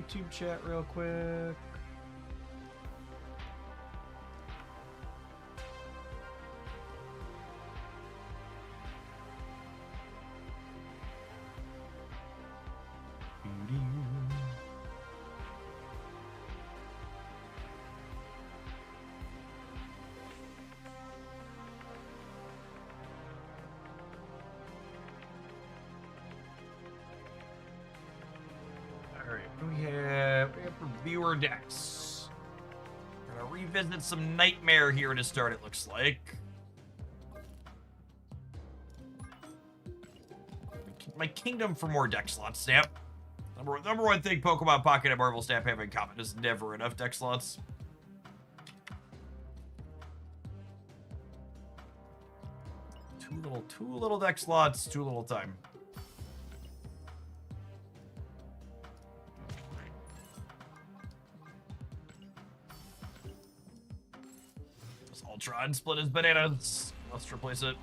YouTube chat real quick. We have viewer decks. We're gonna revisit some Nightmare here to start, it looks like. My kingdom for more deck slots, Snap. Number one thing Pokemon Pocket and Marvel Snap have in common is never enough deck slots. Too little deck slots, too little time. Ultron split his bananas. Let's replace it.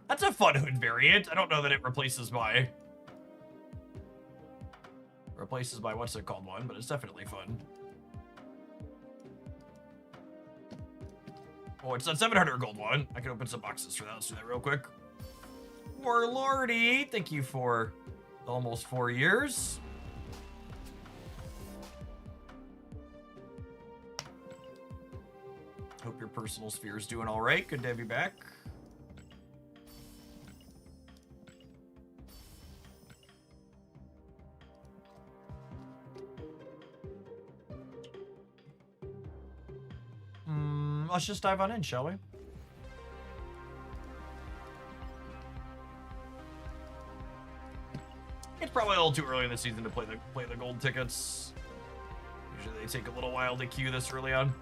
That's a fun hood variant. I don't know that it replaces my what's it called one, but it's definitely fun. Oh, it's that 700 gold one. I can open some boxes for that. Let's do that real quick. Warlordy, thank you for almost 4 years. Hope your personal sphere is doing all right. Good to have you back. Let's just dive on in, shall we? It's probably a little too early in the season to play the gold tickets. Usually they take a little while to queue this early on.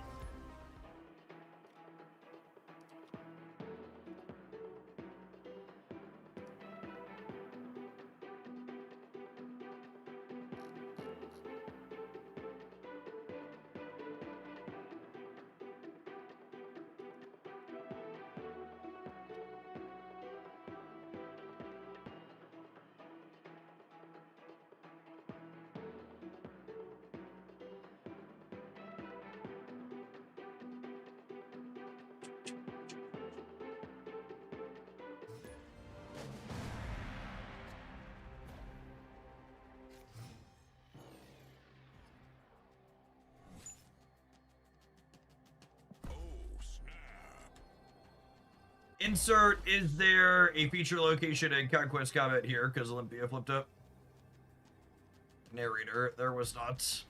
Insert, is there a feature location in Conquest comment here? Because Olympia flipped up. Narrator, there was not.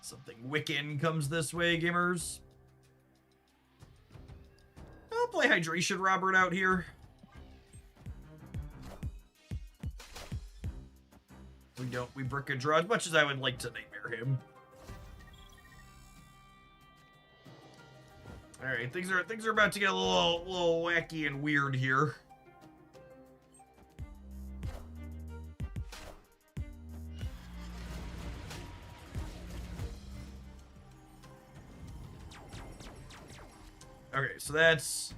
Something Wiccan comes this way, gamers. I'll play Hydration Robert out here. We brick and draw as much as I would like to nightmare him. All right, things are about to get a little wacky and weird here. Okay, so that's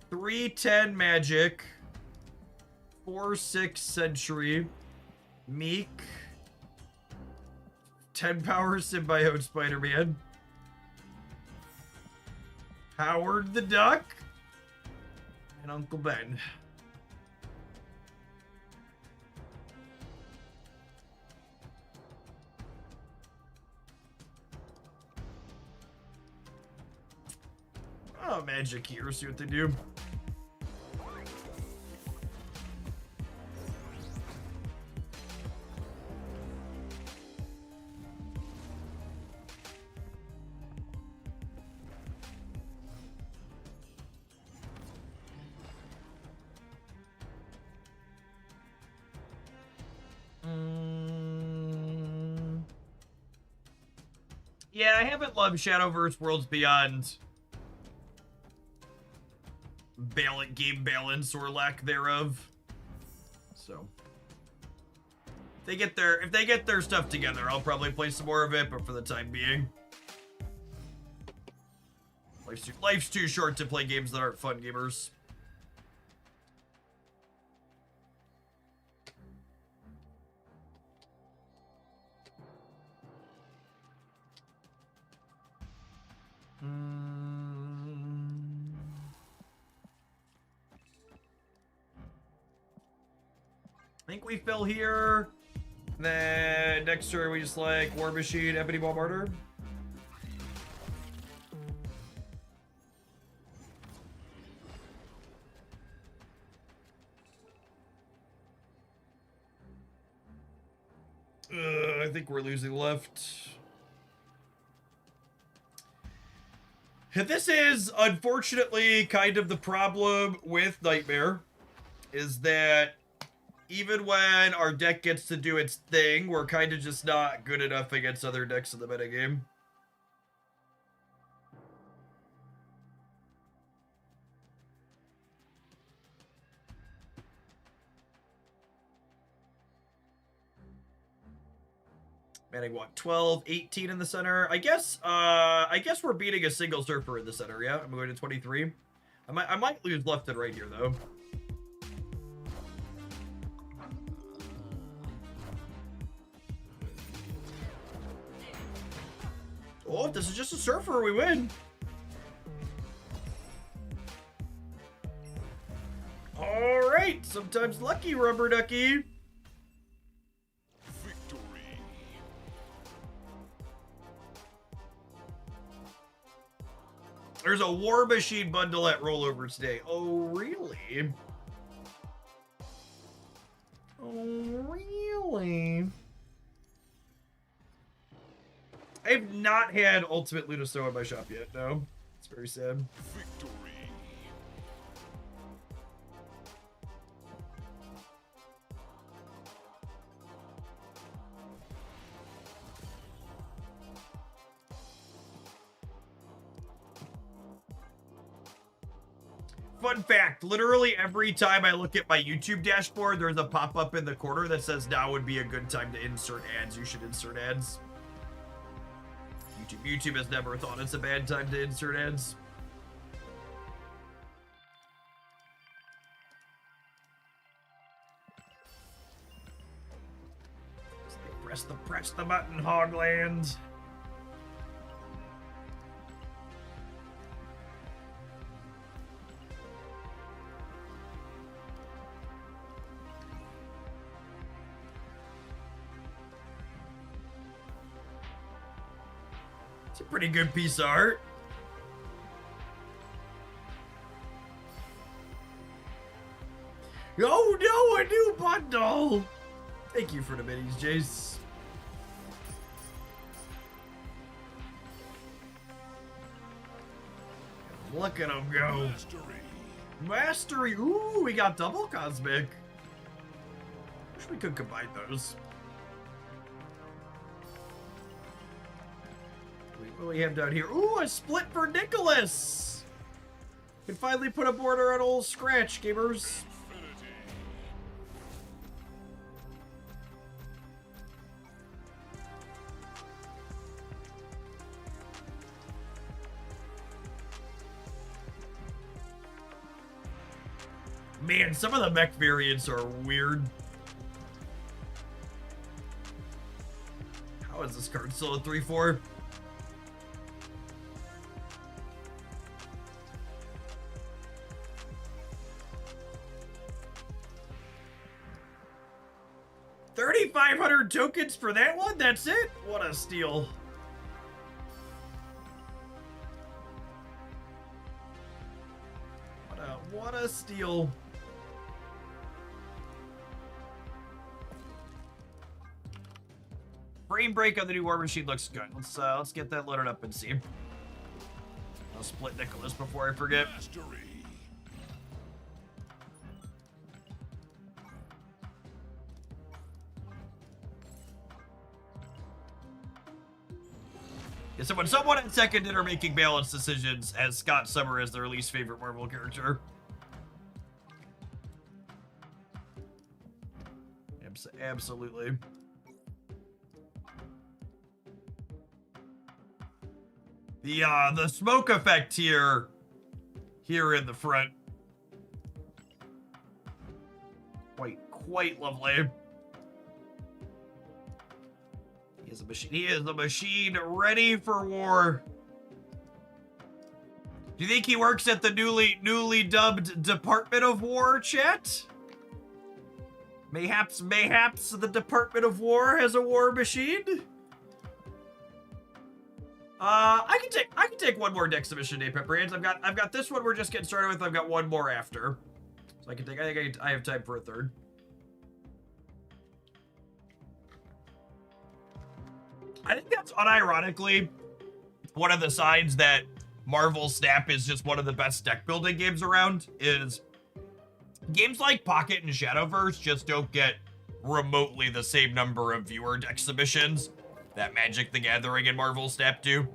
310 magic, 4-6 century. Meek, 10 power symbiote Spider-Man, Howard the Duck, and Uncle Ben. Oh, magic here, see what they do. Yeah, I haven't loved Shadowverse Worlds Beyond game balance or lack thereof. So If they get their stuff together, I'll probably play some more of it, but for the time being, life's too short to play games that aren't fun, gamers. I think we fill here. Then next turn we just like War Machine, Ebony Ball Martyr. I think we're losing left. This is unfortunately kind of the problem with Nightmare, is that even when our deck gets to do its thing, we're kind of just not good enough against other decks in the metagame. Manning what, 12, 18 in the center? I guess we're beating a single surfer in the center, yeah? I'm going to 23. I might lose left and right here though. Oh, if this is just a surfer, we win. All right, sometimes lucky, rubber ducky. Victory. There's a War Machine bundle at rollover today. Oh, really? Oh, really? I've not had Ultimate Lunasto in my shop yet, no. It's very sad. Victory. Fun fact, literally every time I look at my YouTube dashboard, there's a pop-up in the corner that says now would be a good time to insert ads. You should insert ads. YouTube has never thought it's a bad time to insert ads. Press the button, Hogland. It's a pretty good piece of art. Oh no, a new bundle! Thank you for the minis, Jace. Look at him go. Mastery. Ooh, we got double cosmic. Wish we could combine those. What do we have down here? Ooh, a split for Nicholas. Can finally put a border on old Scratch, gamers. Man, some of the mech variants are weird. How is this card still a 3/4? $3,500 tokens for that one? That's it? What a steal. What a steal. Frame break on the new War Machine looks good. Let's get that loaded up and see. I'll split Nicholas before I forget. Mastery. Yeah, so when someone at second are making balanced decisions, as Scott Summer is their least favorite Marvel character. Absolutely. The smoke effect here in the front. Quite lovely. He is a machine. He is a machine ready for war. Do you think he works at the newly dubbed Department of War, chat? Mayhaps the Department of War has a war machine? I can take one more deck submission day, Pepper Hands. I've got this one we're just getting started with. I've got one more after. So I think I have time for a third. I think that's unironically one of the signs that Marvel Snap is just one of the best deck building games around. Is games like Pocket and Shadowverse just don't get remotely the same number of viewer deck submissions that Magic the Gathering and Marvel Snap do.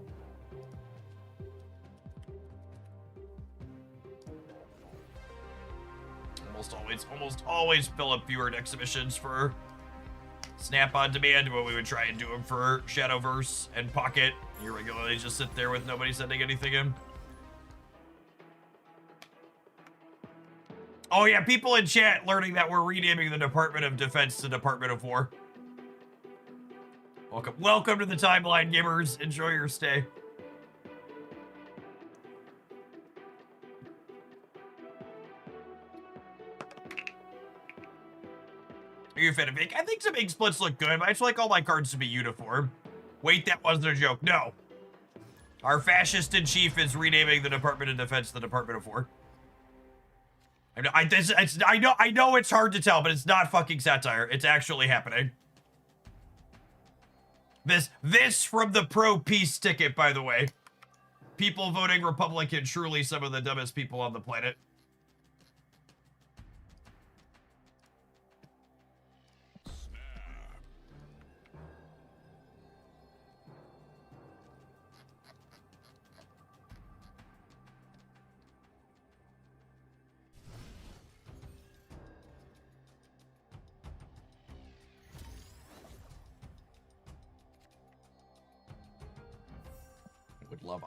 Almost always fill up viewer deck submissions for Snap on Demand when we would try and do them for Shadowverse and Pocket. You regularly just sit there with nobody sending anything in. Oh yeah, people in chat learning that we're renaming the Department of Defense to Department of War. Welcome to the timeline, gamers. Enjoy your stay. Are you a fan of Ink? I think some Ink splits look good, but I just like all my cards to be uniform. Wait, that wasn't a joke. No. Our fascist in chief is renaming the Department of Defense the Department of War. I know it's hard to tell, but it's not fucking satire. It's actually happening. This from the pro-peace ticket, by the way. People voting Republican, truly some of the dumbest people on the planet.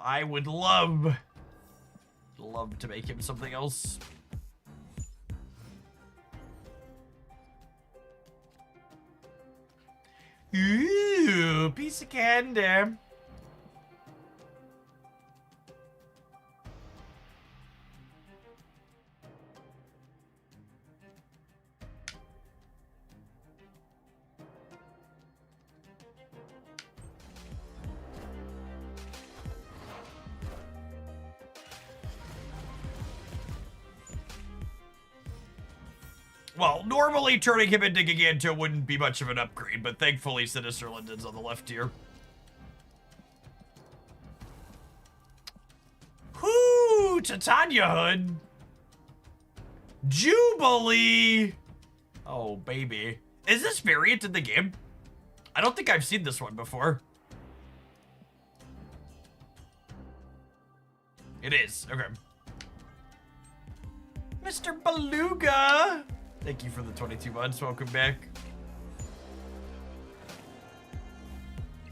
I would love to make him something else. Ooh, piece of candy. Well, normally turning him into Giganto wouldn't be much of an upgrade, but thankfully Sinister London's on the left here. Whoo! Titania Hood! Jubilee! Oh, baby. Is this variant in the game? I don't think I've seen this one before. It is. Okay. Mr. Beluga! Thank you for the 22 months. Welcome back.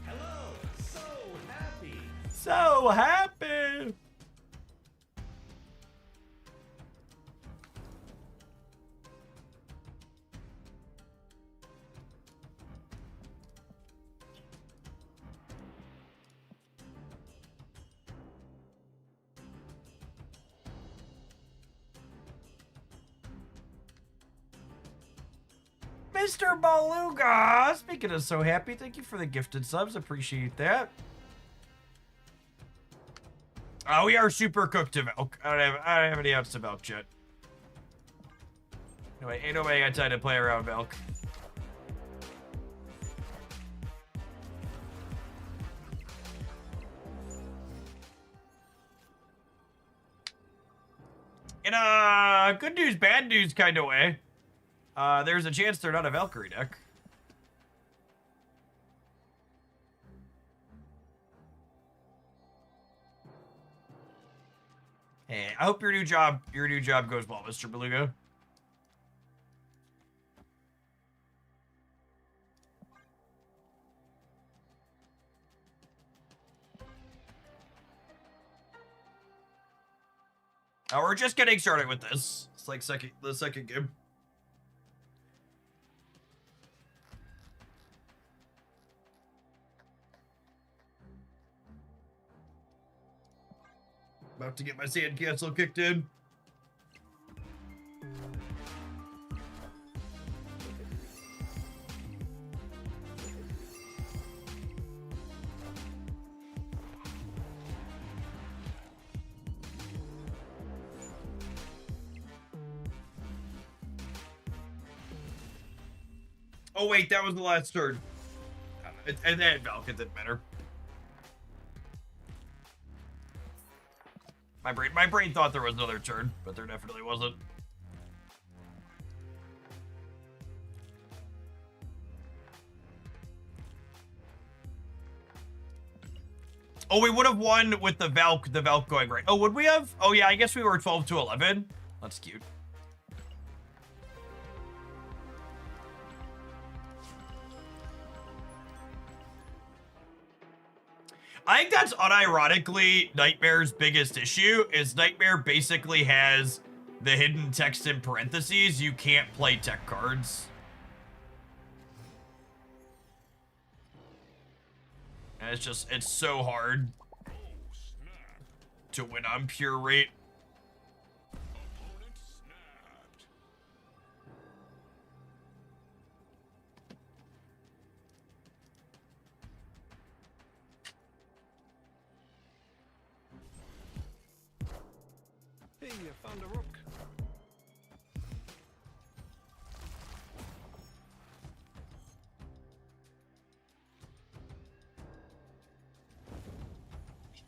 Hello. So happy. So happy. Mr. Beluga! Speaking of so happy, thank you for the gifted subs. Appreciate that. We are super cooked to milk. I don't have any outs to milk yet. Anyway, ain't nobody got time to play around milk. In a good news, bad news kind of way. There's a chance they're not a Valkyrie deck. Hey, I hope your new job goes well, Mr. Beluga. Now we're just getting started with this. It's like the second game. About to get my sandcastle kicked in. Oh wait, that was the last turn. And then Valk, it didn't matter. My brain thought there was another turn, but there definitely wasn't. Oh, we would have won with the Valk going right. Oh, would we have? Oh yeah, I guess we were 12 to 11. That's cute. I think that's unironically Nightmare's biggest issue, is Nightmare basically has the hidden text in parentheses. You can't play tech cards. And it's so hard to win on pure rate. Hey, I found a rook.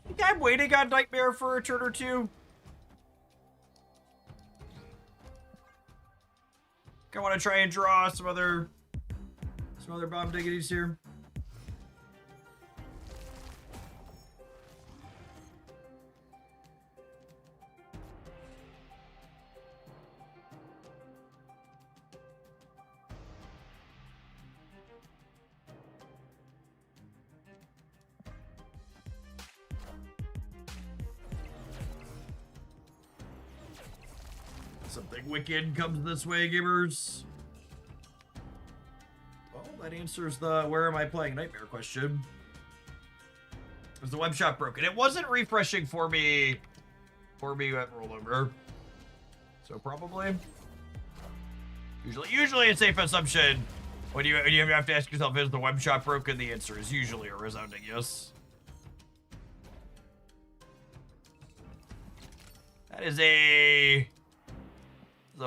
I think I'm waiting on Nightmare for a turn or two. I want to try and draw some other bomb diggities here. Something wicked comes this way, gamers. Well, that answers the where am I playing Nightmare question. Was the web shop broken? It wasn't refreshing for me at rollover. So probably. Usually a safe assumption when you have to ask yourself, is the web shop broken? The answer is usually a resounding yes. That is the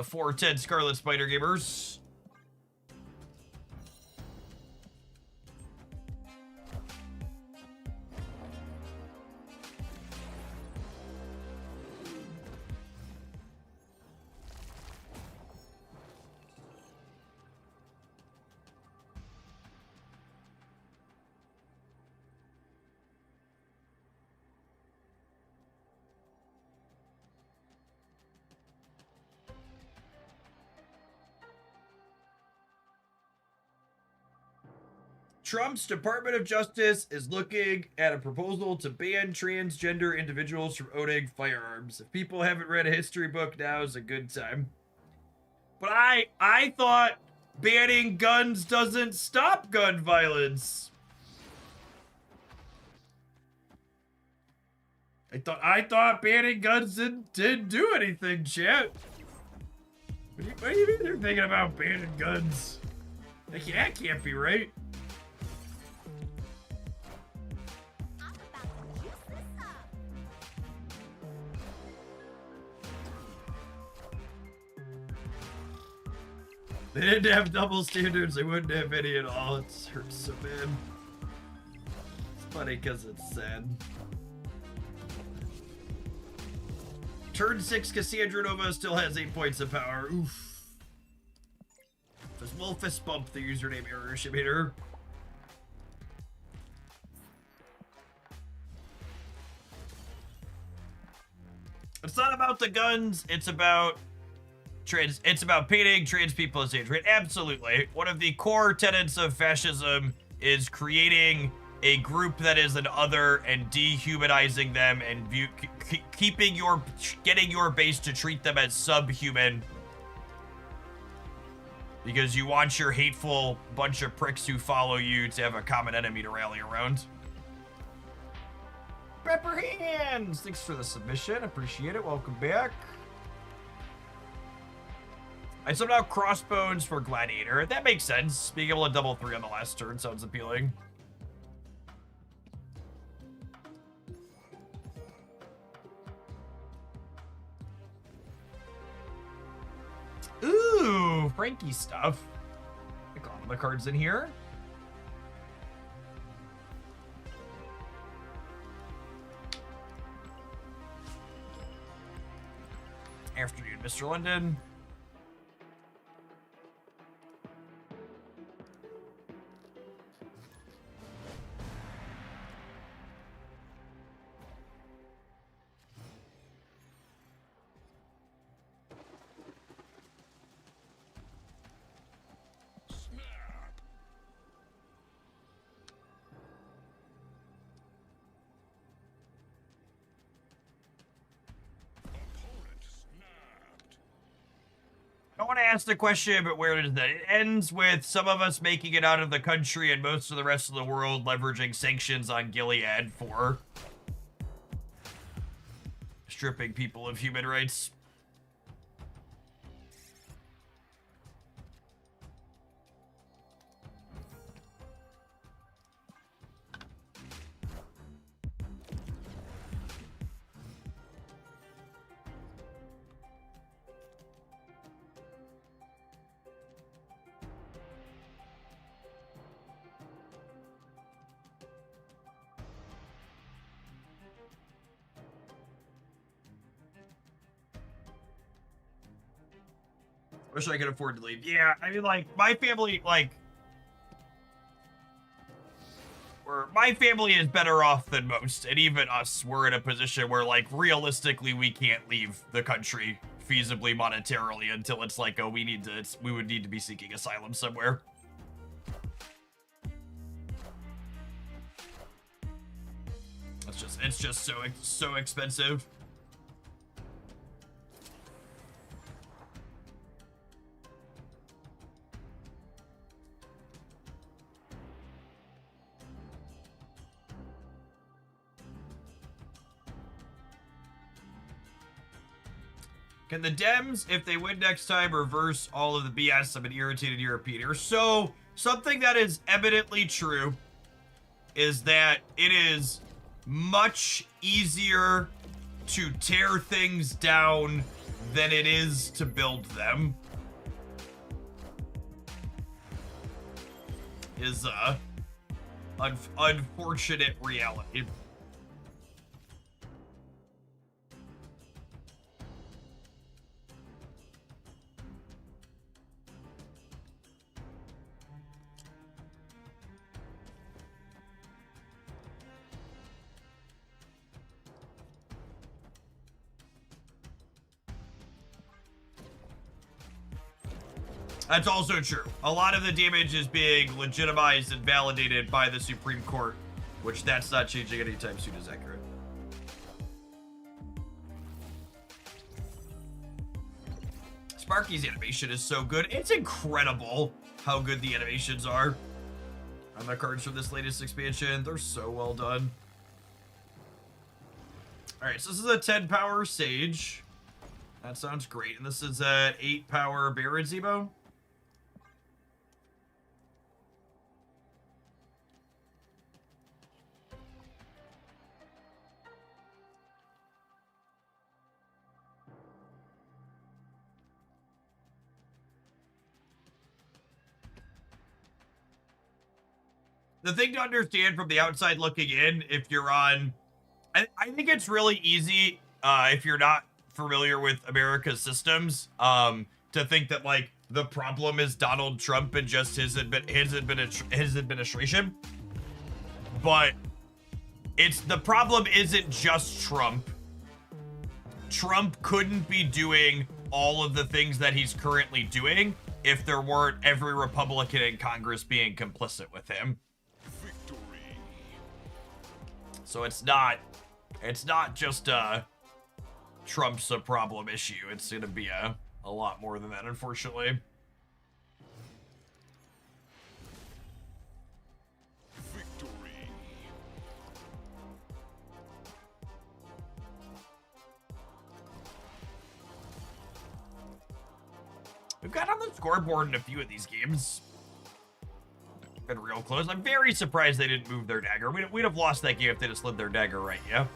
410 Scarlet Spider, gamers. Trump's Department of Justice is looking at a proposal to ban transgender individuals from owning firearms. If people haven't read a history book, now is a good time. But I thought banning guns doesn't stop gun violence. I thought banning guns didn't do anything, chat. What do you mean they're thinking about banning guns? That can't be right. They didn't have double standards, they wouldn't have any at all. It hurts so bad. It's funny because it's sad. Turn 6 Cassandra Nova still has 8 points of power. Oof. Does Wolfus bump the username error estimator? It's not about the guns, it's about painting trans people as age, right? Absolutely. One of the core tenets of fascism is creating a group that is an other and dehumanizing them and getting your base to treat them as subhuman because you want your hateful bunch of pricks who follow you to have a common enemy to rally around. Pepper Hands! Thanks for the submission. Appreciate it. Welcome back. I subbed out Crossbones for Gladiator. That makes sense. Being able to double 3 on the last turn sounds appealing. Ooh, Frankie stuff. I got all the cards in here. Afternoon, Mr. London. I want to ask the question, but where does that? It ends with some of us making it out of the country and most of the rest of the world leveraging sanctions on Gilead for stripping people of human rights. Wish I could afford to leave. Yeah, I mean, like, my family, like, my family is better off than most, and even us, we're in a position where, like, realistically, we can't leave the country feasibly monetarily until it's like, oh, we would need to be seeking asylum somewhere. It's just so expensive. Can the Dems, if they win next time, reverse all of the BS of an irritated European? So, something that is evidently true is that it is much easier to tear things down than it is to build them. Is a unfortunate reality. That's also true. A lot of the damage is being legitimized and validated by the Supreme Court, which that's not changing anytime soon is accurate. Sparky's animation is so good. It's incredible how good the animations are on the cards from this latest expansion. They're so well done. All right, so this is a 10 power Sage. That sounds great. And this is an 8 power Baron Zebo. The thing to understand from the outside looking in, if you're on, I think it's really easy, if you're not familiar with America's systems, to think that, like, the problem is Donald Trump and just his administration. But the problem isn't just Trump. Trump couldn't be doing all of the things that he's currently doing if there weren't every Republican in Congress being complicit with him. So it's not just Trump's a problem issue. It's gonna be a lot more than that, unfortunately. Victory. We've got on the scoreboard in a few of these games. Been real close. I'm very surprised they didn't move their dagger. We'd have lost that game if they just slid their dagger right, yeah?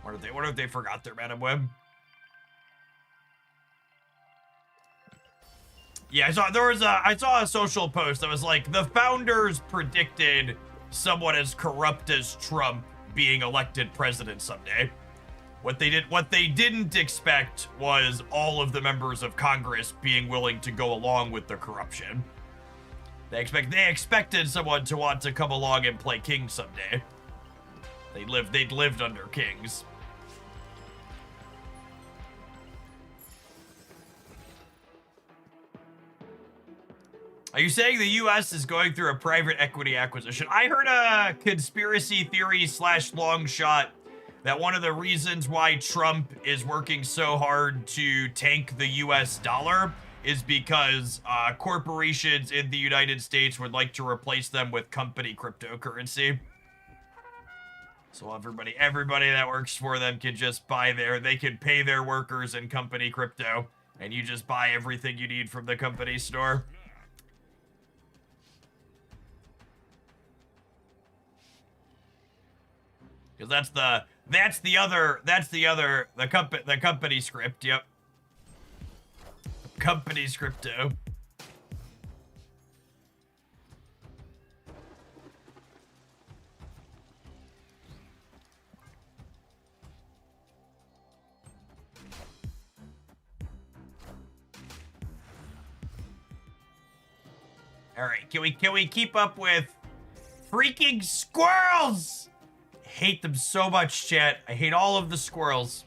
What if they forgot their Madam Web? Yeah, I saw a social post that was like, the founders predicted someone as corrupt as Trump being elected president someday. What they didn't expect was all of the members of Congress being willing to go along with the corruption. They expected someone to want to come along and play king someday. They'd lived under kings. Are you saying the U.S. is going through a private equity acquisition? I heard a conspiracy theory / long shot that one of the reasons why Trump is working so hard to tank the US dollar is because corporations in the United States would like to replace them with company cryptocurrency. So everybody that works for them can just they can pay their workers in company crypto, and you just buy everything you need from the company store. Because the company script, yep. Company's crypto. All right, can we keep up with freaking squirrels? Hate them so much, chat. I hate all of the squirrels.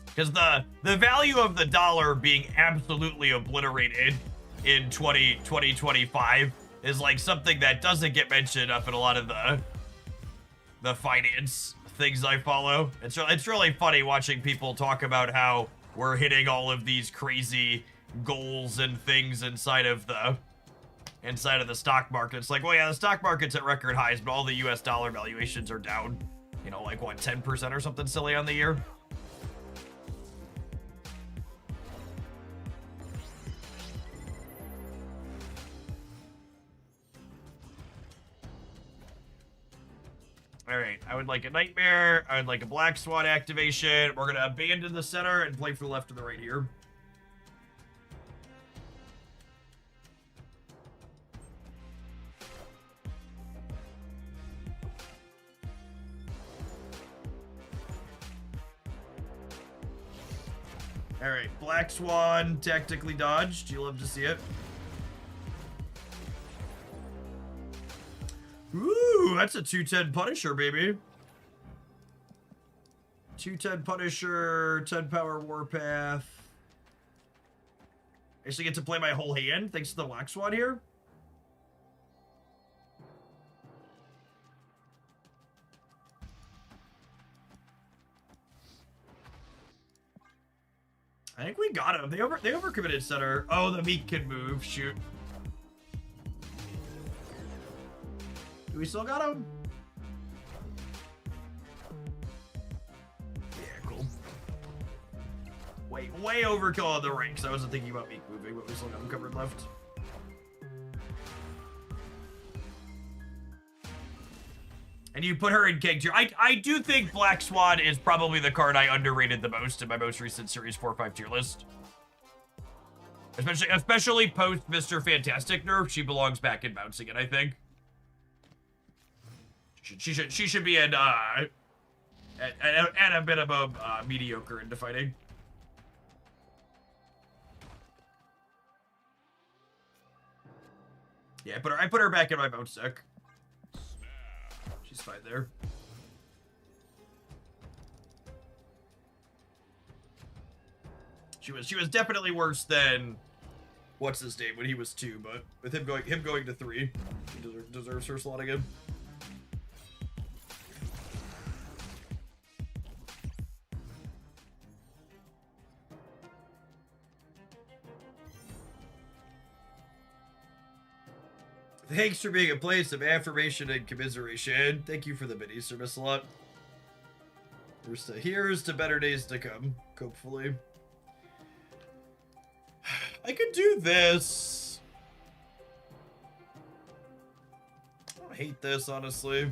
Because the value of the dollar being absolutely obliterated in 2025 is like something that doesn't get mentioned up in a lot of the finance things I follow. It's really funny watching people talk about how we're hitting all of these crazy goals and things inside of the stock market. It's like, well, yeah, the stock market's at record highs, but all the US dollar valuations are down, you know, like what, 10% or something silly on the year. All right, I would like a Nightmare. I would like a Black Swan activation. We're going to abandon the center and play for the left and the right here. All right, Black Swan tactically dodged. You love to see it. Ooh, that's a 210 Punisher, baby. 210 Punisher, 10 power Warpath. I actually get to play my whole hand thanks to the Black Swan here. I think we got him. They overcommitted center. Oh, the Meek can move. Shoot. Do we still got him? Yeah, cool. Way overkill on the right, because I wasn't thinking about Meek moving, but we still got him covered left. And you put her in King tier. I do think Black Swan is probably the card I underrated the most in my most recent Series 4-5 tier list. Especially post Mr. Fantastic nerf, she belongs back in bouncing it, I think. She should be at a minimum mediocre into fighting. Yeah, I put her back in my bounce deck. She's fine there. She was definitely worse than what's his name when he was 2, but with him going to 3, he deserves her slot again. Thanks for being a place of affirmation and commiseration. Thank you for the minis, Sir Missalot. Here's to better days to come, hopefully. I could do this. I don't hate this, honestly.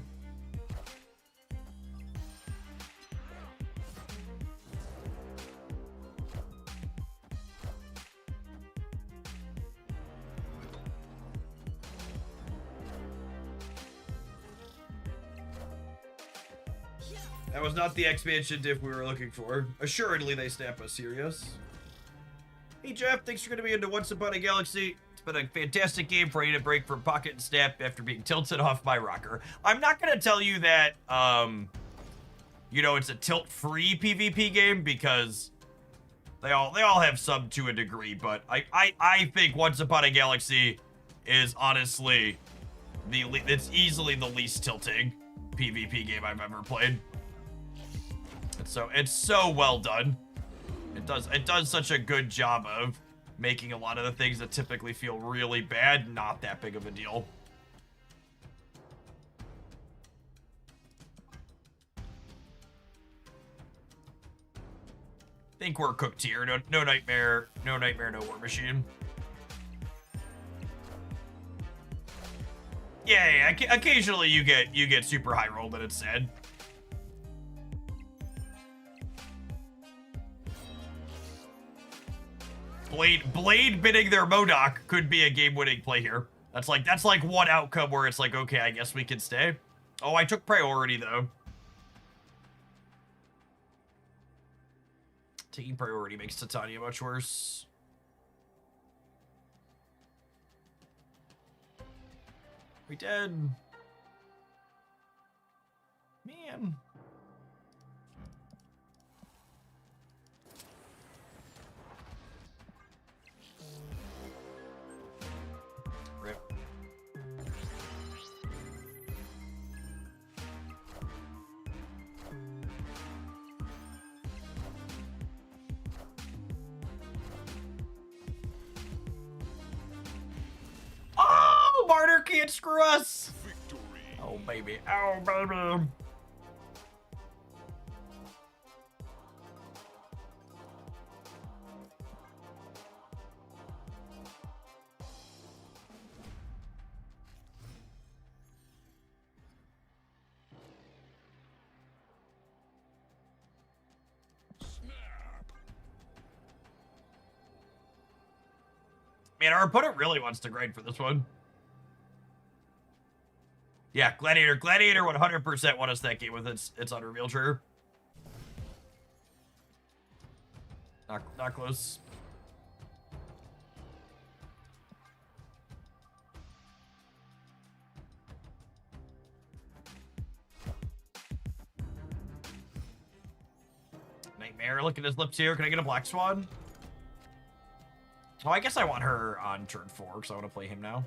That was not the expansion diff we were looking for. Assuredly, they snap us here, yes? Hey, Jeff, thanks for going to be into Once Upon a Galaxy. It's been a fantastic game for you to break from Pocket and Snap after being tilted off my rocker. I'm not going to tell you that, you know, it's a tilt-free PvP game because they all have some to a degree, but I think Once Upon a Galaxy is honestly it's easily the least tilting PvP game I've ever played. It's so well done. It does such a good job of making a lot of the things that typically feel really bad not that big of a deal. Think we're cooked here. No nightmare, no war machine. Yeah, occasionally you get super high roll, but it's sad. Blade bidding their Modok could be a game-winning play here. That's like one outcome where it's like, okay, I guess we can stay. Oh, I took priority though. Taking priority makes Titania much worse. We dead. Man. Rip. Oh, Martyr can't screw us. Victory. Oh, baby. Oh, baby. Man, our opponent really wants to grind for this one. Yeah, Gladiator 100% won us that game with its unreveal trigger. Not close. Nightmare, look at his lips here. Can I get a Black Swan? Oh, I guess I want her on turn 4, because I want to play him now.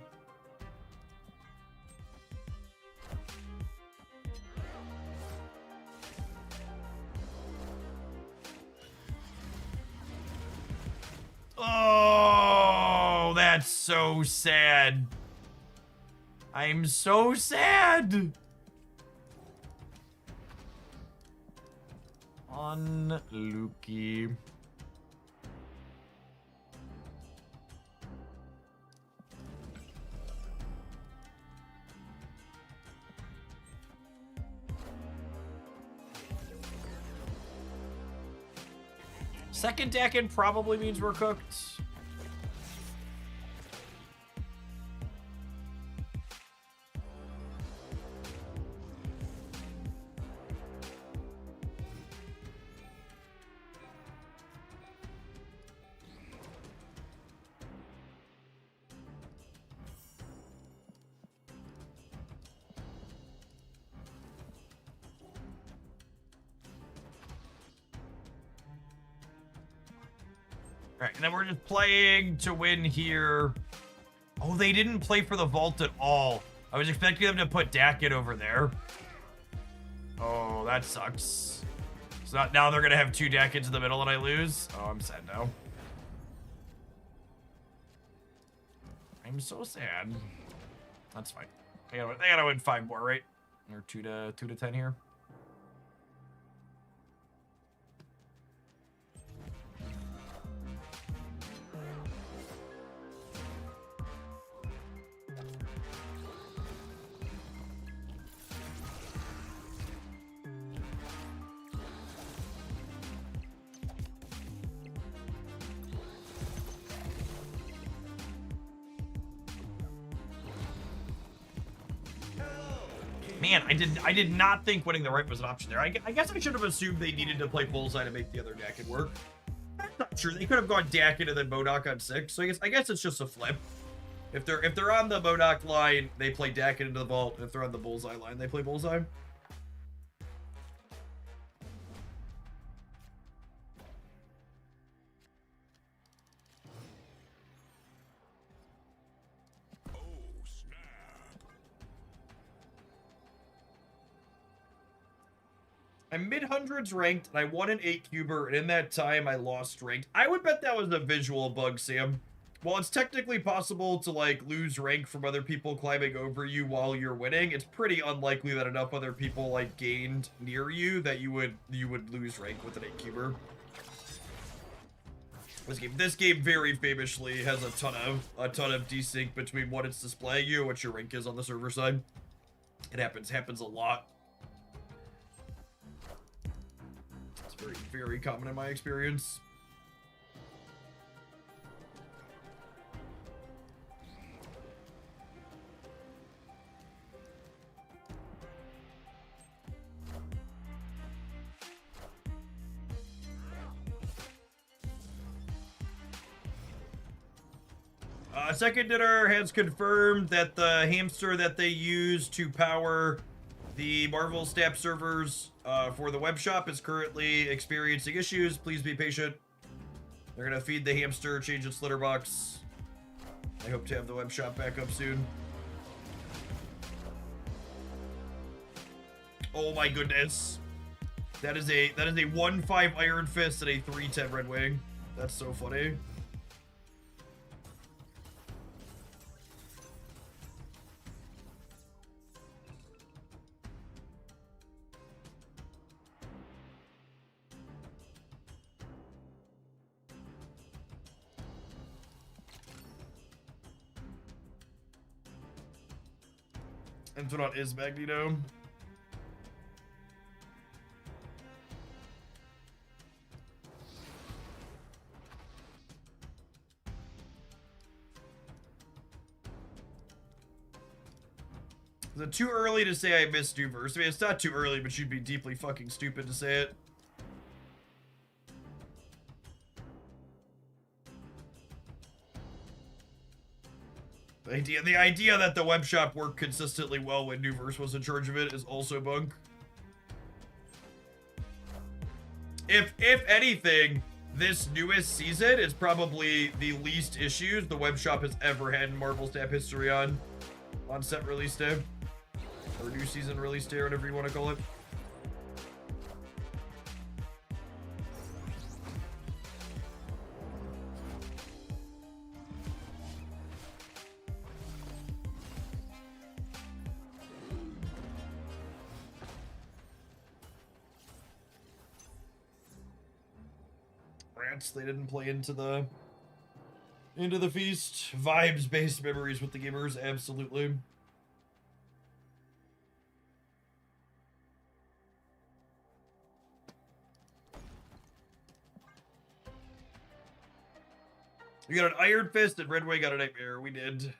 Oh, that's so sad. I'm so sad. On Lukey. Second Dakin probably means we're cooked. Alright, and then we're just playing to win here. Oh, they didn't play for the vault at all. I was expecting them to put Dakin over there. Oh, that sucks. So now they're gonna have 2 Dakins in the middle and I lose? Oh, I'm sad now. I'm so sad. That's fine. They gotta win 5 more, right? Or 2 to 10 here. Man, I did not think winning the right was an option there. I guess I should have assumed they needed to play Bullseye to make the other Dakin work. That's not true. They could have gone Dakin and then Modok on 6. So I guess it's just a flip. If they're on the Modok line, they play Dakin into the vault. If they're on the Bullseye line, they play Bullseye. I'm mid-hundreds ranked, and I won an 8-cuber, and in that time, I lost ranked. I would bet that was a visual bug, Sam. While it's technically possible to, like, lose rank from other people climbing over you while you're winning, it's pretty unlikely that enough other people, like, gained near you that you would lose rank with an 8-cuber. This game very famously has a ton of desync between what it's displaying you and what your rank is on the server side. It happens a lot. Very, very common in my experience. Second dinner has confirmed that the hamster that they use to power the Marvel Snap servers for the web shop is currently experiencing issues. Please be patient. They're gonna feed the hamster, change its litter box. I hope to have the web shop back up soon. Oh my goodness. That is a 1-5 Iron Fist and a 3-10 Red Wing. That's so funny. Infinite is Magneto. Is it too early to say I missed New Verse? I mean, it's not too early, but you'd be deeply fucking stupid to say it. The idea that the web shop worked consistently well when New Verse was in charge of it is also bunk. If anything, this newest season is probably the least issues the web shop has ever had in Marvel Snap history on set release day. Or new season release day, or whatever you want to call it. They didn't play into the feast. Vibes based memories with the gamers, absolutely. We got an Iron Fist and Red Wing got a Nightmare. We did.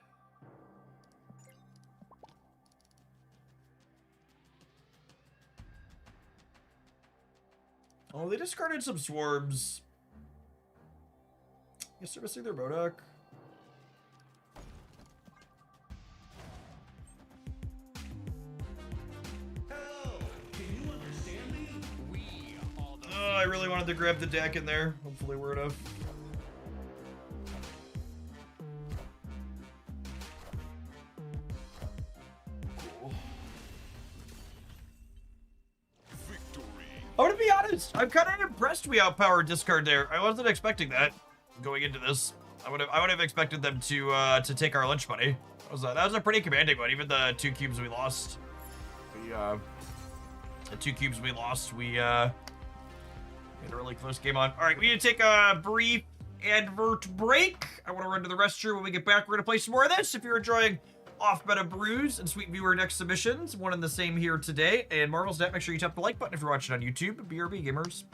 Oh, they discarded some swarms. Guess they're missing their Modok. Oh, I really wanted to grab the deck in there. Hopefully we're enough. I'm kind of impressed we outpowered discard there. I wasn't expecting that going into this. I would have expected them to take our lunch money. That was a pretty commanding one. Even the 2 cubes we lost. The 2 cubes we lost, we had a really close game on. All right, we need to take a brief advert break. I want to run to the restroom. When we get back, we're going to play some more of this. If you're enjoying Off-Meta Brews and Sweet Viewer Next Submissions, one and the same here today. And Marvel's Net, make sure you tap the like button if you're watching on YouTube. BRB Gamers.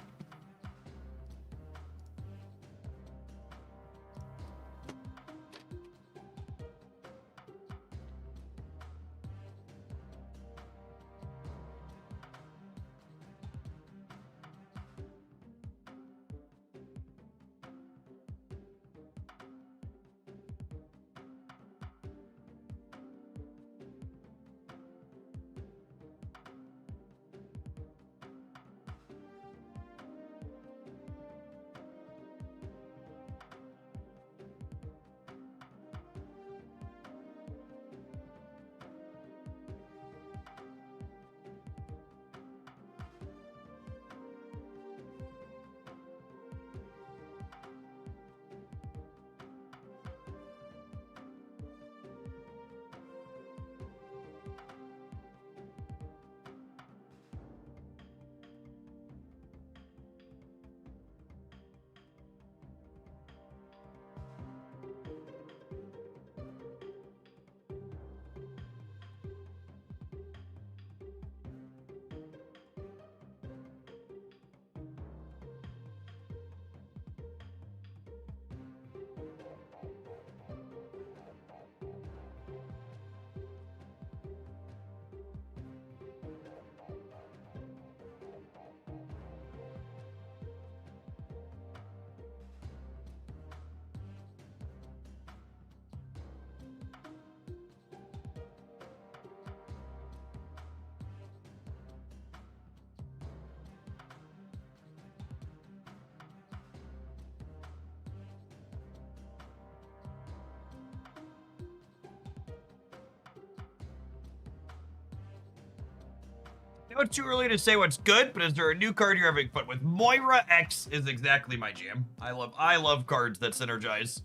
I know it's too early to say what's good, but is there a new card you're having fun with? Moira X is exactly my jam. I love cards that synergize.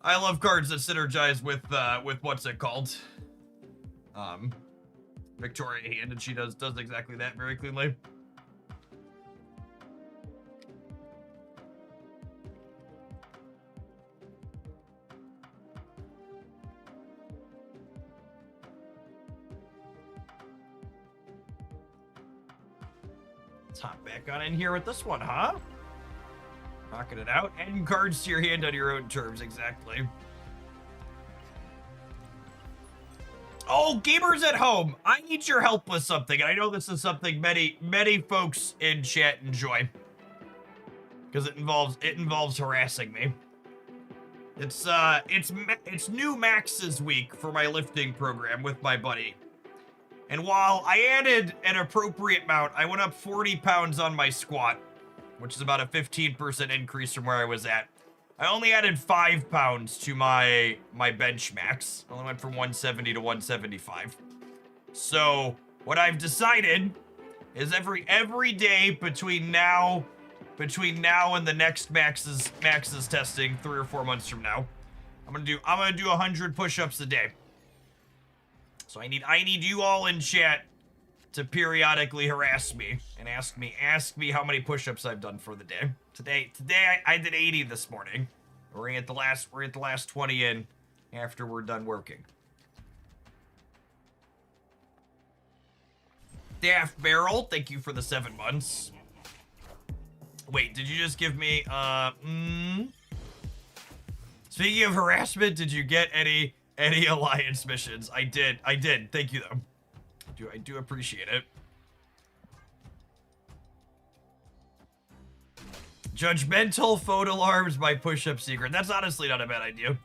I love cards that synergize with what's it called? Victoria Hand, and she does exactly that very cleanly. Let's hop back on in here with this one, huh? Knocking it out. Adding cards to your hand on your own terms, exactly. Oh, gamers at home, I need your help with something. And I know this is something many folks in chat enjoy. Because it involves harassing me. It's new maxes week for my lifting program with my buddy. And while I added an appropriate mount, I went up 40 pounds on my squat, which is about a 15% increase from where I was at. I only added 5 pounds to my bench max. I only went from 170 to 175. So what I've decided is every day between now and the next maxes testing 3 or 4 months from now, I'm gonna do 100 push-ups a day. So I need you all in chat to periodically harass me and ask me how many push-ups I've done for the day. Today I did 80 this morning. We're at the last 20 in after we're done working. Daft Barrel, thank you for the 7 months. Wait, did you just give me Speaking of harassment, did you get any alliance missions? I did. Thank you though. I do appreciate it. Judgmental phone alarms by push-up secret. That's honestly not a bad idea.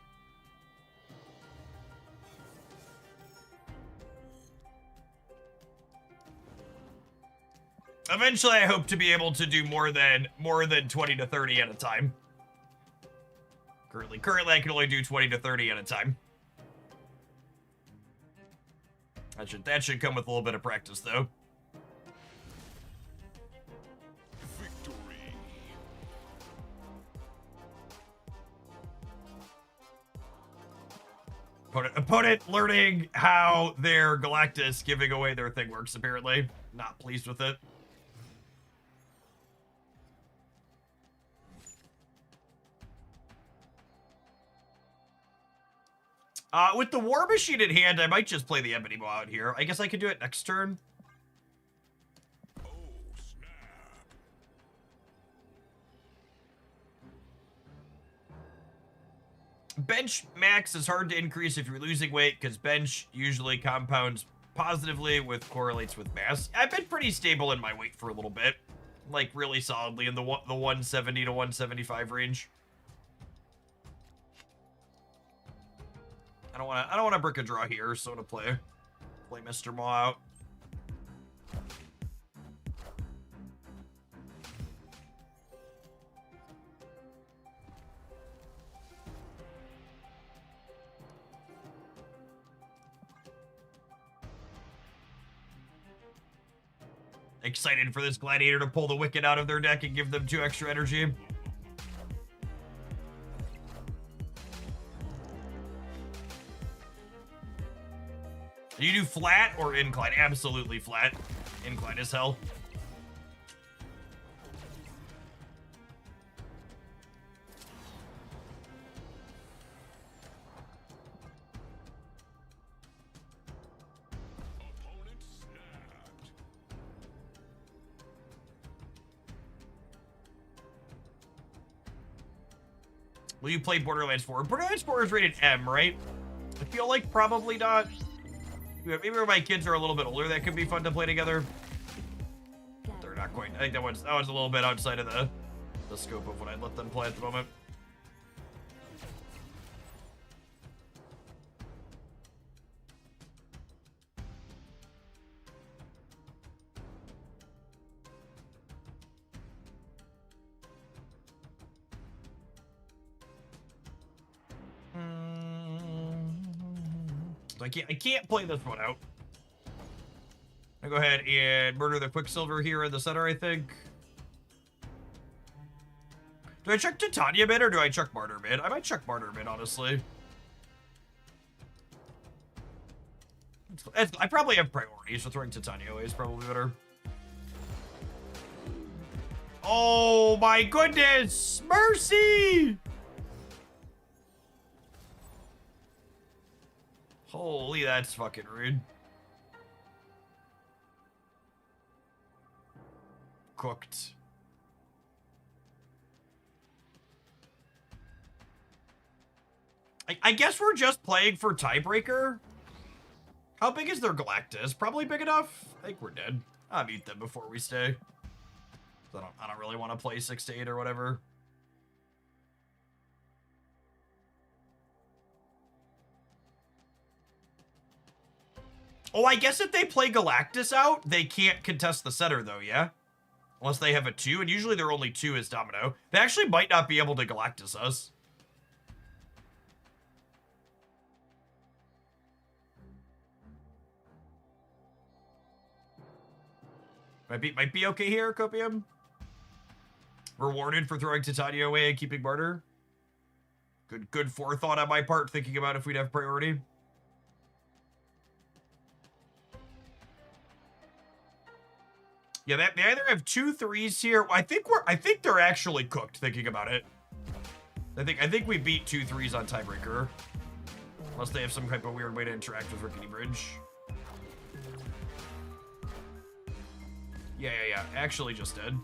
Eventually, I hope to be able to do more than 20 to 30 at a time. Currently, I can only do 20 to 30 at a time. That should come with a little bit of practice, though. Opponent learning how their Galactus giving away their thing works, apparently. Not pleased with it. With the War Machine in hand, I might just play the Ebony Maw out here. I guess I could do it next turn. Oh, snap. Bench max is hard to increase if you're losing weight, because bench usually compounds positively with correlates with mass. I've been pretty stable in my weight for a little bit. Like, really solidly in the 170 to 175 range. I don't want to brick a draw here, so I'm gonna play Mr. Maw out. Excited for this Gladiator to pull the Wicked out of their deck and give them 2 extra energy. Do you do flat or incline? Absolutely flat. Incline as hell. Opponent snapped. Will you play Borderlands 4? Borderlands 4 is rated M, right? I feel like probably not. Maybe when my kids are a little bit older, that could be fun to play together. They're not quite. I think that was a little bit outside of the scope of what I'd let them play at the moment. I can't play this one out. I'll go ahead and murder the Quicksilver here in the center, I think. Do I check Titania mid or do I check Martyr mid? I might check Martyr mid, honestly. I probably have priorities, so throwing Titania away is probably better. Oh my goodness! Mercy! Holy, that's fucking rude. Cooked. I guess we're just playing for tiebreaker. How big is their Galactus? Probably big enough. I think we're dead. I'll mute them before we stay. I don't really want to play 6 to 8 or whatever. Oh, I guess if they play Galactus out, they can't contest the center, though, yeah? Unless they have a 2, and usually their only 2 is Domino. They actually might not be able to Galactus us. Might be okay here, Copium. Rewarded for throwing Titania away and keeping Martyr. Good forethought on my part, thinking about if we'd have priority. Yeah, they either have 2 3s here. I think they're actually cooked, thinking about it. I think we beat 2 3s on tiebreaker. Unless they have some type of weird way to interact with Rickety Bridge. Yeah. Actually just did.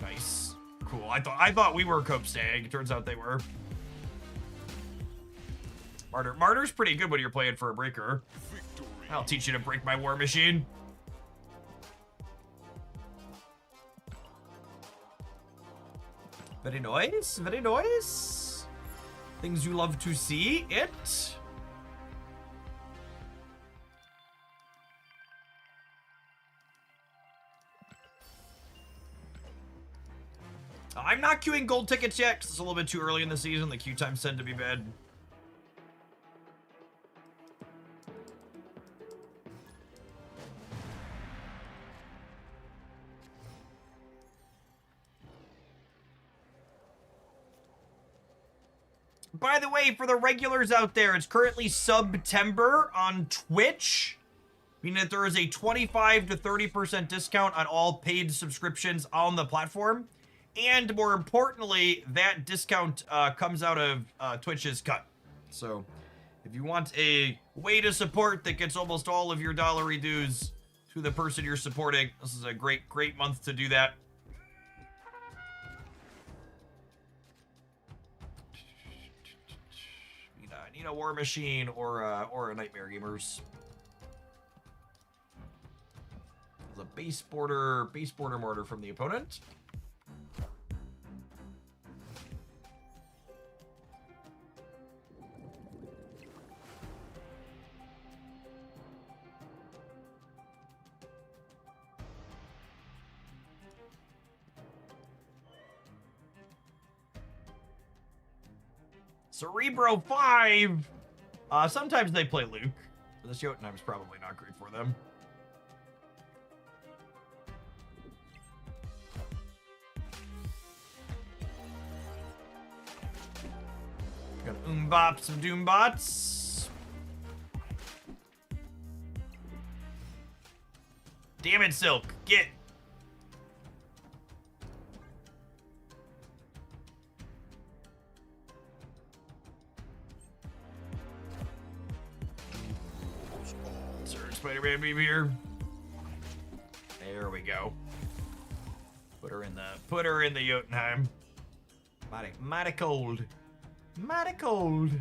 Nice. Cool. I thought we were Cope staying. Turns out they were. Martyr's pretty good when you're playing for a breaker. Victory. I'll teach you to break my War Machine. Very nice, very nice. Things you love to see, it. I'm not queuing gold tickets yet because it's a little bit too early in the season. The queue times tend to be bad. by the way, for the regulars out there, it's currently September on Twitch, meaning that there is a 25 to 30% discount on all paid subscriptions on the platform. And more importantly, that discount comes out of Twitch's cut. So if you want a way to support that gets almost all of your dollary dues to the person you're supporting, this is a great month to do that. Need a War Machine or a Nightmare Gamers. There's a base border mortar from the opponent. Cerebro 5. Sometimes they play Luke. This Jotunheim's probably not great for them. Got Umbop, some Doombots. Damn it, Silk. Get. Spider-Man beam here. There we go. Put her in the Jotunheim. Mighty cold. Mighty cold.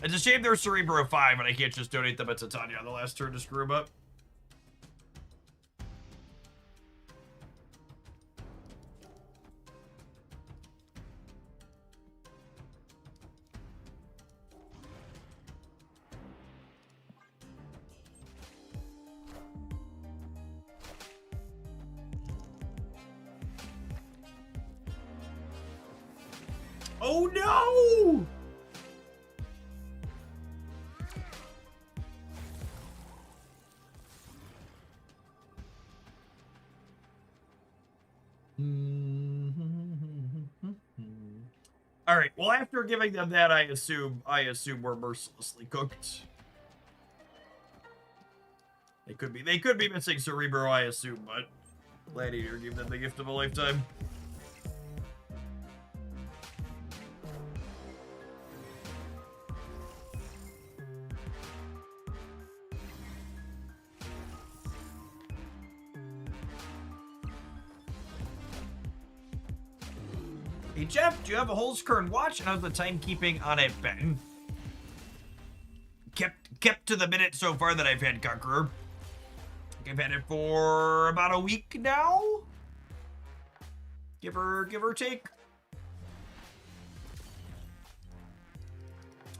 It's a shame they're Cerebro 5 and I can't just donate them at Titania on the last turn to screw them up. Oh no! All right. Well, after giving them that, I assume we're mercilessly cooked. They could be missing Cerebro, I assume, but Gladiator gave them the gift of a lifetime. Hey Jeff, do you have a Holzkern watch? And how's the timekeeping on it been? Kept to the minute so far that I've had Conqueror. I've had it for about a week now. Give or take.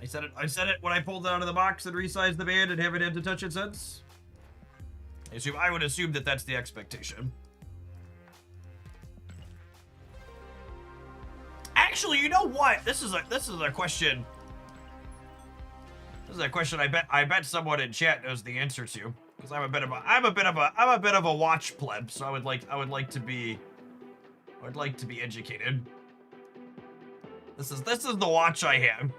I said it when I pulled it out of the box and resized the band and haven't had to touch it since. I would assume that that's the expectation. Actually, you know what? This is a question. This is a question I bet someone in chat knows the answer to, because I'm a bit of a watch pleb, so I would like to be educated. This is the watch I have.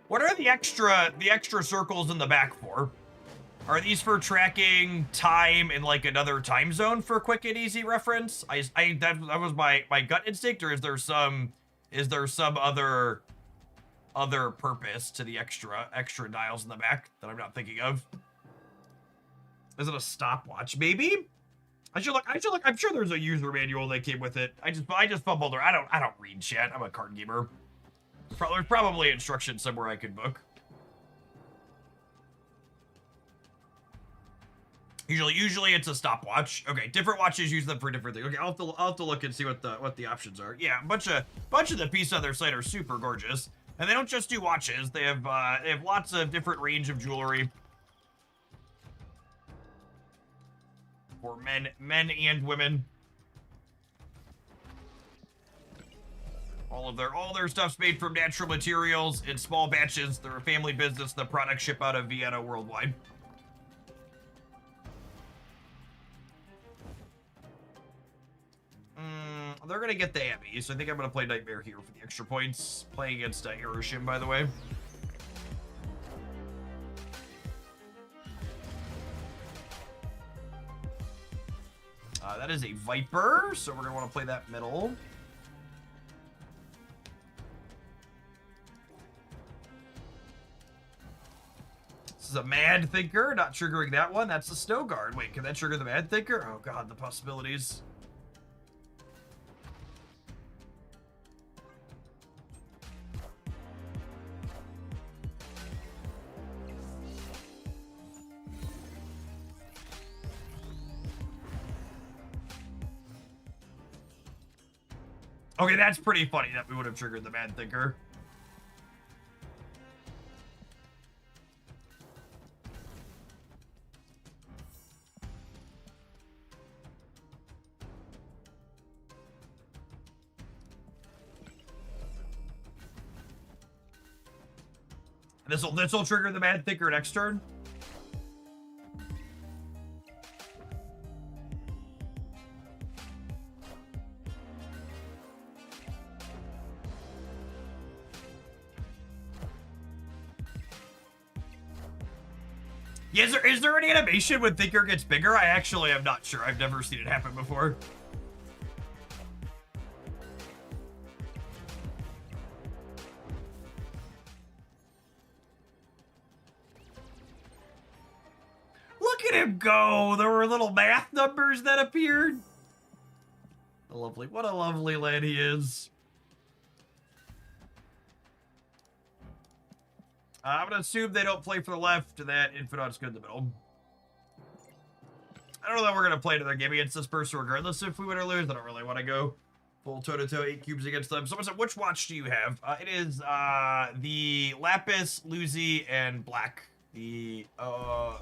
What are the extra circles in the back for? Are these for tracking time in like another time zone for quick and easy reference? That was my gut instinct, or is there some other purpose to the extra dials in the back that I'm not thinking of? Is it a stopwatch? Maybe. I should look. I'm sure there's a user manual that came with it. I just fumbled. I don't read chat. I'm a card gamer. There's probably instructions somewhere I could book. Usually it's a stopwatch. Okay, different watches use them for different things. Okay, I'll have to look and see what the options are. Yeah, a bunch of the pieces on their site are super gorgeous, and they don't just do watches. They have lots of different range of jewelry for men and women. All their stuff's made from natural materials in small batches. They're a family business. The products ship out of Vienna worldwide. They're going to get the Abby, so I think I'm going to play Nightmare here for the extra points. Playing against Hiroshima, by the way. That is a Viper, so we're going to want to play that middle. This is a Mad Thinker, not triggering that one. That's the Snow Guard. Wait, can that trigger the Mad Thinker? Oh god, the possibilities. Okay, that's pretty funny that we would have triggered the Mad Thinker. This'll trigger the Mad Thinker next turn. Yeah, is there any animation when Thinker gets bigger? I actually am not sure. I've never seen it happen before. Look at him go! There were little math numbers that appeared. What a lovely lad he is. I'm gonna assume they don't play for the left, and that Infinaut's good in the middle. I don't know that we're gonna play another game against this person regardless if we win or lose. I don't really want to go full toe-to-toe 8 cubes against them. Someone said, which watch do you have? It is the Lapis, Luzi, and Black. The Aoreki.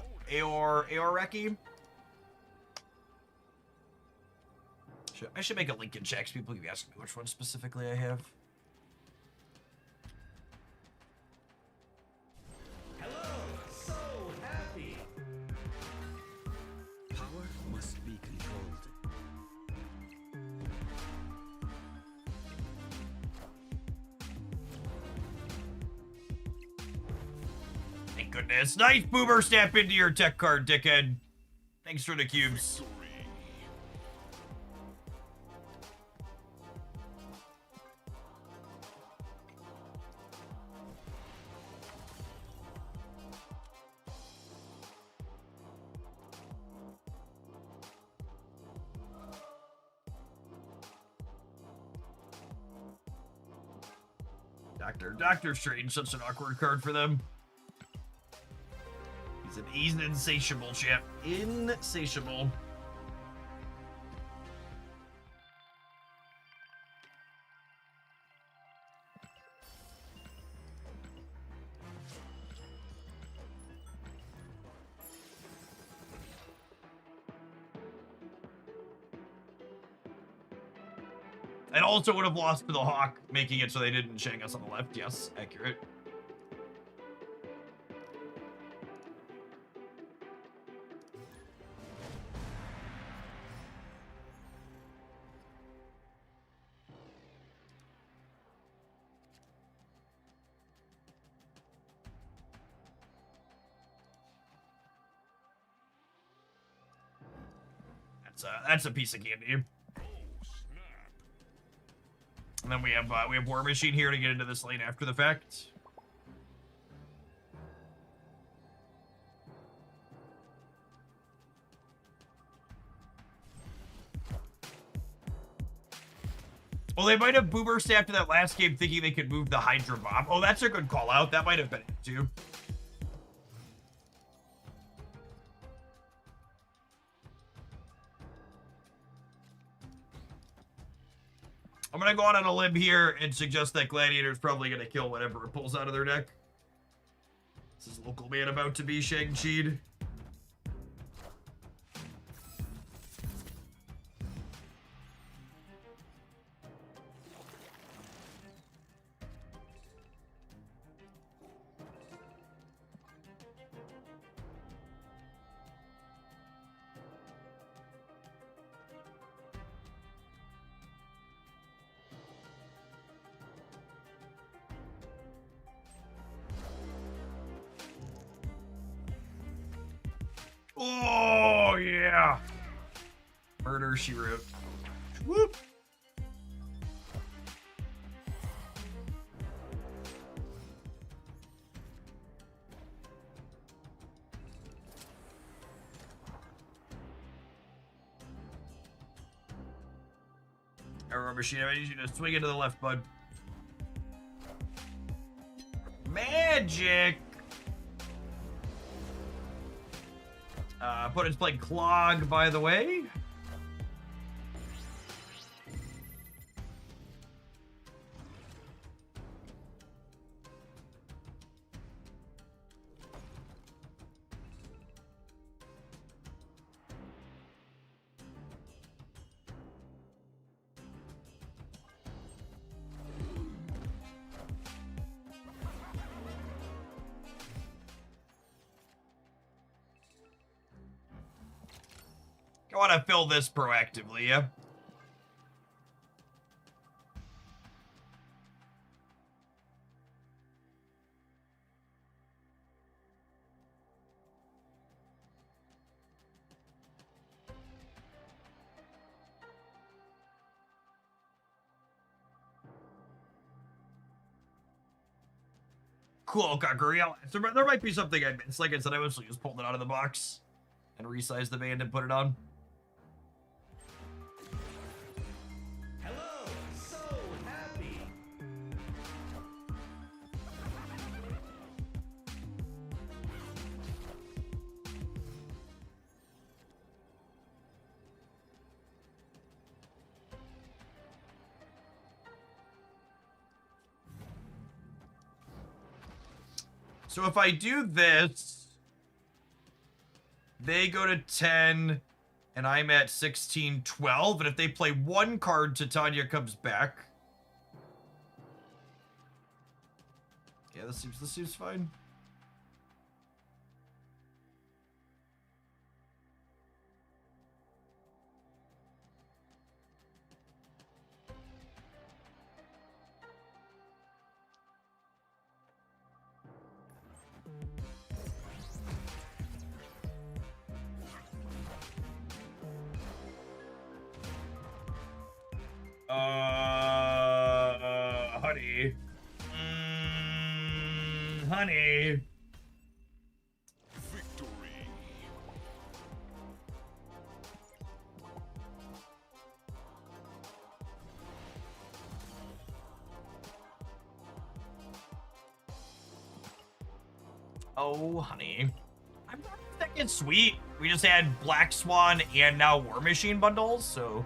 I should make a link in chat, 'cause people keep asking me which one specifically I have. Hello, so happy. Power must be controlled. Thank goodness. Nice boomer snap into your tech card, dickhead. Thanks for the cubes. Doctor Strange, such an awkward card for them. He's an insatiable champ. Insatiable. And also would have lost to the Hawk, making it so they didn't shank us on the left. Yes, accurate. That's a piece of candy. And then we have War Machine here to get into this lane after the fact. Well, they might have boomer staffed in that last game thinking they could move the Hydra Bomb. Oh, that's a good call out. That might have been it too. I'm going to go out on a limb here and suggest that Gladiator is probably going to kill whatever it pulls out of their deck. This is local man about to be Shang-Chi'd. Oh, yeah. Murder, she wrote. Whoop. Arrow machine, I need you to swing into the left, bud. Magic! Opponent's playing Clog, by the way. I want to fill this proactively, yeah? Cool, Kakuriel. There might be something I missed. Like I said, I mostly just pulled it out of the box and resized the band and put it on. Hello, so happy. So if I do this, they go to 10, and I'm at 16, 12. And if they play one card, Titania comes back. Yeah, this seems fine. Honey. Honey. Victory. Oh, honey. I'm not thinking sweet. We just had Black Swan and now War Machine bundles, so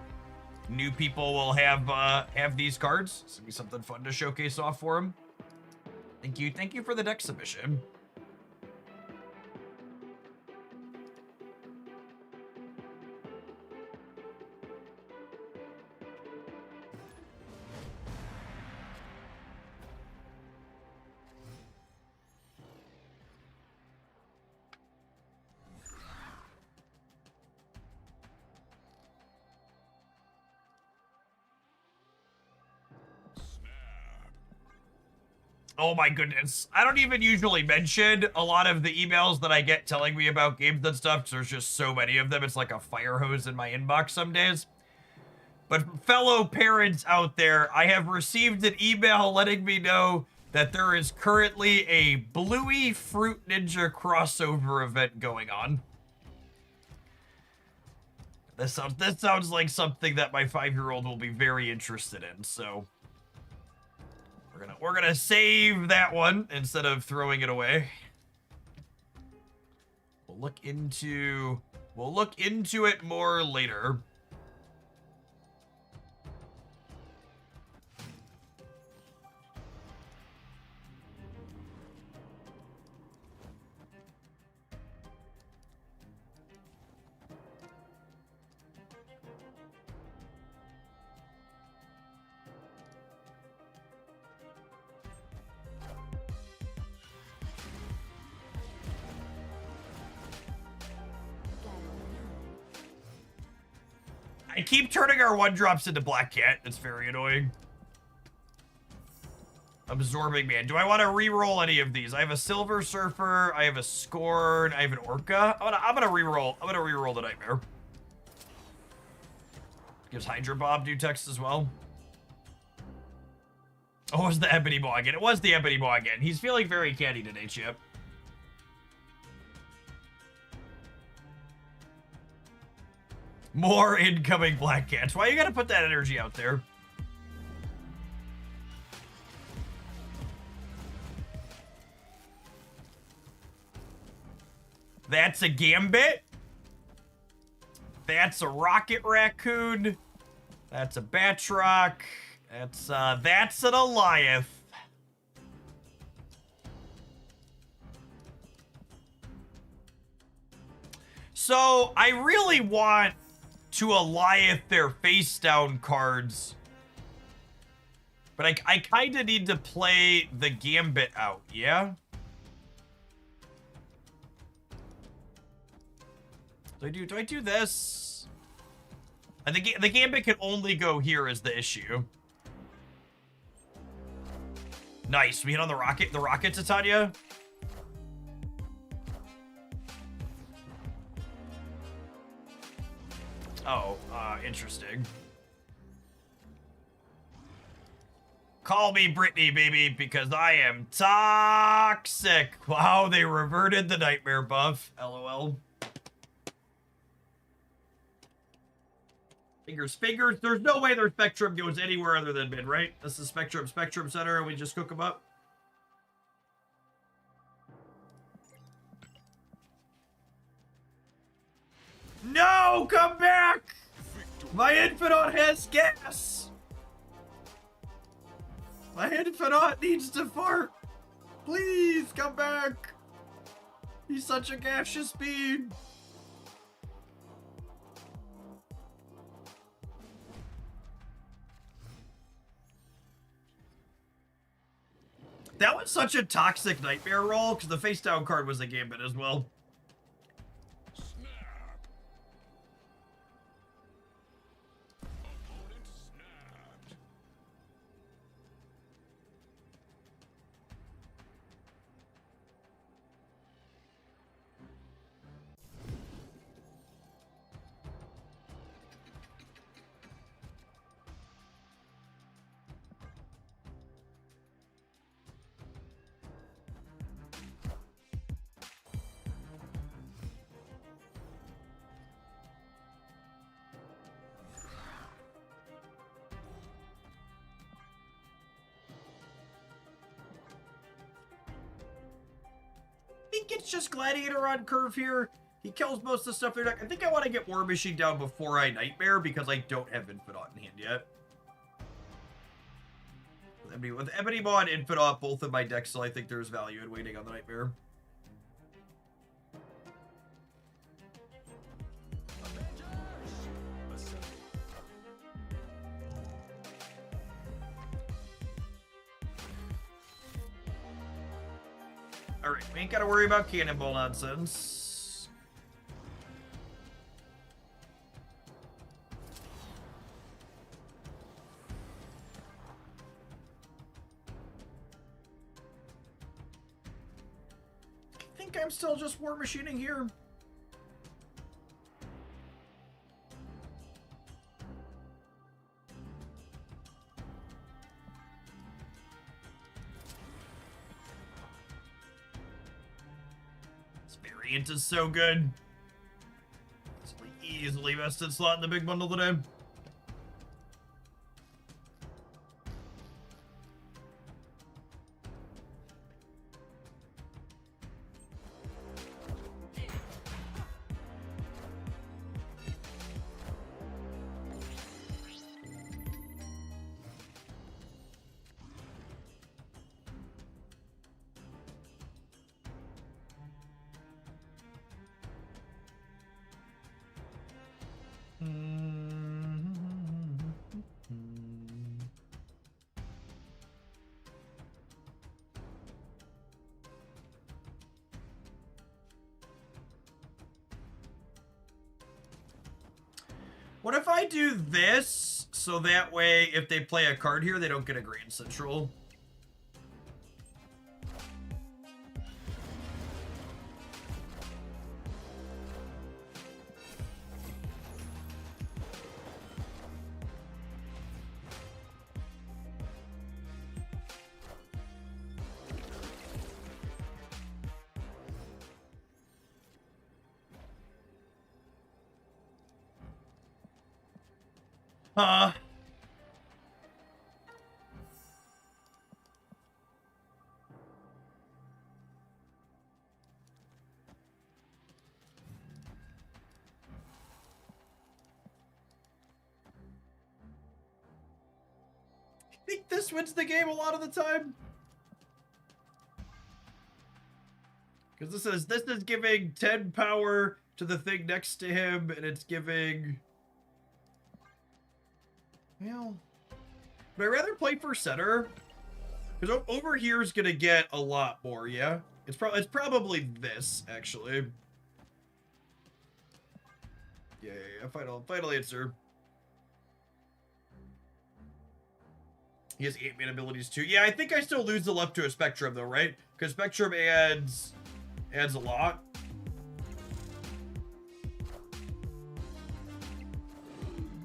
new people will have these cards. It's gonna be something fun to showcase off for them. Thank you for the deck submission. Oh my goodness. I don't even usually mention a lot of the emails that I get telling me about games and stuff, because there's just so many of them. It's like a fire hose in my inbox some days. But fellow parents out there, I have received an email letting me know that there is currently a Bluey Fruit Ninja crossover event going on. This sounds like something that my 5-year-old will be very interested in, so we're gonna save that one instead of throwing it away. We'll look into it more later. I keep turning our 1-drops into Black Cat. It's very annoying. Absorbing Man. Do I want to re-roll any of these? I have a Silver Surfer, I have a Scorn, I have an Orca. I'm gonna re-roll. I'm gonna re-roll the Nightmare. Gives Hydra Bob new text as well. Oh, it was the Ebony Maw again. It was the Ebony Maw again. He's feeling very candy today, Chip. More incoming Black Cats. Why you gotta put that energy out there? That's a Gambit. That's a Rocket Raccoon. That's a Batroc. That's an Goliath. So, I really want to Goliath their face down cards. But I kind of need to play the Gambit out, yeah? Do I do this? I think the Gambit can only go here is the issue. Nice, we hit on the rocket, Titania. Oh, interesting. Call me Brittany, baby, because I am toxic. Wow, they reverted the Nightmare buff. LOL. Fingers. There's no way their Spectrum goes anywhere other than mid, right? This is Spectrum Center, and we just cook them up. No, come back! My Infinite has gas! My Infinite needs to fart! Please, come back! He's such a gaseous being! That was such a toxic Nightmare roll, because the face down card was a Gambit as well. I think it's just Gladiator on curve here. He kills most of the stuff they're not. I think I want to get War Machine down before I Nightmare because I don't have Infinite in hand yet. With Ebony Maw and Infinite both in my deck, so I think there's value in waiting on the Nightmare. Alright, we ain't gotta worry about cannonball nonsense. I think I'm still just war machining here. Variant is so good. It's easily vested slot in the big bundle today. What if I do this, so that way if they play a card here, they don't get a Grand Central? Huh. I think this wins the game a lot of the time. Because this is giving 10 power to the thing next to him, and it's giving... Well... Would I rather play for center? Because over here is gonna get a lot more, yeah? It's probably this, actually. Yeah, final answer. He has 8-man abilities too. Yeah, I think I still lose the left to a Spectrum though, right? Because Spectrum adds a lot.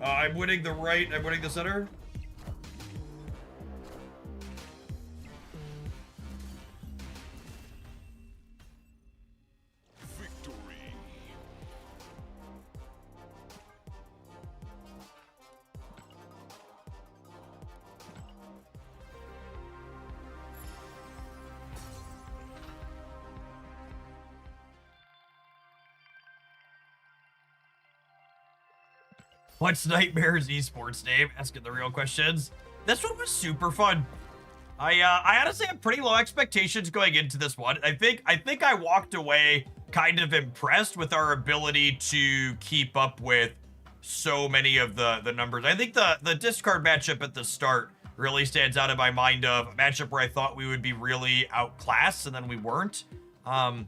I'm winning the right, I'm winning the center. Victory. What's Nightmare's esports name? Asking the real questions. This one was super fun. I honestly have pretty low expectations going into this one. I think I walked away kind of impressed with our ability to keep up with so many of the numbers. I think the discard matchup at the start really stands out in my mind of a matchup where I thought we would be really outclassed and then we weren't. I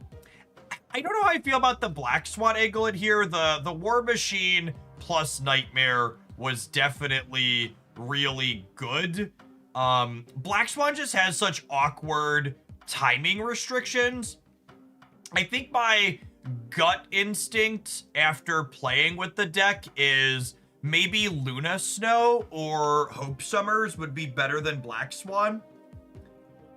don't know how I feel about the Black Swan angle in here. The War Machine plus Nightmare was definitely really good. Black Swan just has such awkward timing restrictions. I think my gut instinct after playing with the deck is maybe Luna Snow or Hope Summers would be better than Black Swan.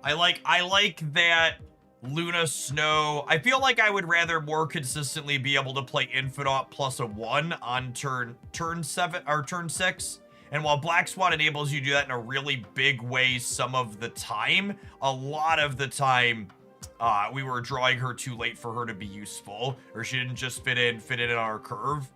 I like that Luna Snow. I feel like I would rather more consistently be able to play Infinaut plus a 1 on turn 7 or turn 6. And while Black Swan enables you to do that in a really big way some of the time, a lot of the time we were drawing her too late for her to be useful, or she didn't just fit in our curve.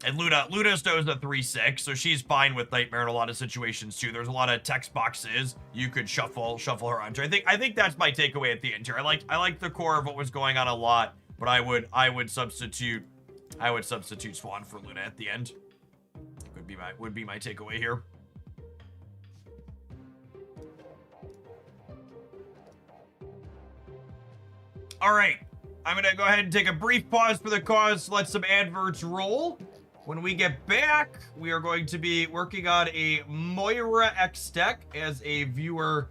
And Luna Snow's a 3/6, so she's fine with Nightmare in a lot of situations too. There's a lot of text boxes you could shuffle her onto. I think that's my takeaway at the end here. I like the core of what was going on a lot, but I would substitute Swan for Luna at the end. Would be my takeaway here. All right, I'm gonna go ahead and take a brief pause for the cause. Let some adverts roll. When we get back, we are going to be working on a Moira X deck as a viewer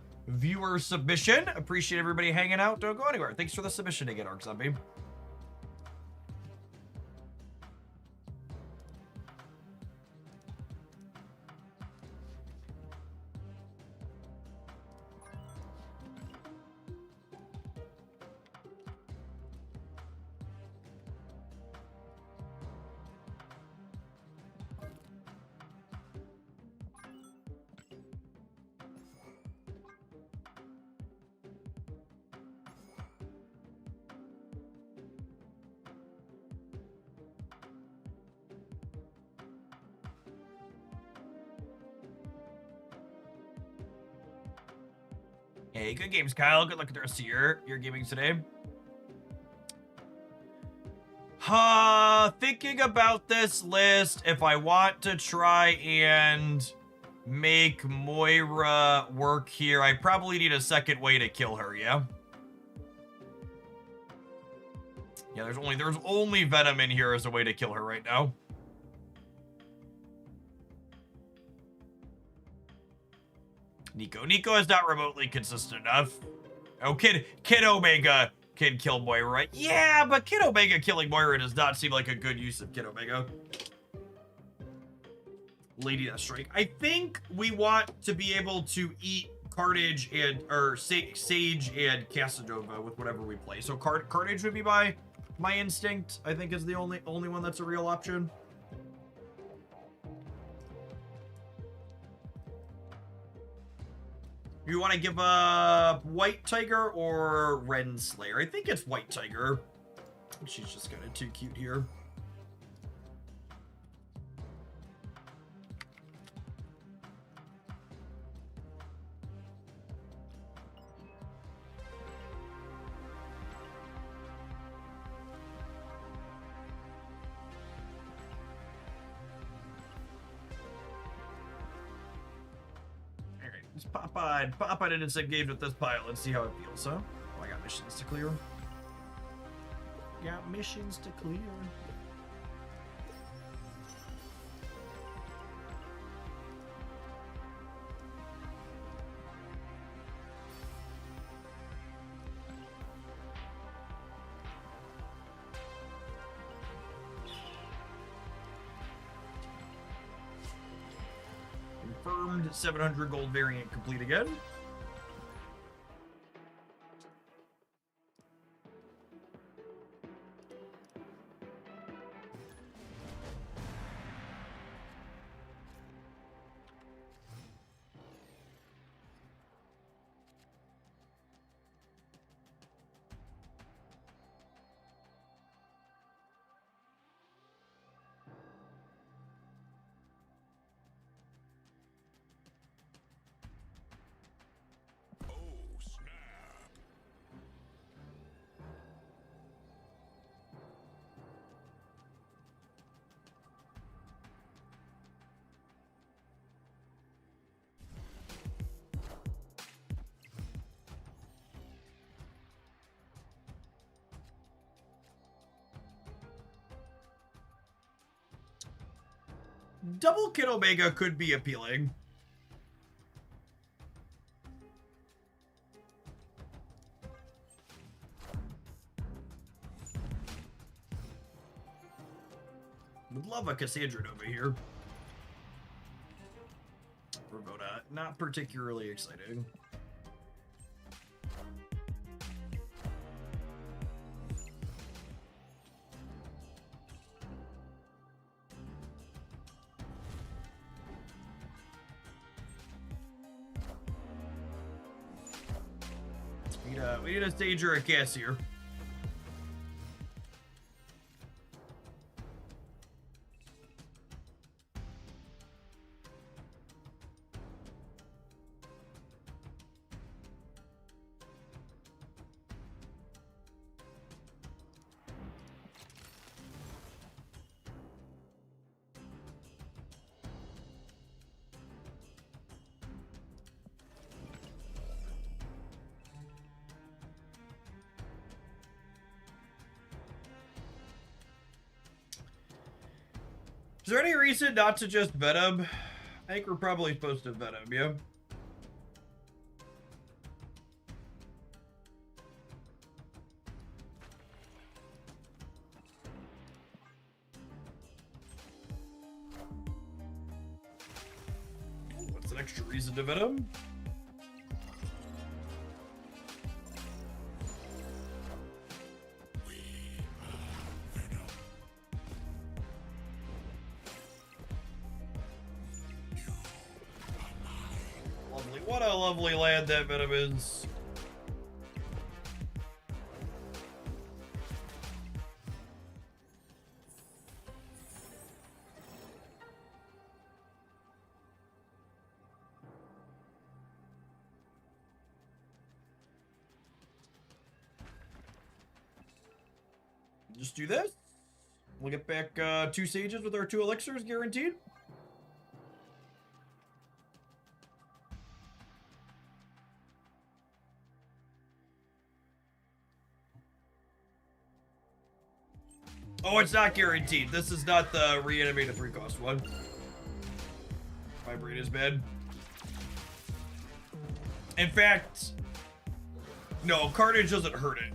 submission. Appreciate everybody hanging out. Don't go anywhere. Thanks for the submission again, Arc Zombie. Hey, good games, Kyle. Good luck with the rest of your gaming today. Thinking about this list, if I want to try and make Moira work here, I probably need a second way to kill her, yeah? Yeah, there's only Venom in here as a way to kill her right now. Nico is not remotely consistent enough. Oh, Kid Omega can kill Moira. Yeah, but Kid Omega killing Moira does not seem like a good use of Kid Omega. Lady Deathstrike. I think we want to be able to eat Carnage or Sage and Casanova with whatever we play. So Carnage would be my instinct. I think is the only one that's a real option. You want to give up White Tiger or Renslayer? I think it's White Tiger. She's just kind of too cute here. Just pop on and engage with this pile and see how it feels, huh? Oh, I got missions to clear. Got missions to clear. Confirmed 700 gold variant complete again. Oh, snap. Double Kid Omega could be appealing. Would love a Cassandra over here. Ravona, not particularly exciting. We need a stage or a Cassier. Is there any reason not to just vet him? I think we're probably supposed to vet him, yeah? What's an extra reason to vet him? What a lovely land that Venom is. Just do this. We'll get back 2 sages with our 2 elixirs guaranteed. Oh, it's not guaranteed. This is not the Reanimator 3 cost one. My brain is bad. In fact, no, Carnage doesn't hurt it.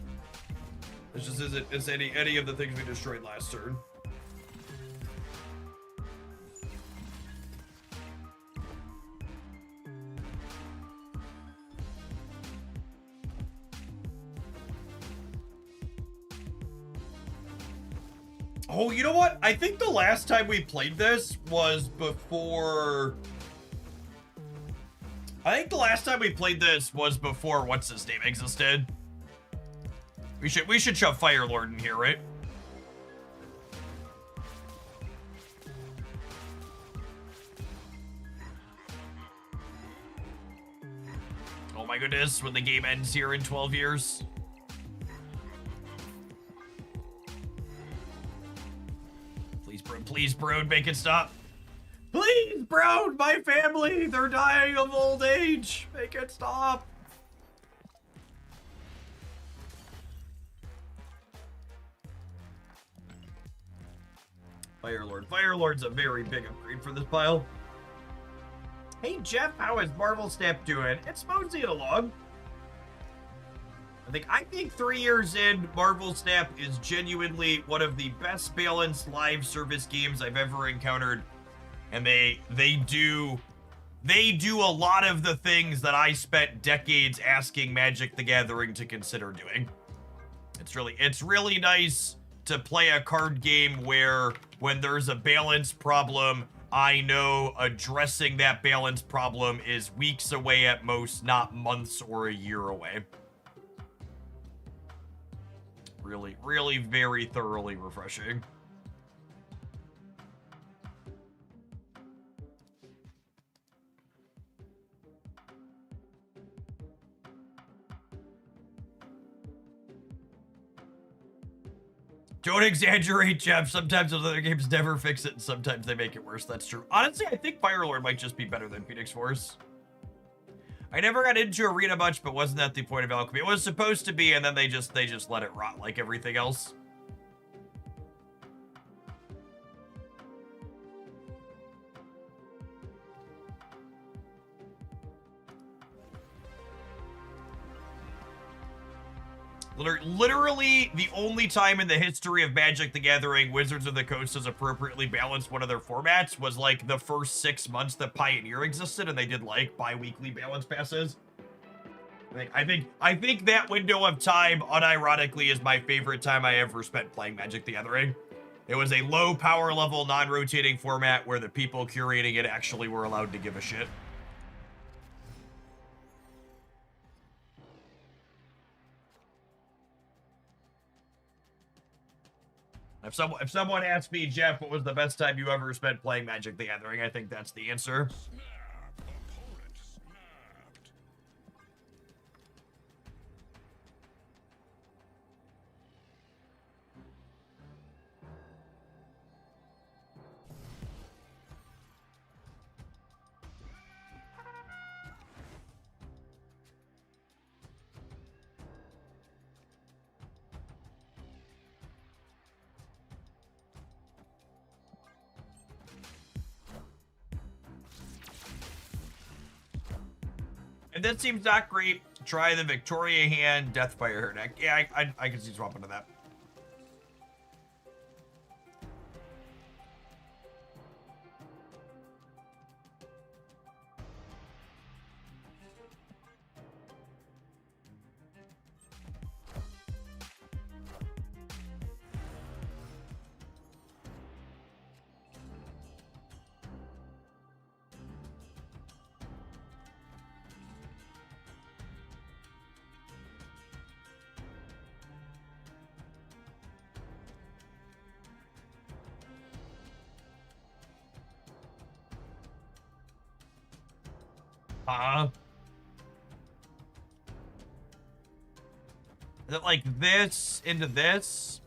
It just isn't as any of the things we destroyed last turn. Oh, you know what? I think the last time we played this was before I think the last time we played this was before what's his name existed. We should shove Fire Lord in here, right? Oh my goodness, when the game ends here in 12 years. Please, Brood, make it stop. Please, Brood, my family, they're dying of old age. Make it stop. Fire Lord's a very big upgrade for this pile. Hey, Jeff, how is Marvel Snap doing? It's moseying along. I think 3 years in, Marvel Snap is genuinely one of the best balanced live service games I've ever encountered. And they do a lot of the things that I spent decades asking Magic the Gathering to consider doing. It's really nice to play a card game where when there's a balance problem, I know addressing that balance problem is weeks away at most, not months or a year away. Really very thoroughly refreshing. Don't exaggerate, Jeff. Sometimes those other games never fix it, and sometimes they make it worse. That's true. Honestly, I think Fire Lord might just be better than Phoenix Force. I never got into Arena much, but wasn't that the point of Alchemy? It was supposed to be, and then they just let it rot like everything else. Literally, the only time in the history of Magic the Gathering Wizards of the Coast has appropriately balanced one of their formats was like the first 6 months that Pioneer existed, and they did like bi-weekly balance passes. I think that window of time, unironically, is my favorite time I ever spent playing Magic the Gathering. It was a low power level, non-rotating format where the people curating it actually were allowed to give a shit. If someone asked me, Jeff, what was the best time you ever spent playing Magic the Gathering, I think that's the answer. Snap. Opponent snapped. And that seems not great. Try the Victoria hand, Deathfire her deck. Yeah, I can see swapping to that. Is it like this into this?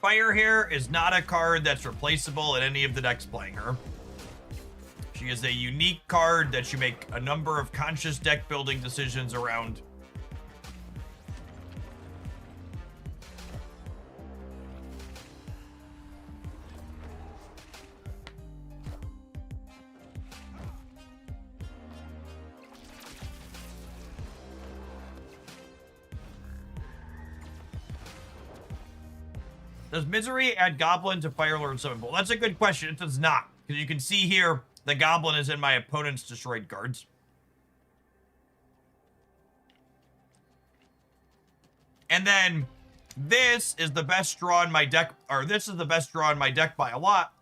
Firehair is not a card that's replaceable in any of the decks playing her. She is a unique card that you make a number of conscious deck building decisions around. Does Misery add Goblin to Firelord Summon Pool? That's a good question. It does not. Because you can see here, the Goblin is in my opponent's destroyed cards. And then, this is the best draw in my deck, or this is the best draw in my deck by a lot,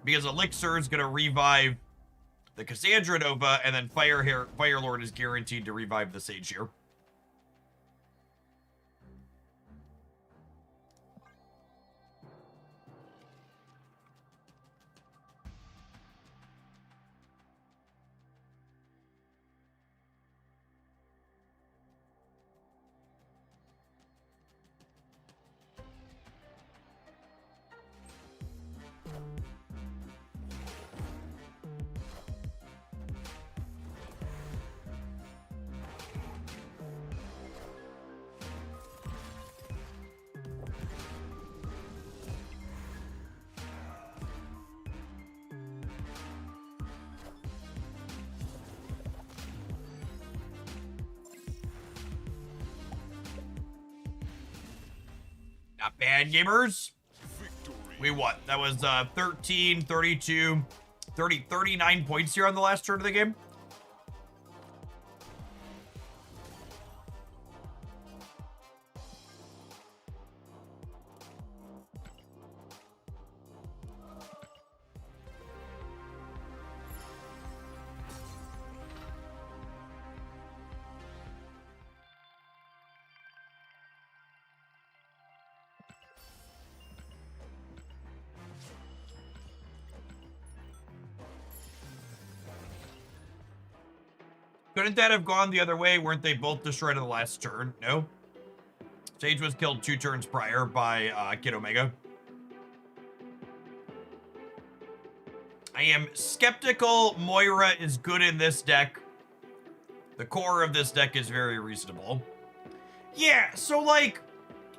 because Elixir is going to revive the Cassandra Nova, and then Firelord is guaranteed to revive the Sage here. Not bad, gamers. Victory. We what? That was 13, 32, 39 points here on the last turn of the game. Couldn't that have gone the other way? Weren't they both destroyed in the last turn? No. Sage was killed 2 turns prior by Kid Omega. I am skeptical Moira is good in this deck. The core of this deck is very reasonable. Yeah, so like,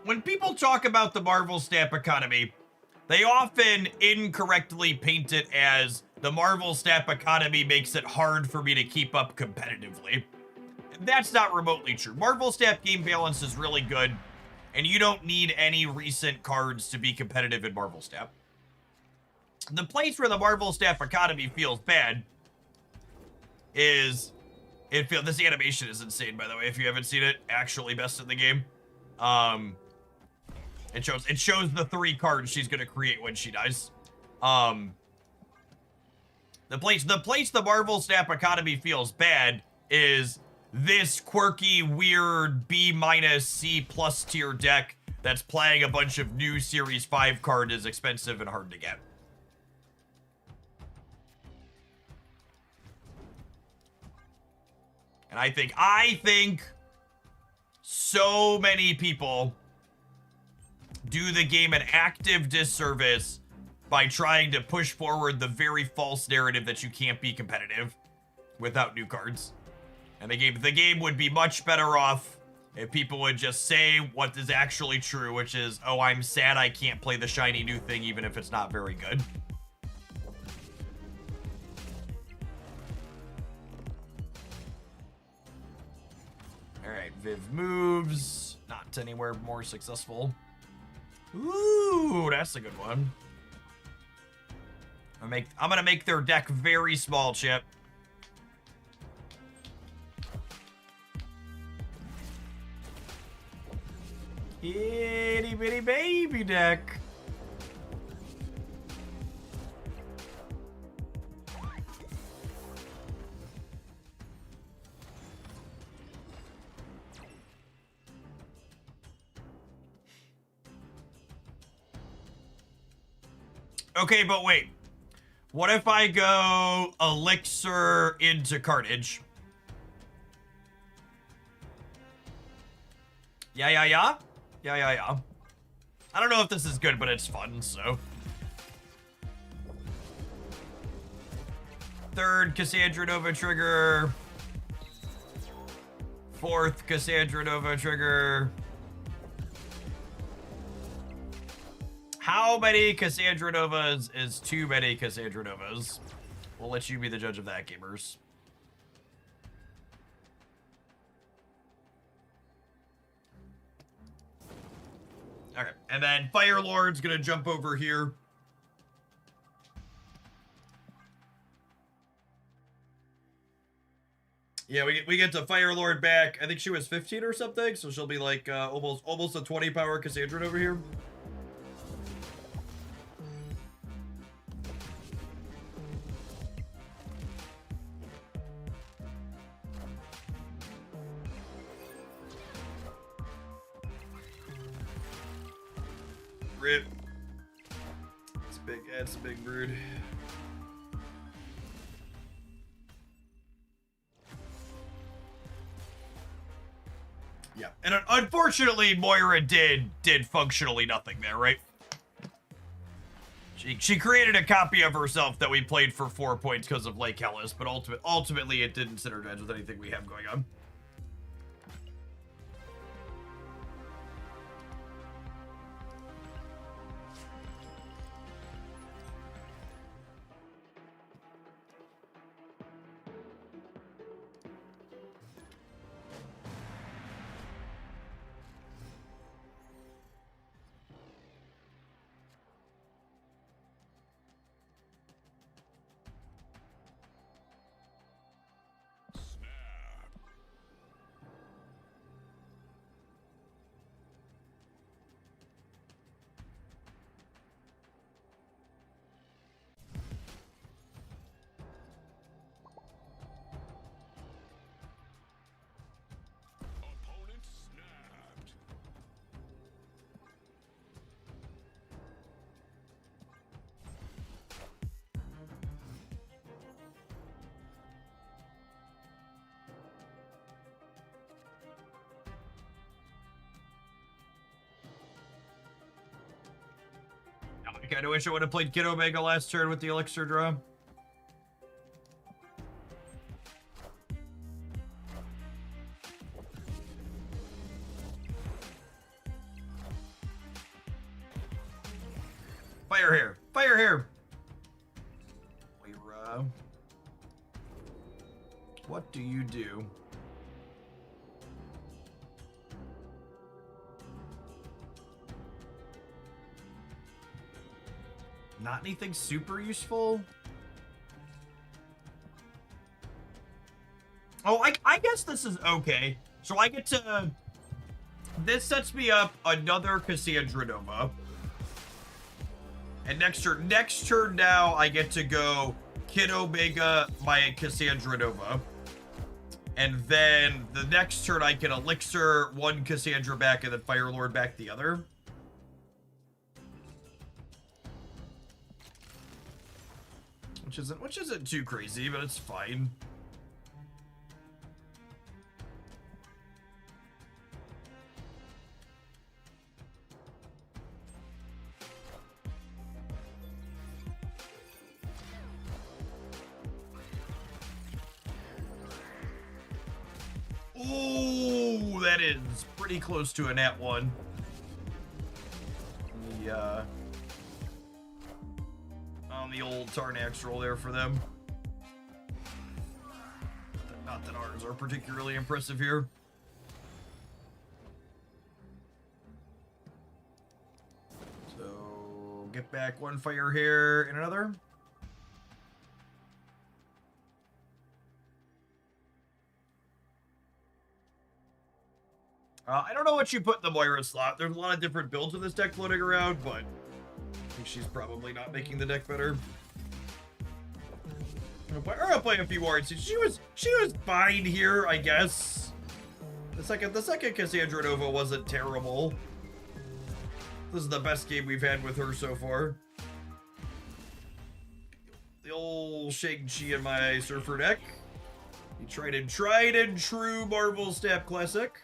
when people talk about the Marvel Stamp economy, they often incorrectly paint it as the Marvel Stamp economy makes it hard for me to keep up competitively. That's not remotely true. Marvel Stamp game balance is really good, and you don't need any recent cards to be competitive in Marvel Stamp. The place where the Marvel Stamp economy feels bad is... this animation is insane, by the way, if you haven't seen it. Actually best in the game. It shows the 3 cards she's gonna create when she dies. The place the Marvel Stamp economy feels bad is this quirky, weird B- C+ tier deck that's playing a bunch of new Series 5 card is expensive and hard to get. And I think so many people do the game an active disservice by trying to push forward the very false narrative that you can't be competitive without new cards. And the game would be much better off if people would just say what is actually true, which is, oh, I'm sad I can't play the shiny new thing even if it's not very good. Alright, Viv moves. Not anywhere more successful. Ooh, that's a good one. I'm gonna make their deck very small, Chip. Itty bitty baby deck. Okay, but wait. What if I go Elixir into Carnage? Yeah. I don't know if this is good, but it's fun, so. Third Cassandra Nova trigger. Fourth Cassandra Nova trigger. How many Cassandra Novas is too many Cassandra Novas? We'll let you be the judge of that, gamers. Okay, and then Fire Lord's gonna jump over here. Yeah, we get to Fire Lord back. I think she was 15 or something, so she'll be like almost a 20 power Cassandra over here. Rip. It's a big brood. Yeah, and unfortunately, Moira did functionally nothing there, right? She created a copy of herself that we played for 4 points because of Lake Hellas, but ultimately it didn't synergize with anything we have going on. Opponent snapped. I kind of wish I would have played Kid Omega last turn with the Elixir draw. Fire here! Fire here! Moira. What do you do? Not anything super useful? Oh, I guess this is okay. So I get to... This sets me up another Cassandra Nova. And next turn now, I get to go Kid Omega, my Cassandra Nova. And then the next turn, I can Elixir one Cassandra back and then Fire Lord back the other. Which isn't too crazy, but it's fine. Ooh, that is pretty close to a nat 1. On the old Tarnax roll there for them. Not that ours are particularly impressive here. So, get back one fire here and another. I don't know what you put in the Moira slot. There's a lot of different builds in this deck floating around, but I think she's probably not making the deck better. I'll play a few more. She was fine here, I guess. The second Cassandra Nova wasn't terrible. This is the best game we've had with her so far. The old Shang-Chi in my Surfer deck. The tried and true Marvel Snap Classic.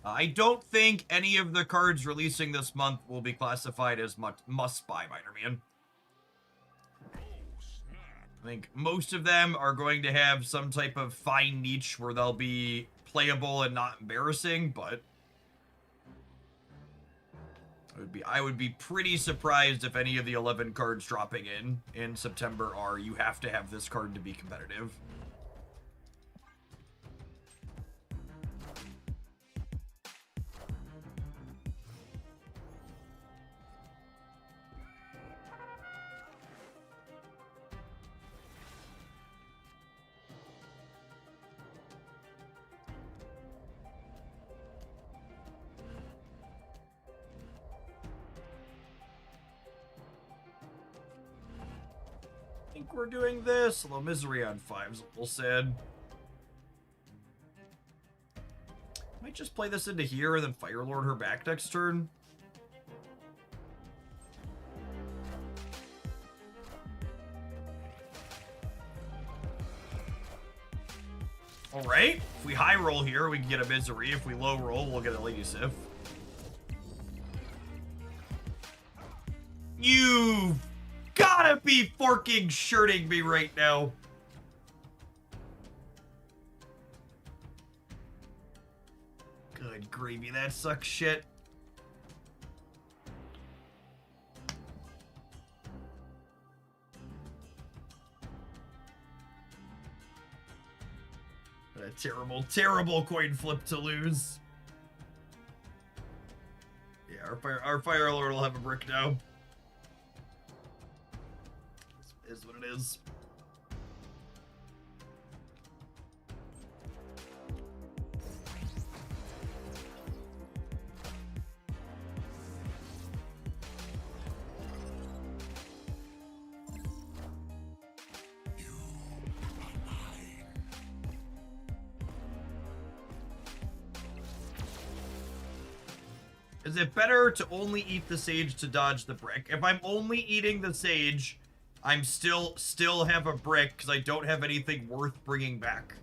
I don't think any of the cards releasing this month will be classified as must-buy Miner-Man. I think most of them are going to have some type of fine niche where they'll be playable and not embarrassing, but I would be pretty surprised if any of the 11 cards dropping in September are you have to have this card to be competitive. I think we're doing this, although Misery on 5's a little sad. Might just play this into here and then Firelord her back next turn. Alright, if we high roll here, we can get a Misery. If we low roll, we'll get a Lady Sif. You've gotta be forking shirting me right now. Good gravy, that sucks shit. A terrible, terrible coin flip to lose. Yeah, our Fire Lord will have a brick now. Is what it is. Is it better to only eat the sage to dodge the brick? If I'm only eating the sage, I'm still have a brick because I don't have anything worth bringing back.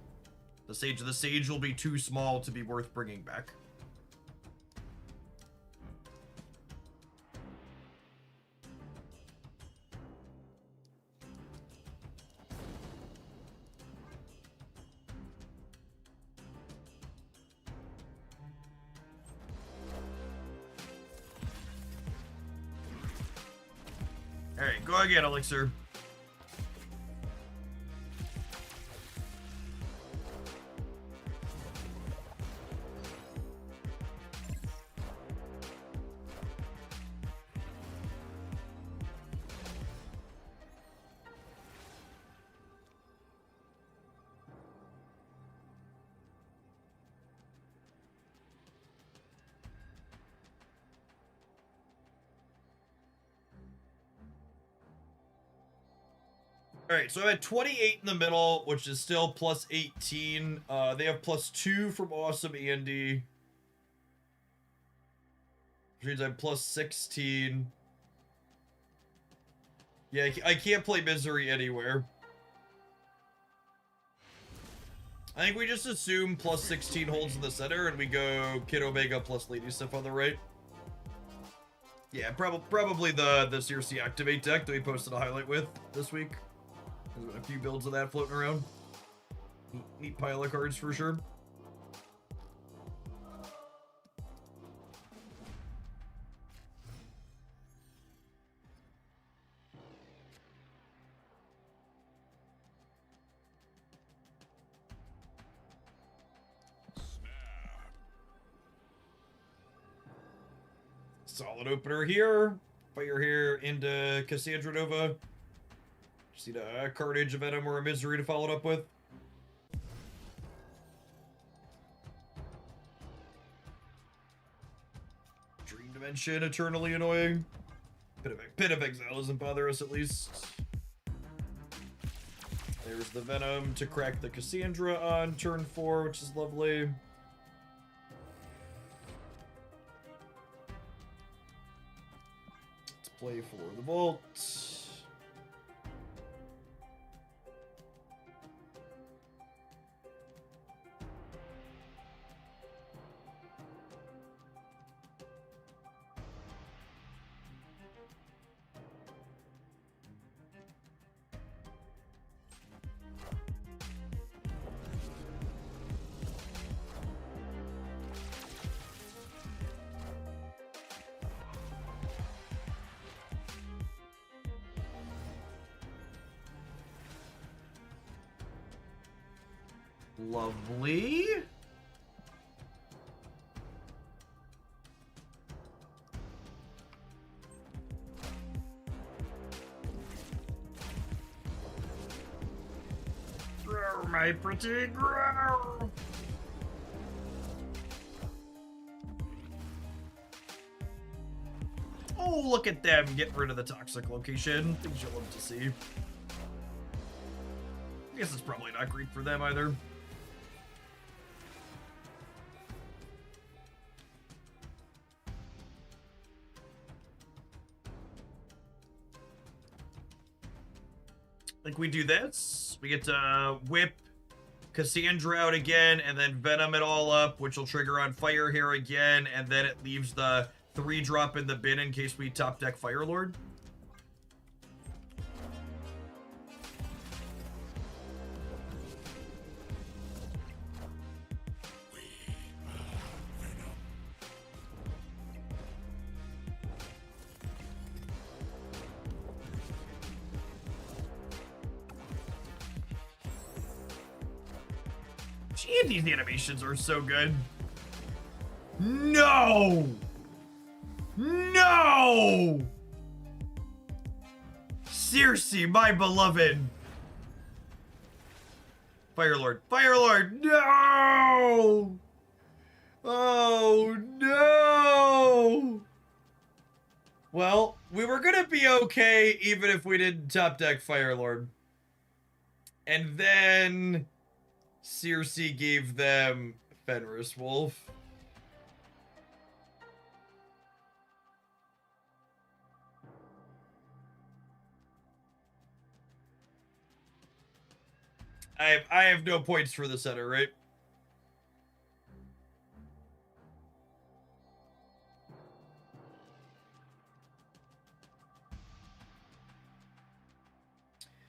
The sage will be too small to be worth bringing back. Alright, go again, Elixir. Alright, so I'm at 28 in the middle, which is still plus 18. They have plus 2 from Awesome Andy. Which means I'm plus 16. Yeah, I can't play Misery anywhere. I think we just assume plus 16 holds in the center, and we go Kid Omega plus Lady Sif on the right. Yeah, probably the Circe Activate deck that we posted a highlight with this week. There's been a few builds of that floating around. Neat pile of cards for sure. Solid opener here. Fire here into Cassandra Nova. Just need a Carnage, a Venom, or a Misery to follow it up with. Dream Dimension, eternally annoying. Pit of Exile doesn't bother us, at least. There's the Venom to crack the Cassandra on turn 4, which is lovely. Let's play for the Vault. Lovely. Grow, my pretty grow. Oh, look at them getting rid of the toxic location. Things you'll love to see. I guess it's probably not great for them either. Like we do this, we get to whip Cassandra out again, and then Venom it all up, which will trigger on Fire here again, and then it leaves the 3-drop in the bin in case we top deck Fire Lord. Gee, these animations are so good. No! No! Circe, my beloved. Fire Lord. Fire Lord! No! Oh, no! Well, we were gonna be okay even if we didn't top deck Fire Lord. And then Circe gave them Fenris Wolf. I have no points for the center, right?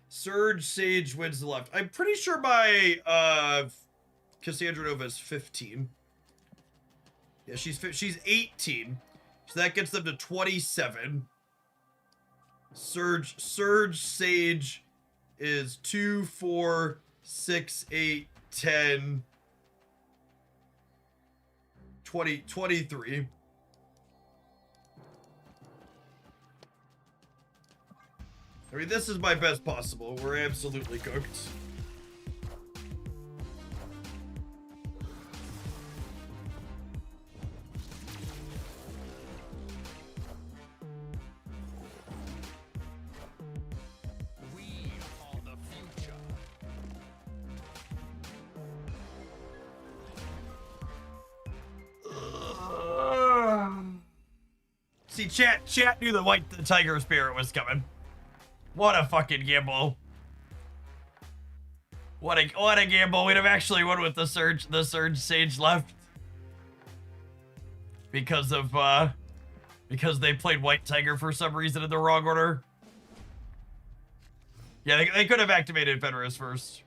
Surge Sage wins the left. I'm pretty sure my Cassandra Nova is 15. Yeah, she's 18. So that gets them to 27. Surge Sage is 2, 4, 6, 8, 10, 20, 23. I mean, this is my best possible. We're absolutely cooked. We are the future. See, chat knew the tiger spirit was coming. What a fucking gamble. What a gamble. We'd have actually won with the Surge Sage left. Because they played White Tiger for some reason in the wrong order. Yeah, they could have activated Fenris first.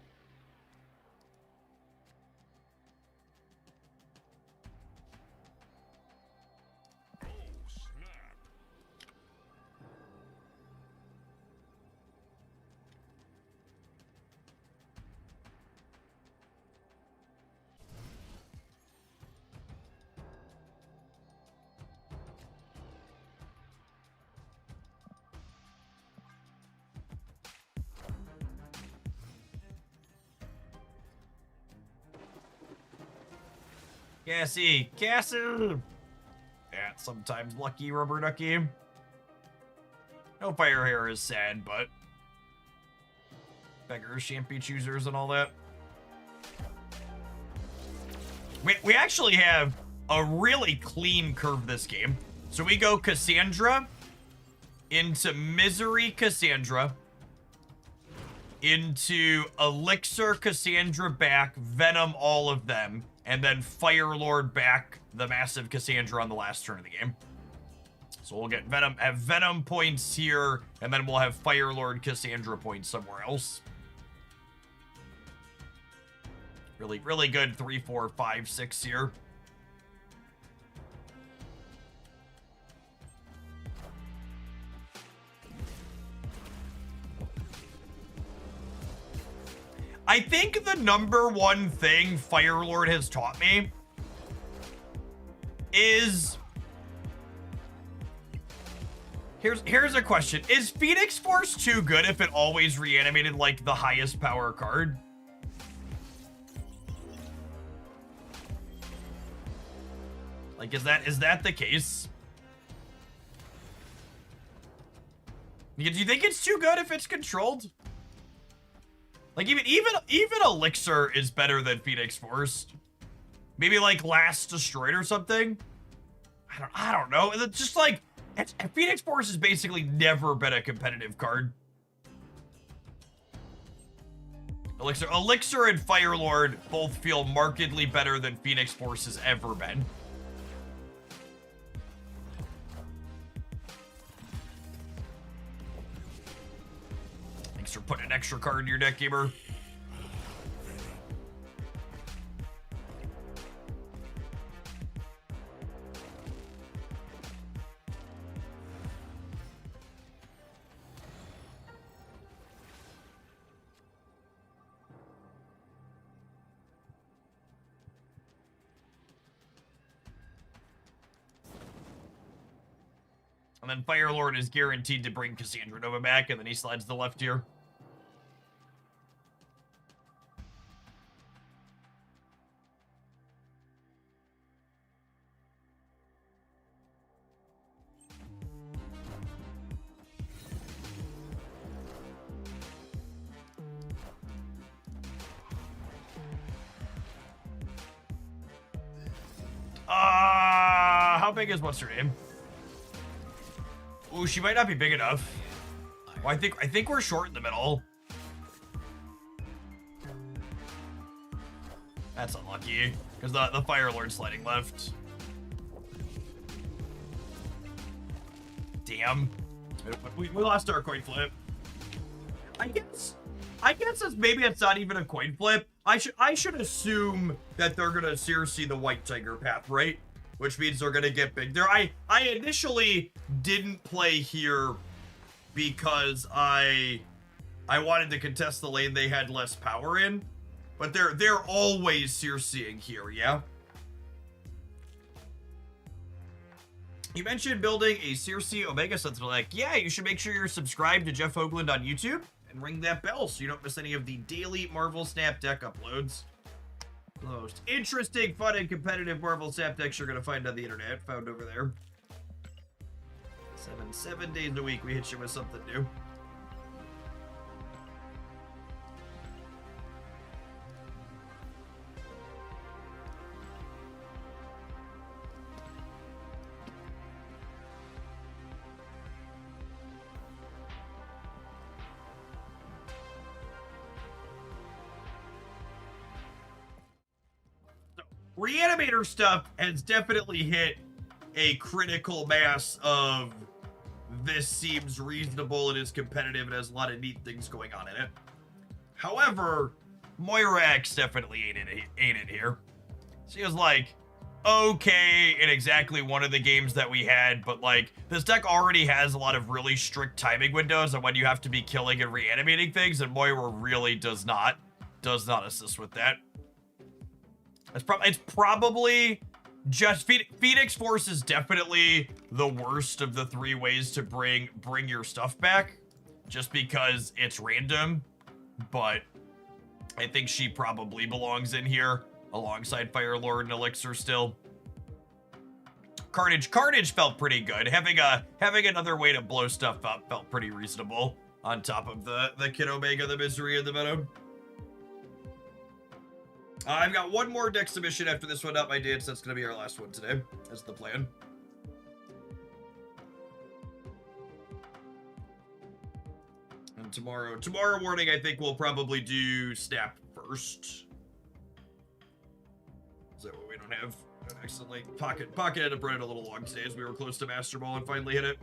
Cassie! Yeah, sometimes lucky rubber ducky. No fire hair is sad, but beggars shan't be choosers and all that. We actually have a really clean curve this game. So we go Cassandra into Misery Cassandra into Elixir Cassandra back, Venom all of them, and then Fire Lord back the massive Cassandra on the last turn of the game. So we'll get Venom points here, and then we'll have Fire Lord Cassandra points somewhere else. Really, really good 3, 4, 5, 6 here. I think the number one thing Firelord has taught me is... Here's a question. Is Phoenix Force too good if it always reanimated like the highest power card? Like, is that the case? Do you think it's too good if it's controlled? Like, even Elixir is better than Phoenix Force. Maybe like Last Destroyed or something. I don't know. It's just like Phoenix Force has basically never been a competitive card. Elixir and Firelord both feel markedly better than Phoenix Force has ever been. Thanks for putting an extra card in your deck, gamer. And then Firelord is guaranteed to bring Cassandra Nova back, and then he slides the left here. How big is what's her name? Ooh, she might not be big enough. Well, I think we're short in the middle. That's unlucky, because the Firelord's sliding left. Damn. We lost our coin flip. I guess maybe it's not even a coin flip. I should assume that they're gonna Circe the White Tiger path, right? Which means they're gonna get big. I initially didn't play here because I wanted to contest the lane they had less power in, but they're always Circeing here, yeah. You mentioned building a Circe Omega Sentinel deck. Yeah, you should make sure you're subscribed to Jeff Hoagland on YouTube and ring that bell so you don't miss any of the daily Marvel Snap deck uploads. The most interesting, fun, and competitive Marvel Snap decks you're going to find on the internet, found over there. 7 days a week, we hit you with something new. Reanimator stuff has definitely hit a critical mass of this seems reasonable, it is competitive, it has a lot of neat things going on in it. However, Moira X definitely ain't it here. She was like, okay in exactly one of the games that we had, but like, this deck already has a lot of really strict timing windows on when you have to be killing and reanimating things, and Moira really does not assist with that. It's probably just Phoenix Force is definitely the worst of the three ways to bring your stuff back, just because it's random. But I think she probably belongs in here alongside Firelord and Elixir still. Carnage felt pretty good. Having another way to blow stuff up felt pretty reasonable on top of the Kid Omega, the Misery, and the Venom. I've got one more deck submission after this one up my dance. That's going to be our last one today. That's the plan. And tomorrow morning, I think we'll probably do Snap first. So we don't accidentally pocket up right a little long today as we were close to Master Ball and finally hit it.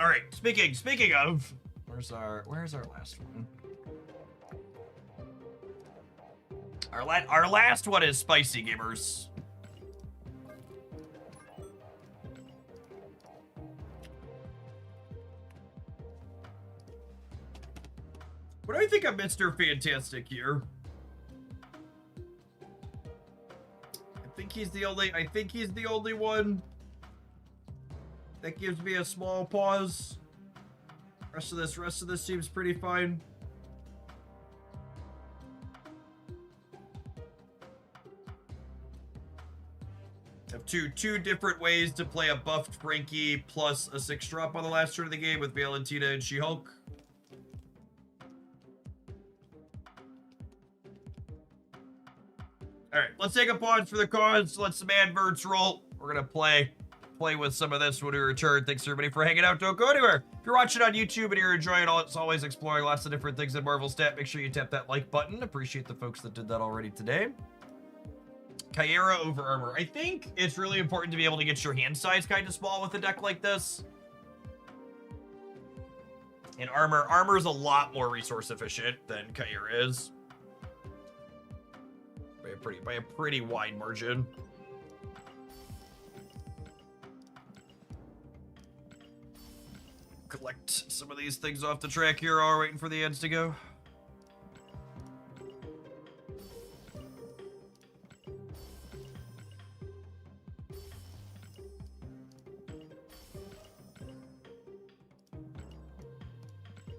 All right, speaking of, where's our last one? Our last one is Spicy Gamers. What do I think of Mr. Fantastic here? I think he's the only one. That gives me a small pause. Rest of this seems pretty fine. Have two different ways to play a buffed Frankie plus a 6-drop on the last turn of the game with Valentina and She-Hulk. Alright, let's take a pause for the cards. Let some adverts roll. We're gonna play with some of this when we return. Thanks everybody for hanging out. Don't go anywhere. If you're watching on YouTube and you're enjoying all, it's always exploring lots of different things in Marvel Stat, make sure you tap that like button. Appreciate the folks that did that already today. Kyera over armor. I think it's really important to be able to get your hand size kind of small with a deck like this. And armor is a lot more resource efficient than Kyera is. By a pretty wide margin. Collect some of these things off the track here while we're waiting for the ads to go.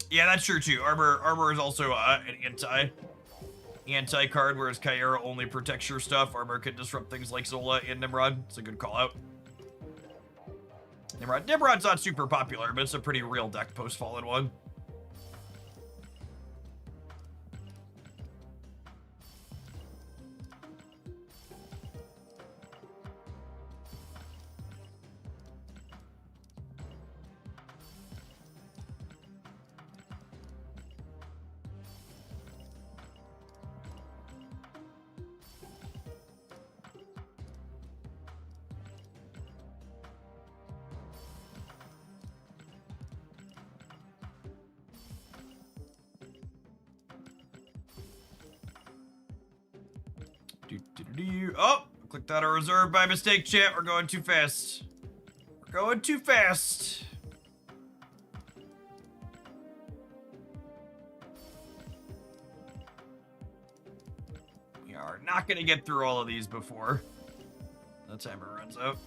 Yeah, that's true too. Armor is also an anti card, whereas Kyera only protects your stuff. Armor can disrupt things like Zola and Nimrod. It's a good call out. Nimrod's not super popular, but it's a pretty real deck post-Fallen one. Oh, clicked out a reserve by mistake, chat. We're going too fast. We're going too fast. We are not going to get through all of these before the timer runs out.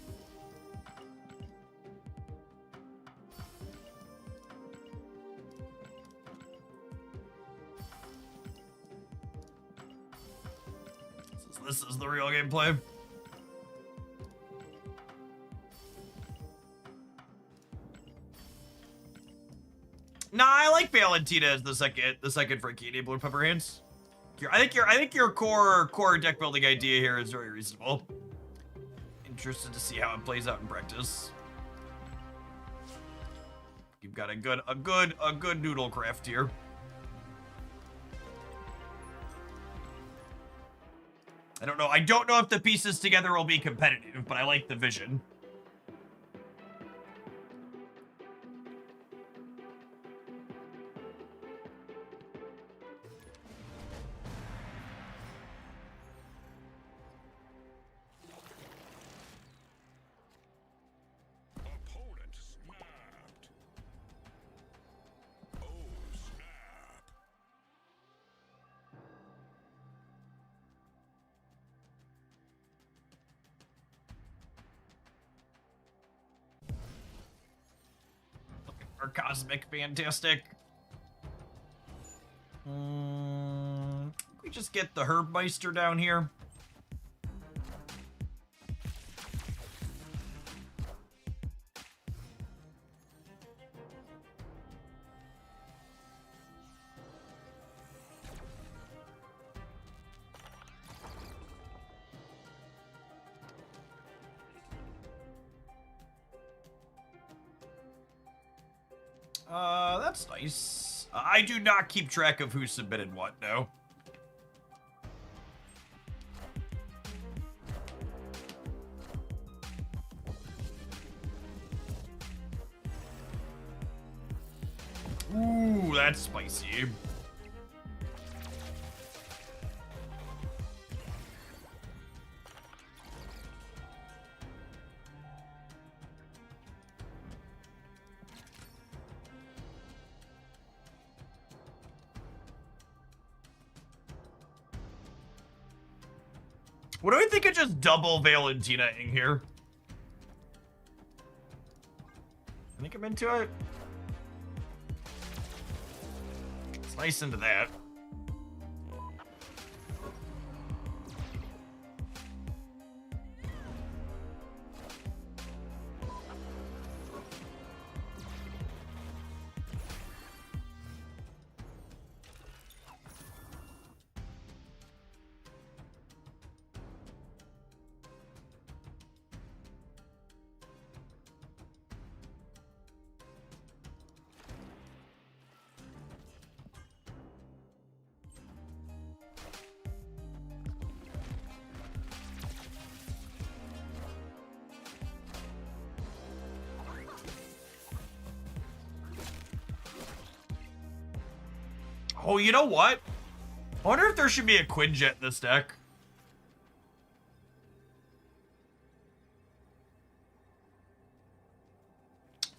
This is the real gameplay. Nah, I like Valentina as the second Frankie enabler pepper hands. I think your core deck building idea here is very reasonable. Interested to see how it plays out in practice. You've got a good noodle craft here. I don't know if the pieces together will be competitive, but I like the vision. Opponent snapped. Oh, snap. Or cosmic fantastic. We just get the Herbmeister down here. That's nice. I do not keep track of who submitted what, no. Ooh, that's spicy. What do we think of just double Valentina-ing here? I think I'm into it. It's nice into that. Oh, you know what? I wonder if there should be a Quinjet in this deck.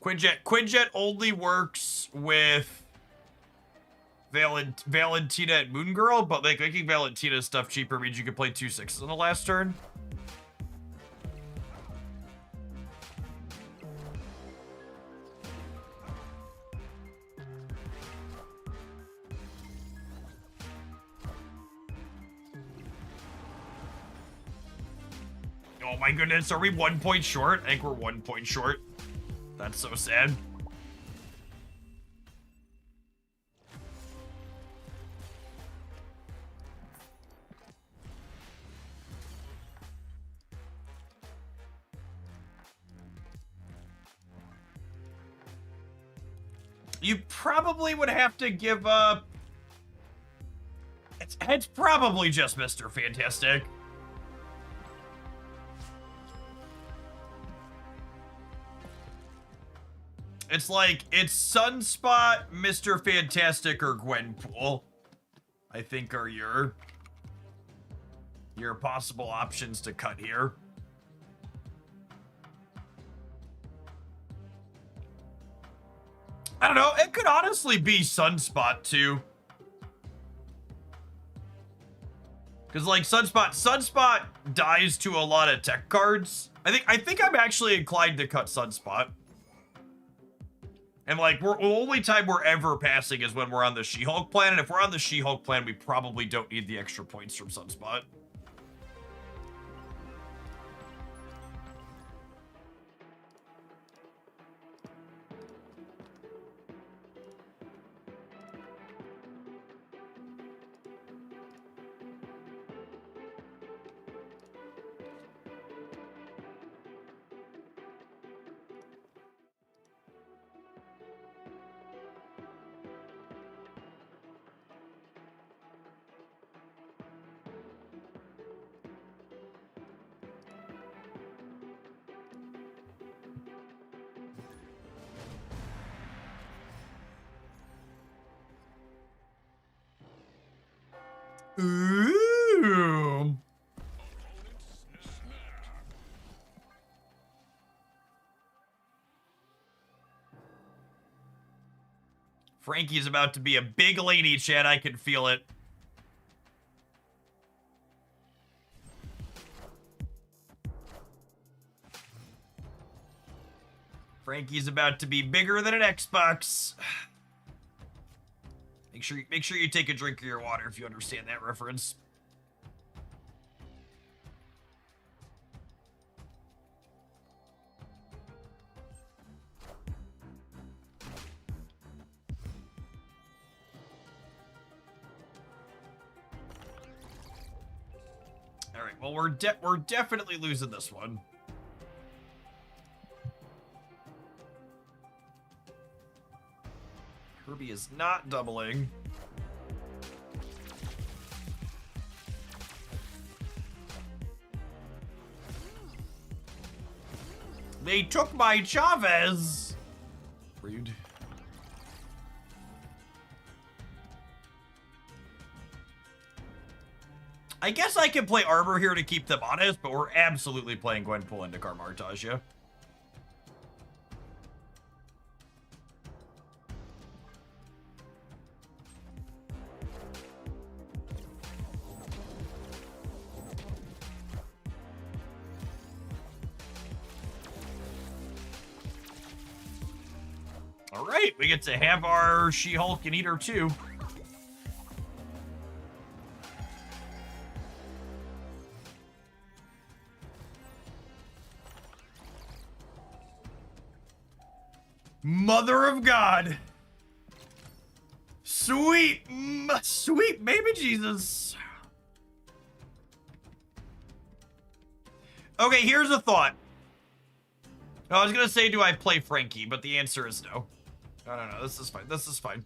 Quinjet only works with Valentina and Moon Girl, but like making Valentina's stuff cheaper means you can play 2 6s on the last turn. Oh my goodness, are we 1 point short? I think we're 1 point short. That's so sad. You probably would have to give up... It's probably just Mr. Fantastic. It's like, it's Sunspot, Mr. Fantastic, or Gwenpool, I think are your possible options to cut here. I don't know, it could honestly be Sunspot too. Because like Sunspot dies to a lot of tech cards. I think I'm actually inclined to cut Sunspot. And like, the only time we're ever passing is when we're on the She-Hulk plan, and if we're on the She-Hulk plan, we probably don't need the extra points from Sunspot. Ooh. Frankie's about to be a big lady, Chad. I can feel it. Frankie's about to be bigger than an Xbox. Make sure you take a drink of your water if you understand that reference. All right. Well, we're definitely losing this one. Kirby is not doubling. They took my Chavez. Rude. I guess I can play Armor here to keep them honest, but we're absolutely playing Gwenpool into Karmartasia. All right, we get to have our She-Hulk and Eater too. Mother of God. Sweet, sweet baby Jesus. Okay, here's a thought. I was gonna say, do I play Frankie? But the answer is no. No, this is fine. This is fine.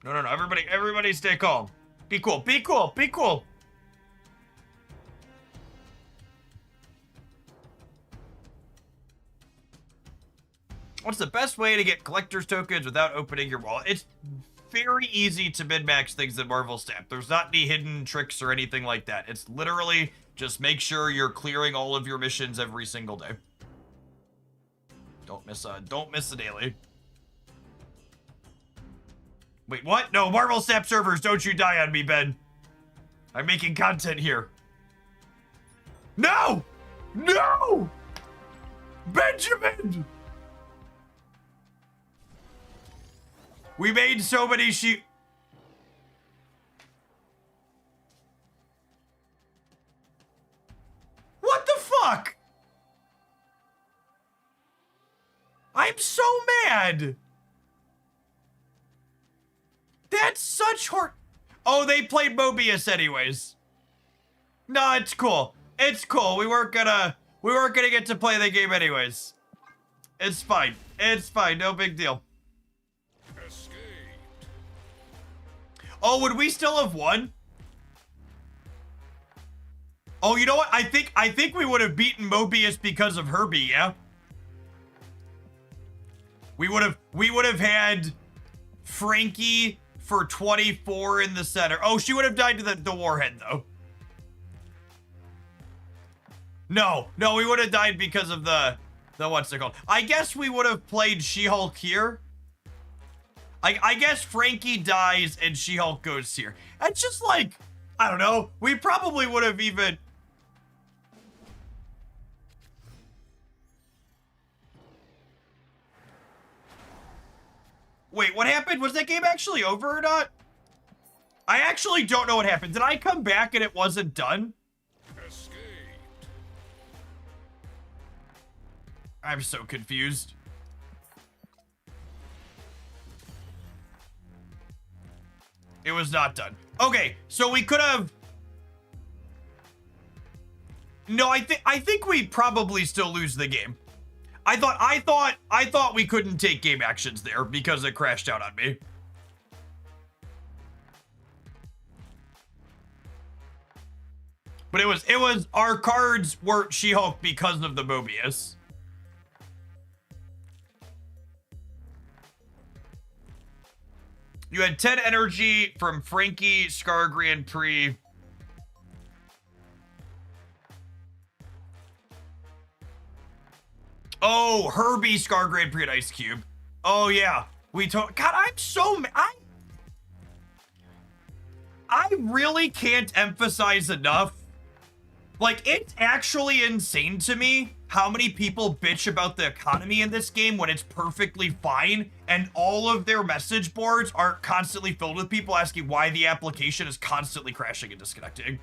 No, everybody stay calm. Be cool, be cool, be cool. What's the best way to get collector's tokens without opening your wallet? It's very easy to min-max things in Marvel Snap. There's not any hidden tricks or anything like that. It's literally just make sure you're clearing all of your missions every single day. Don't miss a daily. Wait, what? No, Marvel Snap servers, don't you die on me, Ben. I'm making content here. No! No! Benjamin! We made so many What the fuck? I'm so mad. That's such hard. Oh, they played Mobius anyways. No, it's cool. It's cool. We weren't gonna get to play the game anyways. It's fine. It's fine. No big deal. Oh, would we still have won? Oh, you know what? I think we would have beaten Mobius because of Herbie, yeah? We would have had Frankie for 24 in the center. Oh, she would have died to the warhead though. No, we would have died because of the what's it called? I guess we would have played She-Hulk here. I guess Frankie dies and She-Hulk goes here. That's just like, I don't know. We probably would have even... Wait, what happened? Was that game actually over or not? I actually don't know what happened. Did I come back and it wasn't done? Escaped. I'm so confused. It was not done. Okay, so we could have... No, I think we probably still lose the game. I thought we couldn't take game actions there because it crashed out on me. But it was our cards weren't She-Hulk because of the Mobius. You had 10 energy from Frankie, Scar Grand Prix. Oh, Herbie, Scar Grand Prix, and Ice Cube. Oh, yeah. God, I'm so... I really can't emphasize enough. Like, it's actually insane to me how many people bitch about the economy in this game when it's perfectly fine, and all of their message boards are constantly filled with people asking why the application is constantly crashing and disconnecting.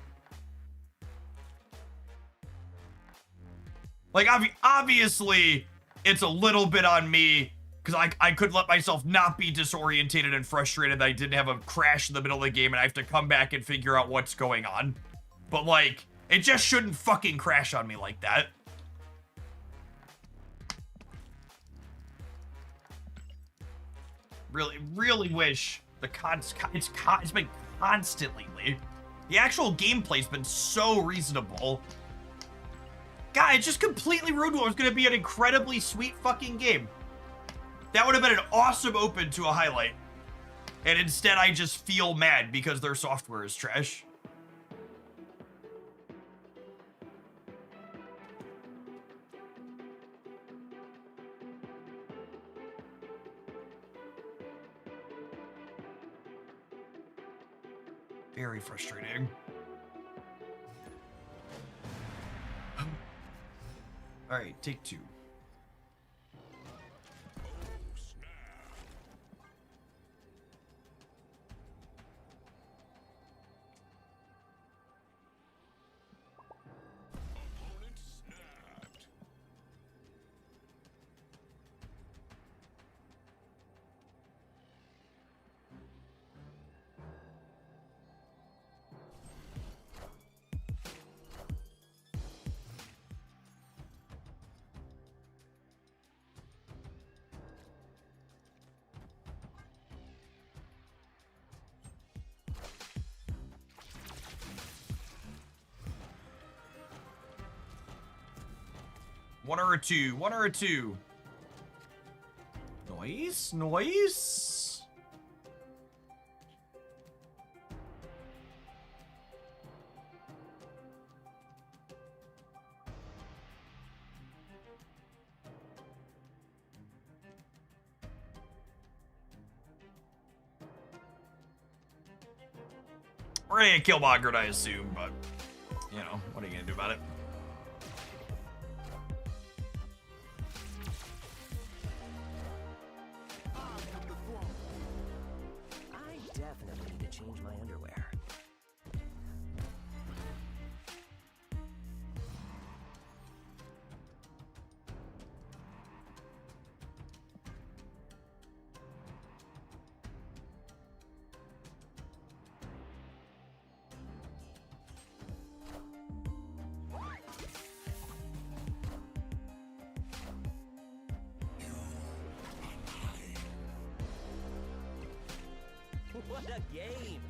Like, obviously, it's a little bit on me, because I couldn't let myself not be disorientated and frustrated that I didn't have a crash in the middle of the game, and I have to come back and figure out what's going on. But, like, it just shouldn't fucking crash on me like that. Really wish it's been constantly late. The actual gameplay's been so reasonable. God, it just completely ruined what was going to be an incredibly sweet fucking game. That would have been an awesome open to a highlight. And instead, I just feel mad because their software is trash. Very frustrating. All right, take two. One or a two. One or a two. Nice. Nice. We're gonna get Killmonger, I assume, but, you know, what are you gonna do about it? I definitely need to change my underwear. What a game!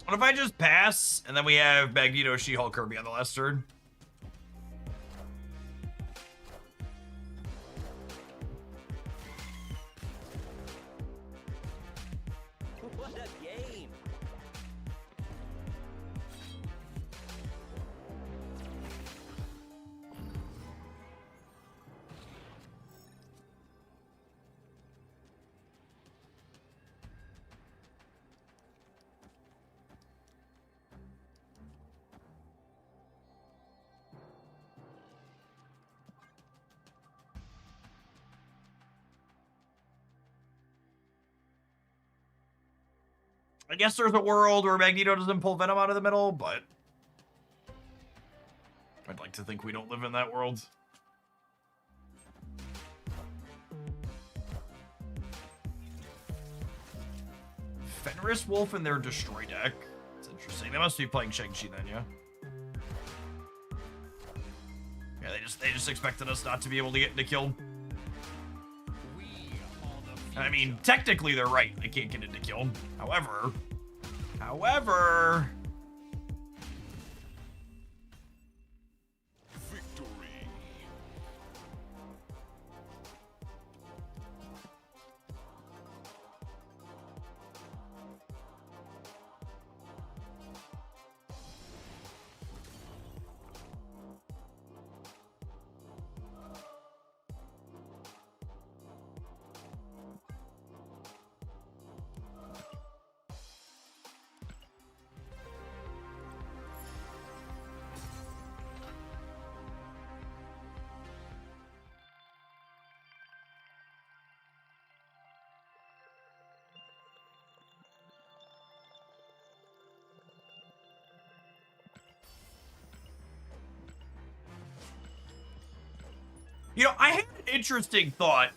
What if I just pass, and then we have Magneto, She-Hulk, Kirby on the last turn? What a game! I guess there's a world where Magneto doesn't pull Venom out of the middle, but I'd like to think we don't live in that world. Fenris Wolf in their Destroy deck. It's interesting. They must be playing Shang-Chi then, yeah? Yeah, they just expected us not to be able to get into kill. I mean, technically they're right. They can't get into kill. However, Victory. you know, I had an interesting thought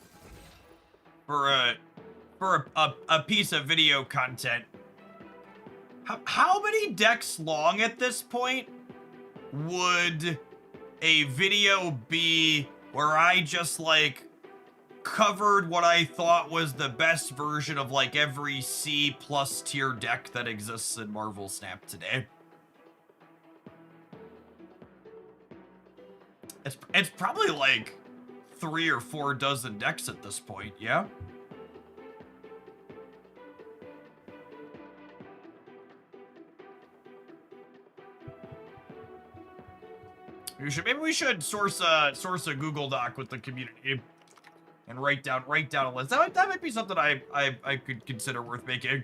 for a piece of video content. How many decks long at this point would a video be where I just like covered what I thought was the best version of like every C+ tier deck that exists in Marvel Snap today? It's probably like 3 or 4 dozen decks at this point, yeah? Maybe we should source a Google Doc with the community and write down a list. That might be something I could consider worth making.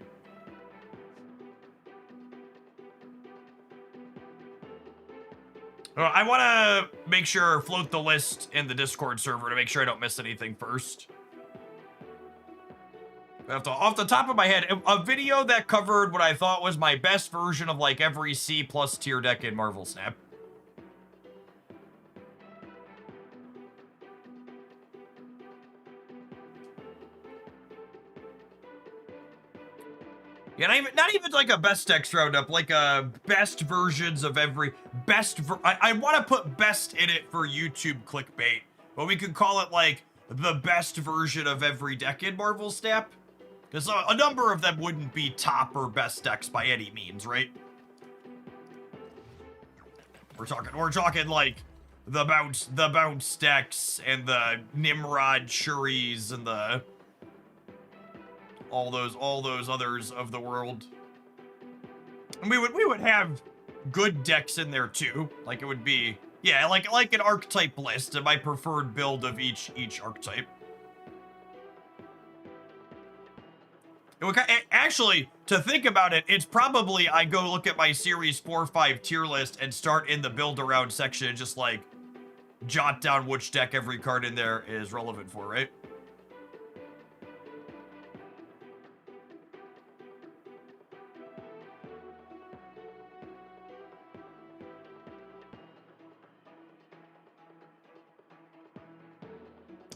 I want to make sure float the list in the Discord server to make sure I don't miss anything first. Off the top of my head, a video that covered what I thought was my best version of like every C+ tier deck in Marvel Snap. Yeah, not even like a best decks roundup, like best versions of every I want to put best in it for YouTube clickbait, but we could call it like the best version of every deck in Marvel Snap, because a number of them wouldn't be top or best decks by any means, right? We're talking like the bounce decks and the Nimrod Shuris and the all those others of the world. And we would have good decks in there too. Like it would be, yeah, like an archetype list and my preferred build of each archetype. Actually, to think about it, it's probably I go look at my series 4-5 tier list and start in the build around section and just like jot down which deck every card in there is relevant for, right?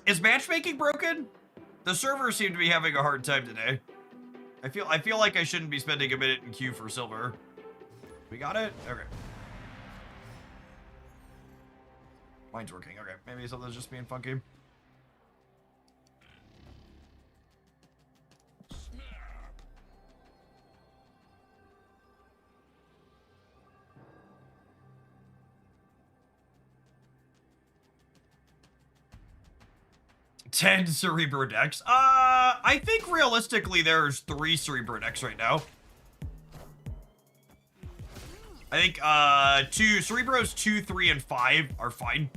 Is matchmaking broken? The servers seem to be having a hard time today. I feel like I shouldn't be spending a minute in queue for silver. We got it? Okay. Mine's working. Okay. Maybe something's just being funky. Snap. 10 Cerebro decks. I think realistically there's 3 Cerebro decks right now. I think Cerebros 2, 3, and 5 are fine.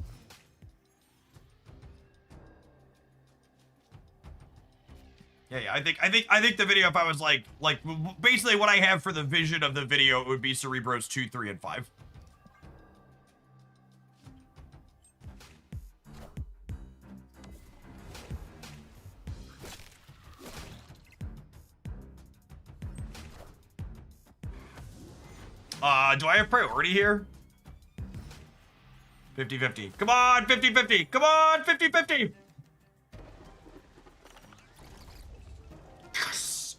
Yeah, I think the video, if I was like basically what I have for the vision of the video, it would be Cerebros 2, 3, and 5. Do I have priority here? 50-50. Come on, 50-50. Come on, 50-50. Yes.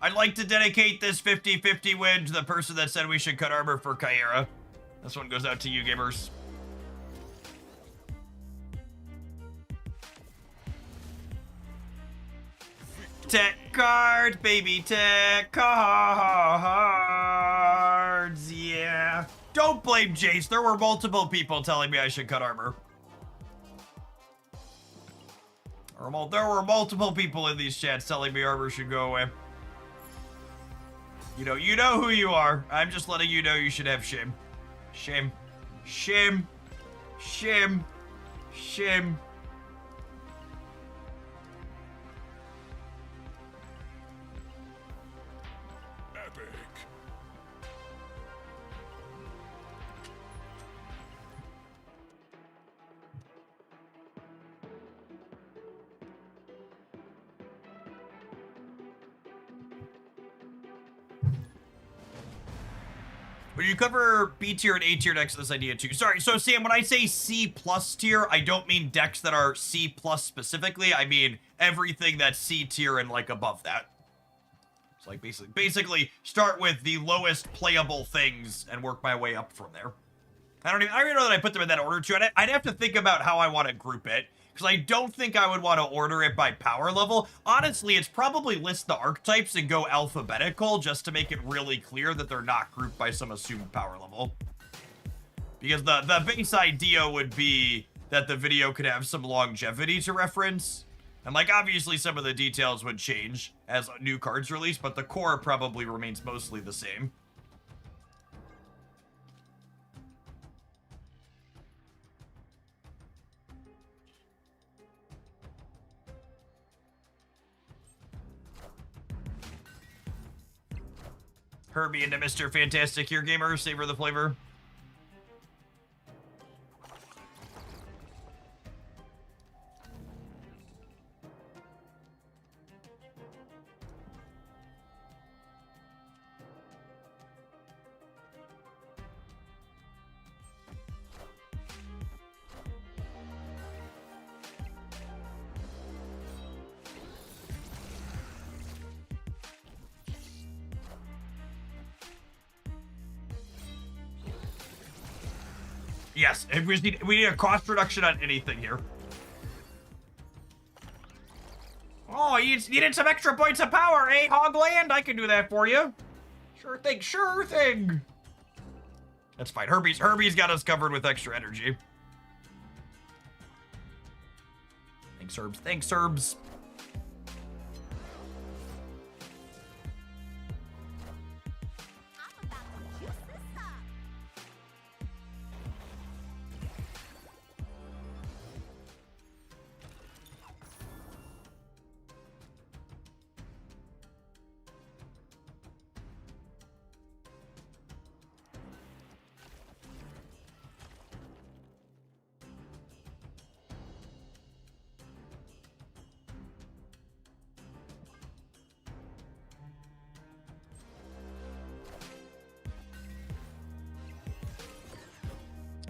I'd like to dedicate this 50-50 win to the person that said we should cut armor for Kyera. This one goes out to you, gamers. Tech cards, baby, tech cards, yeah. Don't blame Jace. There were multiple people telling me I should cut armor. There were multiple people in these chats telling me armor should go away. You know who you are. I'm just letting you know you should have shame. Shame. Shame. Shame. Shame. Epic. When you cover B tier and A tier decks, this idea too. Sorry, so Sam, when I say C plus tier, I don't mean decks that are C plus specifically. I mean everything that's C tier and like above that. It's like basically start with the lowest playable things and work my way up from there. I don't even know that I put them in that order too. I'd have to think about how I want to group it, because I don't think I would want to order it by power level. Honestly, it's probably list the archetypes and go alphabetical just to make it really clear that they're not grouped by some assumed power level. Because the base idea would be that the video could have some longevity to reference. And like obviously some of the details would change as new cards release, but the core probably remains mostly the same. Herbie into Mr. Fantastic here, gamer. Savor the flavor. Yes, we need a cost reduction on anything here. Oh, you needed some extra points of power, eh, Hogland? I can do that for you. Sure thing, sure thing. That's fine. Herbie's got us covered with extra energy. Thanks, Herbs. Thanks, Herbs. I'm about to juice this up.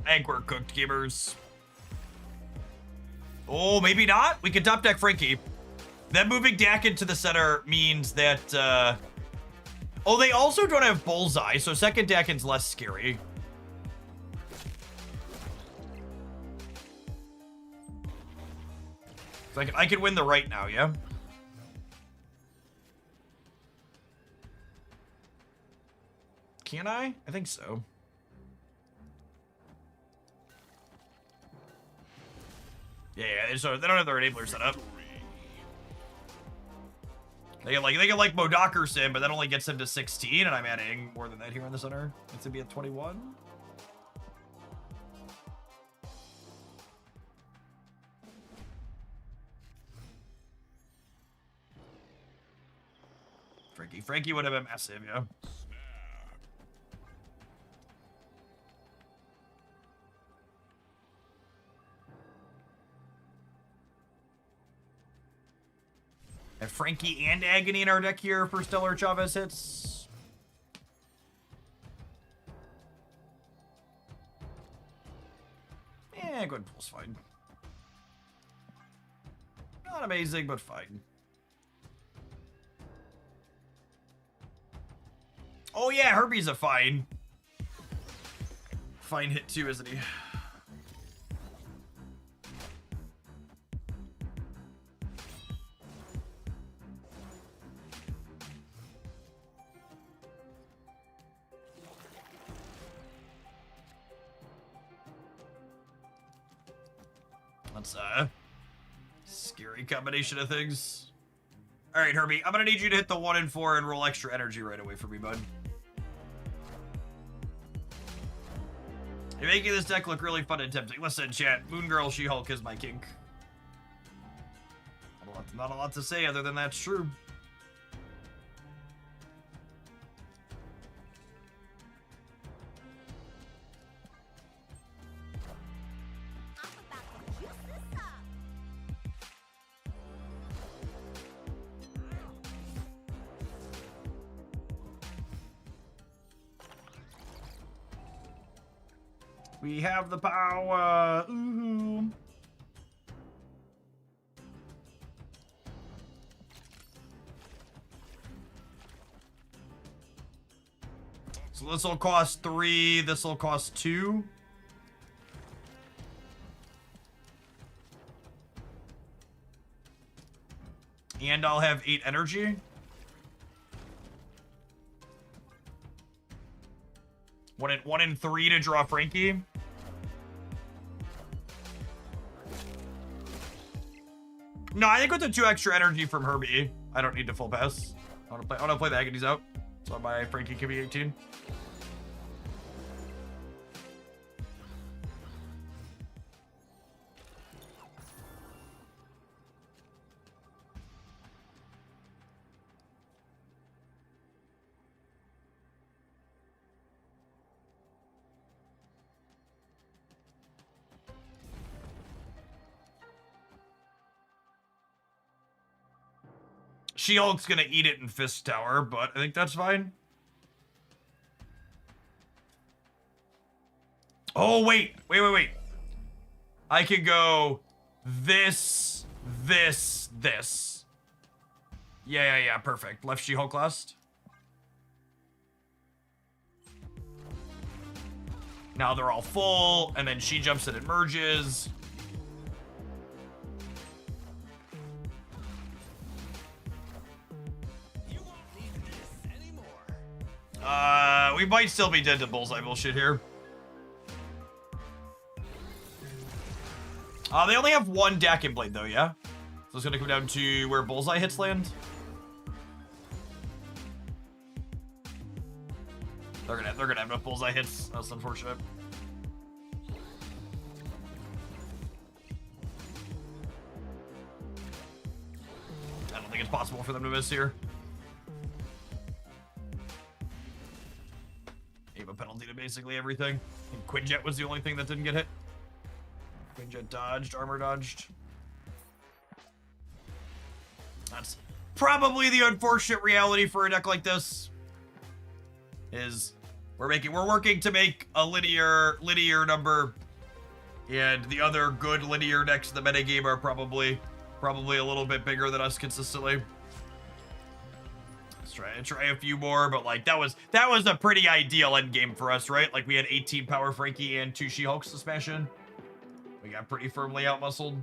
I think we're cooked, gamers. Oh, maybe not? We can top deck Frankie. Them moving Dak into the center means that, oh, they also don't have Bullseye, so second Dakin's less scary. So I can win the right now, yeah? Can I? I think so. Yeah, so they don't have their enabler set up. They can like Modocker Sim, but that only gets him to 16, and I'm adding more than that here in the center. It's gonna be at 21. Frankie would have been massive, yeah. Have Frankie and Agony in our deck here for Stellar Chavez hits. Yeah, good pull's fine. Not amazing, but fine. Oh yeah, Herbie's a fine hit too, isn't he? That's a scary combination of things. All right, Herbie, I'm gonna need you to hit the 1 and 4 and roll extra energy right away for me, bud. You're making this deck look really fun and tempting. Listen, chat, Moon Girl She-Hulk is my kink. Not a lot to say other than that's true. I'm about to juice this up. We have the power. Ooh. So this will cost 3. This will cost 2. And I'll have 8 energy. One in 3 to draw Frankie. No, I think with the 2 extra energy from Herbie, I don't need to full pass. I want to play the Agonies out, so my Frankie can be 18. She-Hulk's gonna eat it in Fist Tower, but I think that's fine. Oh, wait. I could go this. Yeah, perfect. Left She-Hulk last. Now they're all full, and then she jumps in and merges. You won't need this anymore. We might still be dead to bullseye bullshit here. They only have one Dakin blade though, yeah? So it's gonna come down to where bullseye hits land. They're gonna have enough bullseye hits. That's unfortunate. I don't think it's possible for them to miss here. Gave a penalty to basically everything. I think Quinjet was the only thing that didn't get hit. Quinjet dodged, armor dodged. That's probably the unfortunate reality for a deck like this. Is we're working to make a linear number, and the other good linear decks in the metagame are probably a little bit bigger than us consistently. Let's try a few more, but like that was a pretty ideal end game for us, right? Like we had 18 power Frankie and 2 She-Hulks to smash in. We got pretty firmly outmuscled.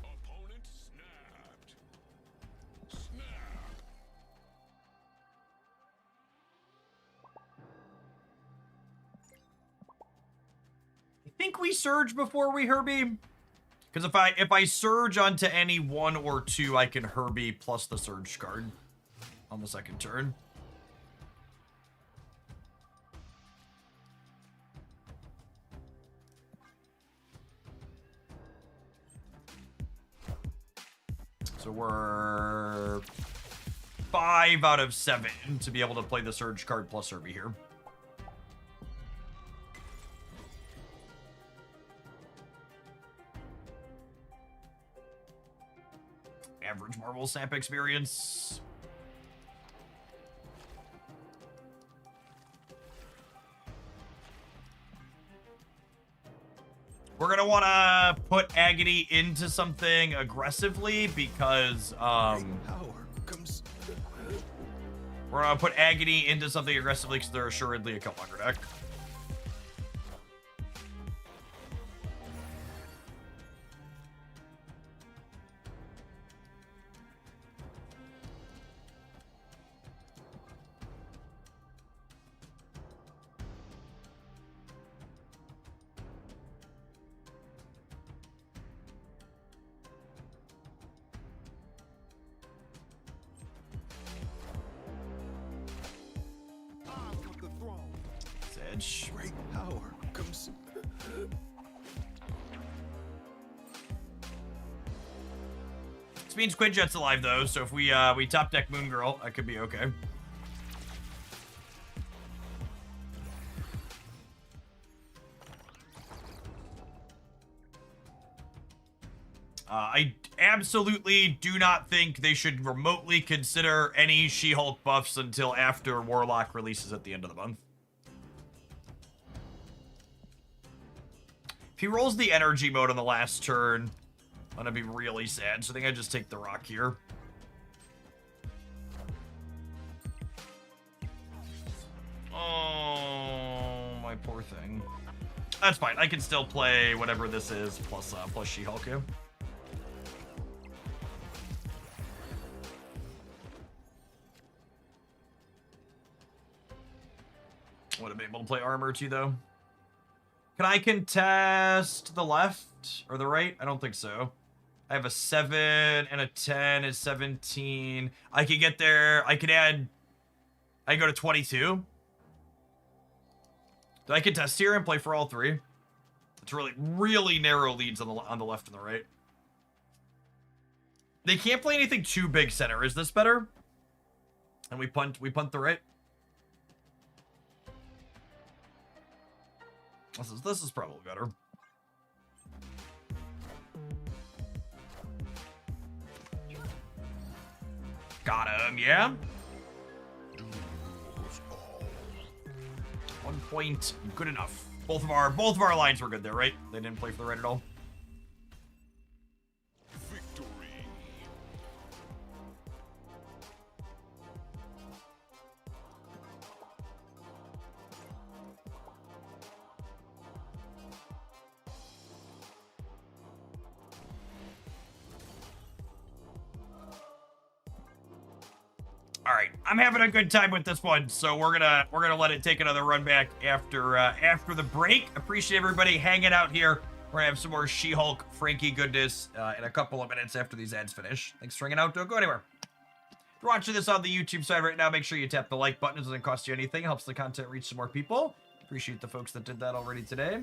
Opponent snapped. Snap. I think we surge before we Herbie. Because if I surge onto any 1 or 2, I can Herbie plus the surge card on the second turn. So we're 5 out of 7 to be able to play the surge card plus Herbie here. Average Marvel Snap experience. We're gonna want to put Agony into something aggressively because Power comes. we're gonna put Agony into something aggressively because they're assuredly a Killmonger deck. Edge. Great power comes. This means Quinjet's alive though, so if we top deck Moon Girl, that could be okay. I absolutely do not think they should remotely consider any She-Hulk buffs until after Warlock releases at the end of the month. If he rolls the energy mode on the last turn, I'm gonna be really sad. So I think I just take the rock here. Oh, my poor thing. That's fine. I can still play whatever this is plus She-Hulk. Yeah. Would have been able to play armor too, though. Can I contest the left or the right? I don't think so. I have a 7 and a 10 is 17. I could get there. I could add. I can go to 22. Do I contest here and play for all 3? It's really narrow leads on the left and the right. They can't play anything too big center. Is this better? And we punt the right. This is probably better. Got him, yeah? Do yours all. 1 point, good enough. Both of our lines were good there, right? They didn't play for the right at all. Victory. All right, I'm having a good time with this one, so we're gonna let it take another run back after the break. Appreciate everybody hanging out here. We're gonna have some more She-Hulk Frankie goodness in a couple of minutes after these ads finish. Thanks for hanging out. Don't go anywhere. If you're watching this on the YouTube side right now, make sure you tap the like button. It doesn't cost you anything. It helps the content reach some more people. Appreciate the folks that did that already today.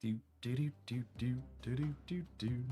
Do do do do do do do do.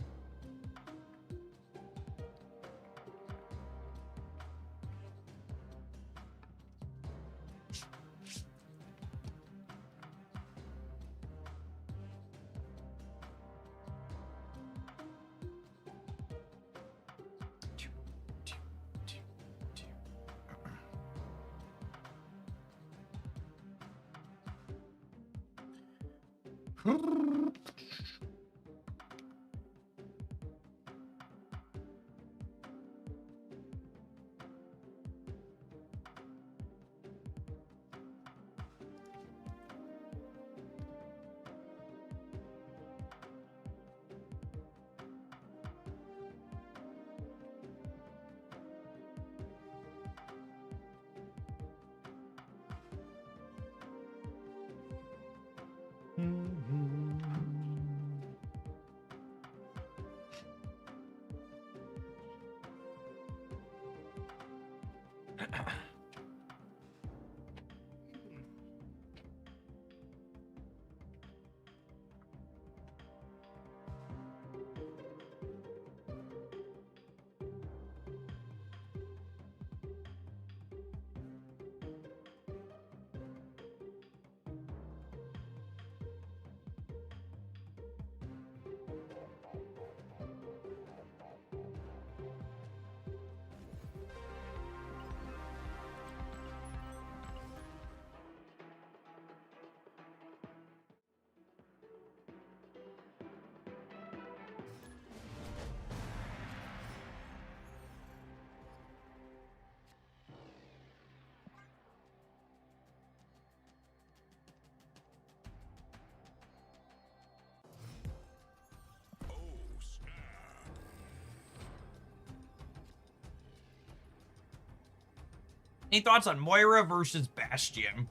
Oh, snap. Any thoughts on Moira versus Bastion?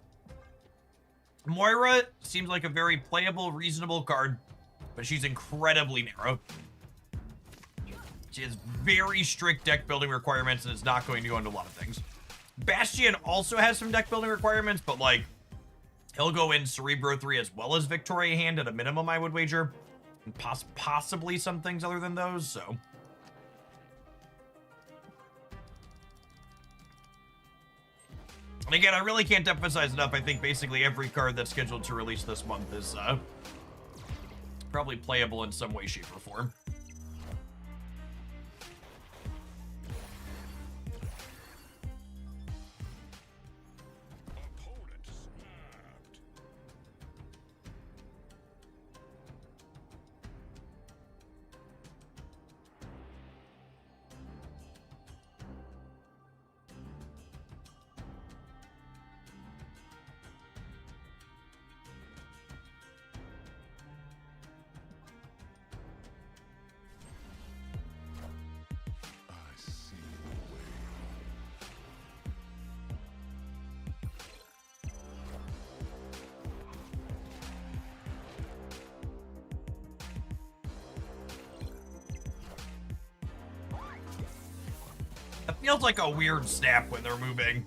Moira seems like a very playable, reasonable card, but she's incredibly narrow. She has very strict deck building requirements and is not going to go into a lot of things. Bastion also has some deck building requirements, but like, he'll go in Cerebro 3 as well as Victoria Hand at a minimum, I would wager. And possibly some things other than those, so. And again, I really can't emphasize enough. I think basically every card that's scheduled to release this month is probably playable in some way, shape, or form. Opponent snapped. I see the way. It feels like a weird snap when they're moving.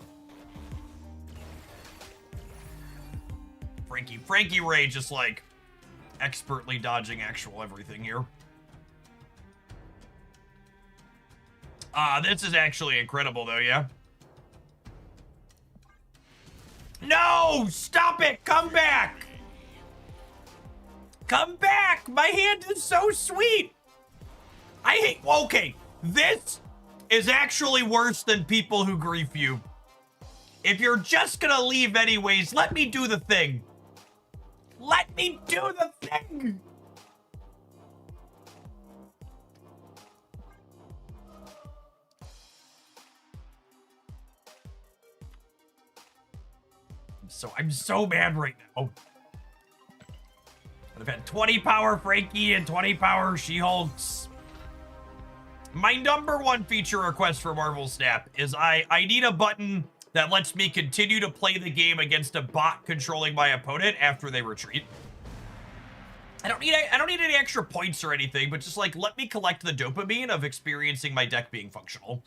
Frankie Ray just like expertly dodging actual everything here. This is actually incredible though, yeah? No! Stop it! Come back! Come back! My hand is so sweet! I hate... Okay, this is actually worse than people who grief you. If you're just gonna leave anyways, let me do the thing. Let me do the thing! I'm so mad right now. I've had 20 power Frankie and 20 power She-Hulks. My #1 feature request for Marvel Snap is I need a button that lets me continue to play the game against a bot controlling my opponent after they retreat. I don't need any extra points or anything, but just like let me collect the dopamine of experiencing my deck being functional.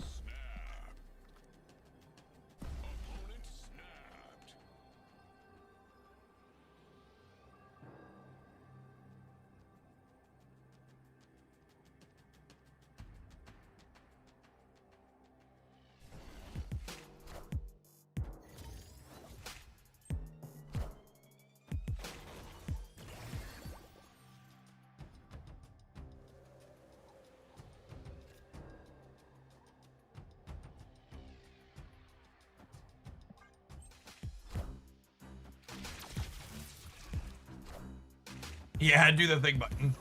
Yeah, do the thing button.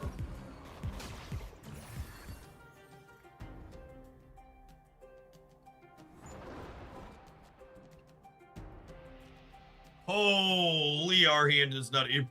Holy, our hand is nutty.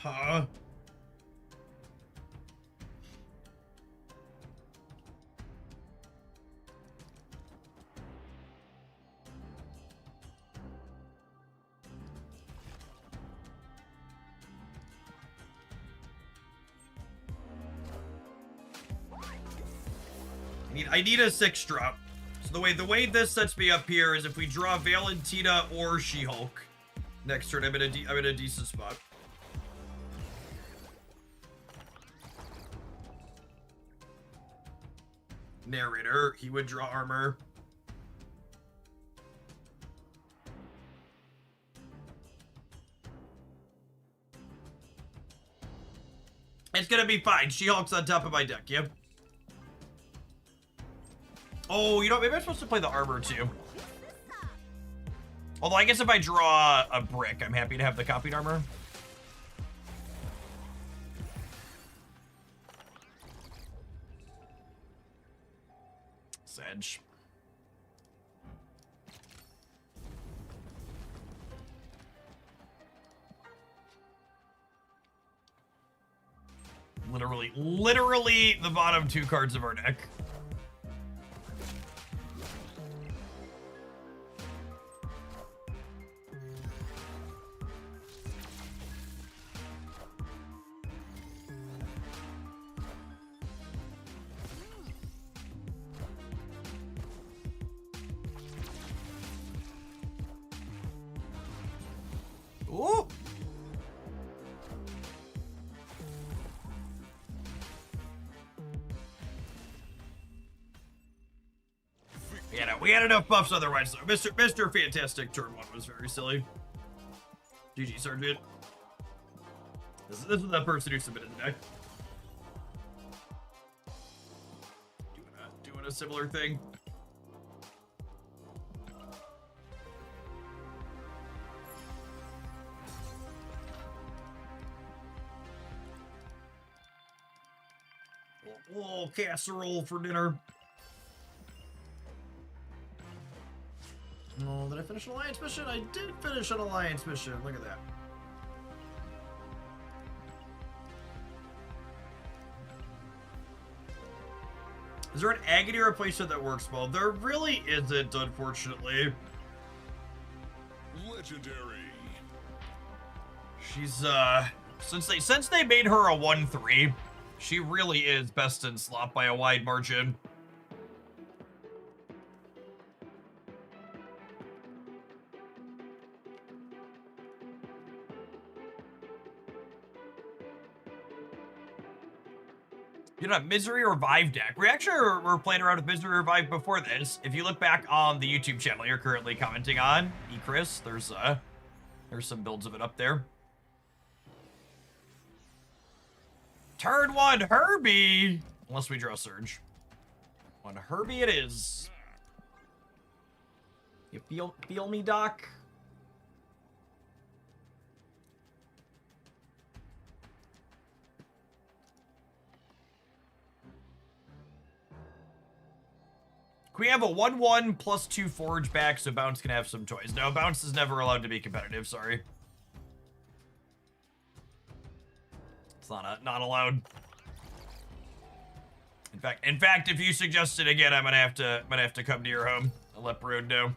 Huh? I need a 6 drop. So the way this sets me up here is if we draw Valentina or She-Hulk next turn, I'm in a decent spot. Narrator, he would draw armor. It's gonna be fine. She-Hulk's on top of my deck, yep. Oh, you know, maybe I'm supposed to play the armor too. Although I guess if I draw a brick, I'm happy to have the copied armor. Sedge. Literally the bottom 2 cards of our deck. Ooh. Yeah, no, we had enough buffs otherwise. So Mr. Fantastic turn 1 was very silly. GG, Sergeant. This is the person who submitted the deck. Doing a similar thing. Oh, casserole for dinner. Oh, did I finish an alliance mission? I did finish an alliance mission. Look at that. Is there an agony replacement that works well? There really isn't, unfortunately. Legendary. She's since they made her a 1-3, she really is best in slot by a wide margin. You know, Misery Revive deck. We actually were playing around with Misery Revive before this. If you look back on the YouTube channel you're currently commenting on, Chris, there's some builds of it up there. Turn 1, Herbie! Unless we draw Surge. 1 Herbie it is. You feel me, Doc? Can we have a 1/1 +2 Forge back so Bounce can have some toys? No, Bounce is never allowed to be competitive, sorry. It's not allowed. In fact, if you suggest it again, I'm gonna have to come to your home and let Brood know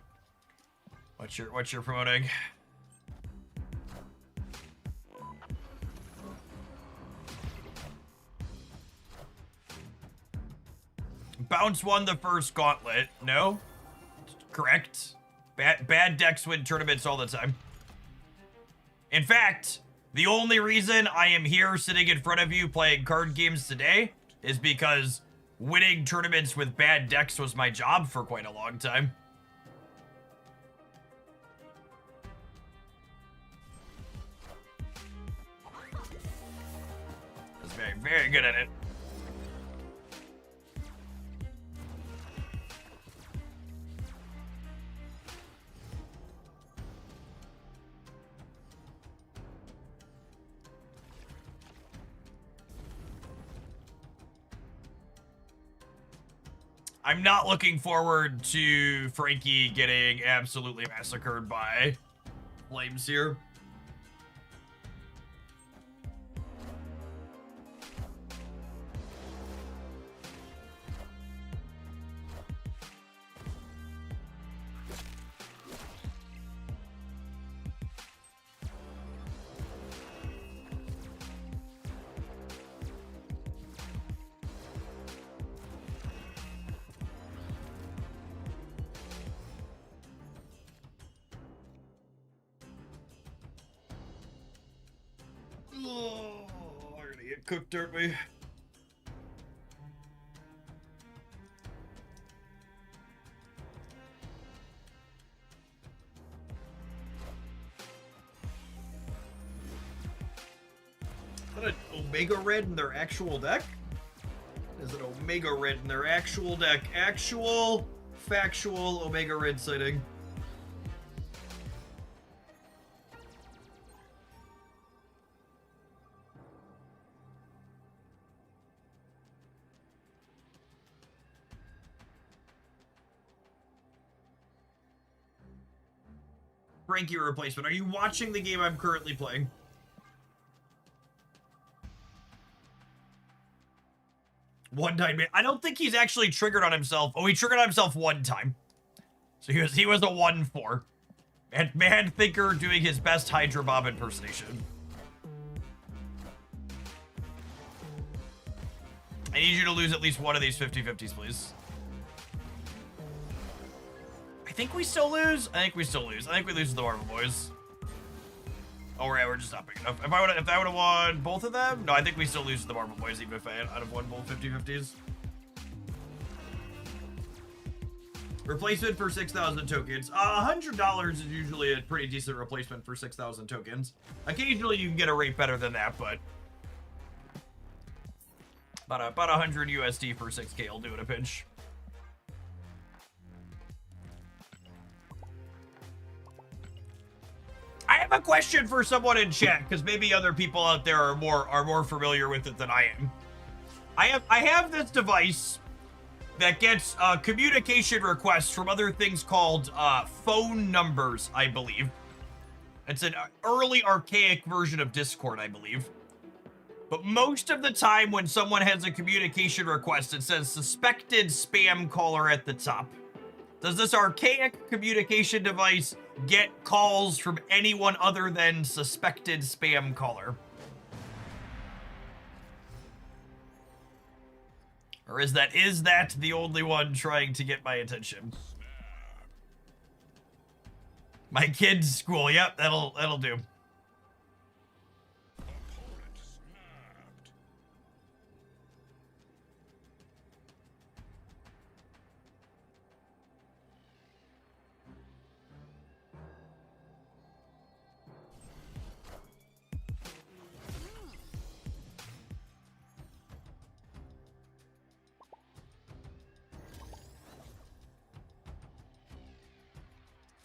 what you're promoting. Bounce won the first gauntlet. No? Correct. Bad decks win tournaments all the time. In fact, the only reason I am here sitting in front of you playing card games today is because winning tournaments with bad decks was my job for quite a long time. I was very, very good at it. I'm not looking forward to Frankie getting absolutely massacred by flames here. Oh, we're gonna get cooked, aren't we? Is that an Omega Red in their actual deck? Is it Omega Red in their actual deck? Actual, factual Omega Red sighting. Frankie replacement. Are you watching the game I'm currently playing? One time, I don't think he's actually triggered on himself. Oh, he triggered on himself one time. So he was a 1/4. And Mad Thinker doing his best Hydra Bob impersonation. I need you to lose at least one of these 50-50s, please. I think we still lose. I think we lose to the Marvel Boys. Oh, right, we're just not big enough. If I would have won both of them, no, I think we still lose to the Marvel Boys, even if I'd have won both 50-50s. Replacement for 6,000 tokens. $100 is usually a pretty decent replacement for 6,000 tokens. Occasionally you can get a rate better than that, but about 100 USD for 6K will do it a pinch. I have a question for someone in chat, because maybe other people out there are more familiar with it than I am. I have this device that gets communication requests from other things called phone numbers, I believe. It's an early archaic version of Discord, I believe. But most of the time when someone has a communication request, it says suspected spam caller at the top. Does this archaic communication device get calls from anyone other than suspected spam caller. Or is that the only one trying to get my attention? My kid's school. Yep, that'll do. Opponent snapped.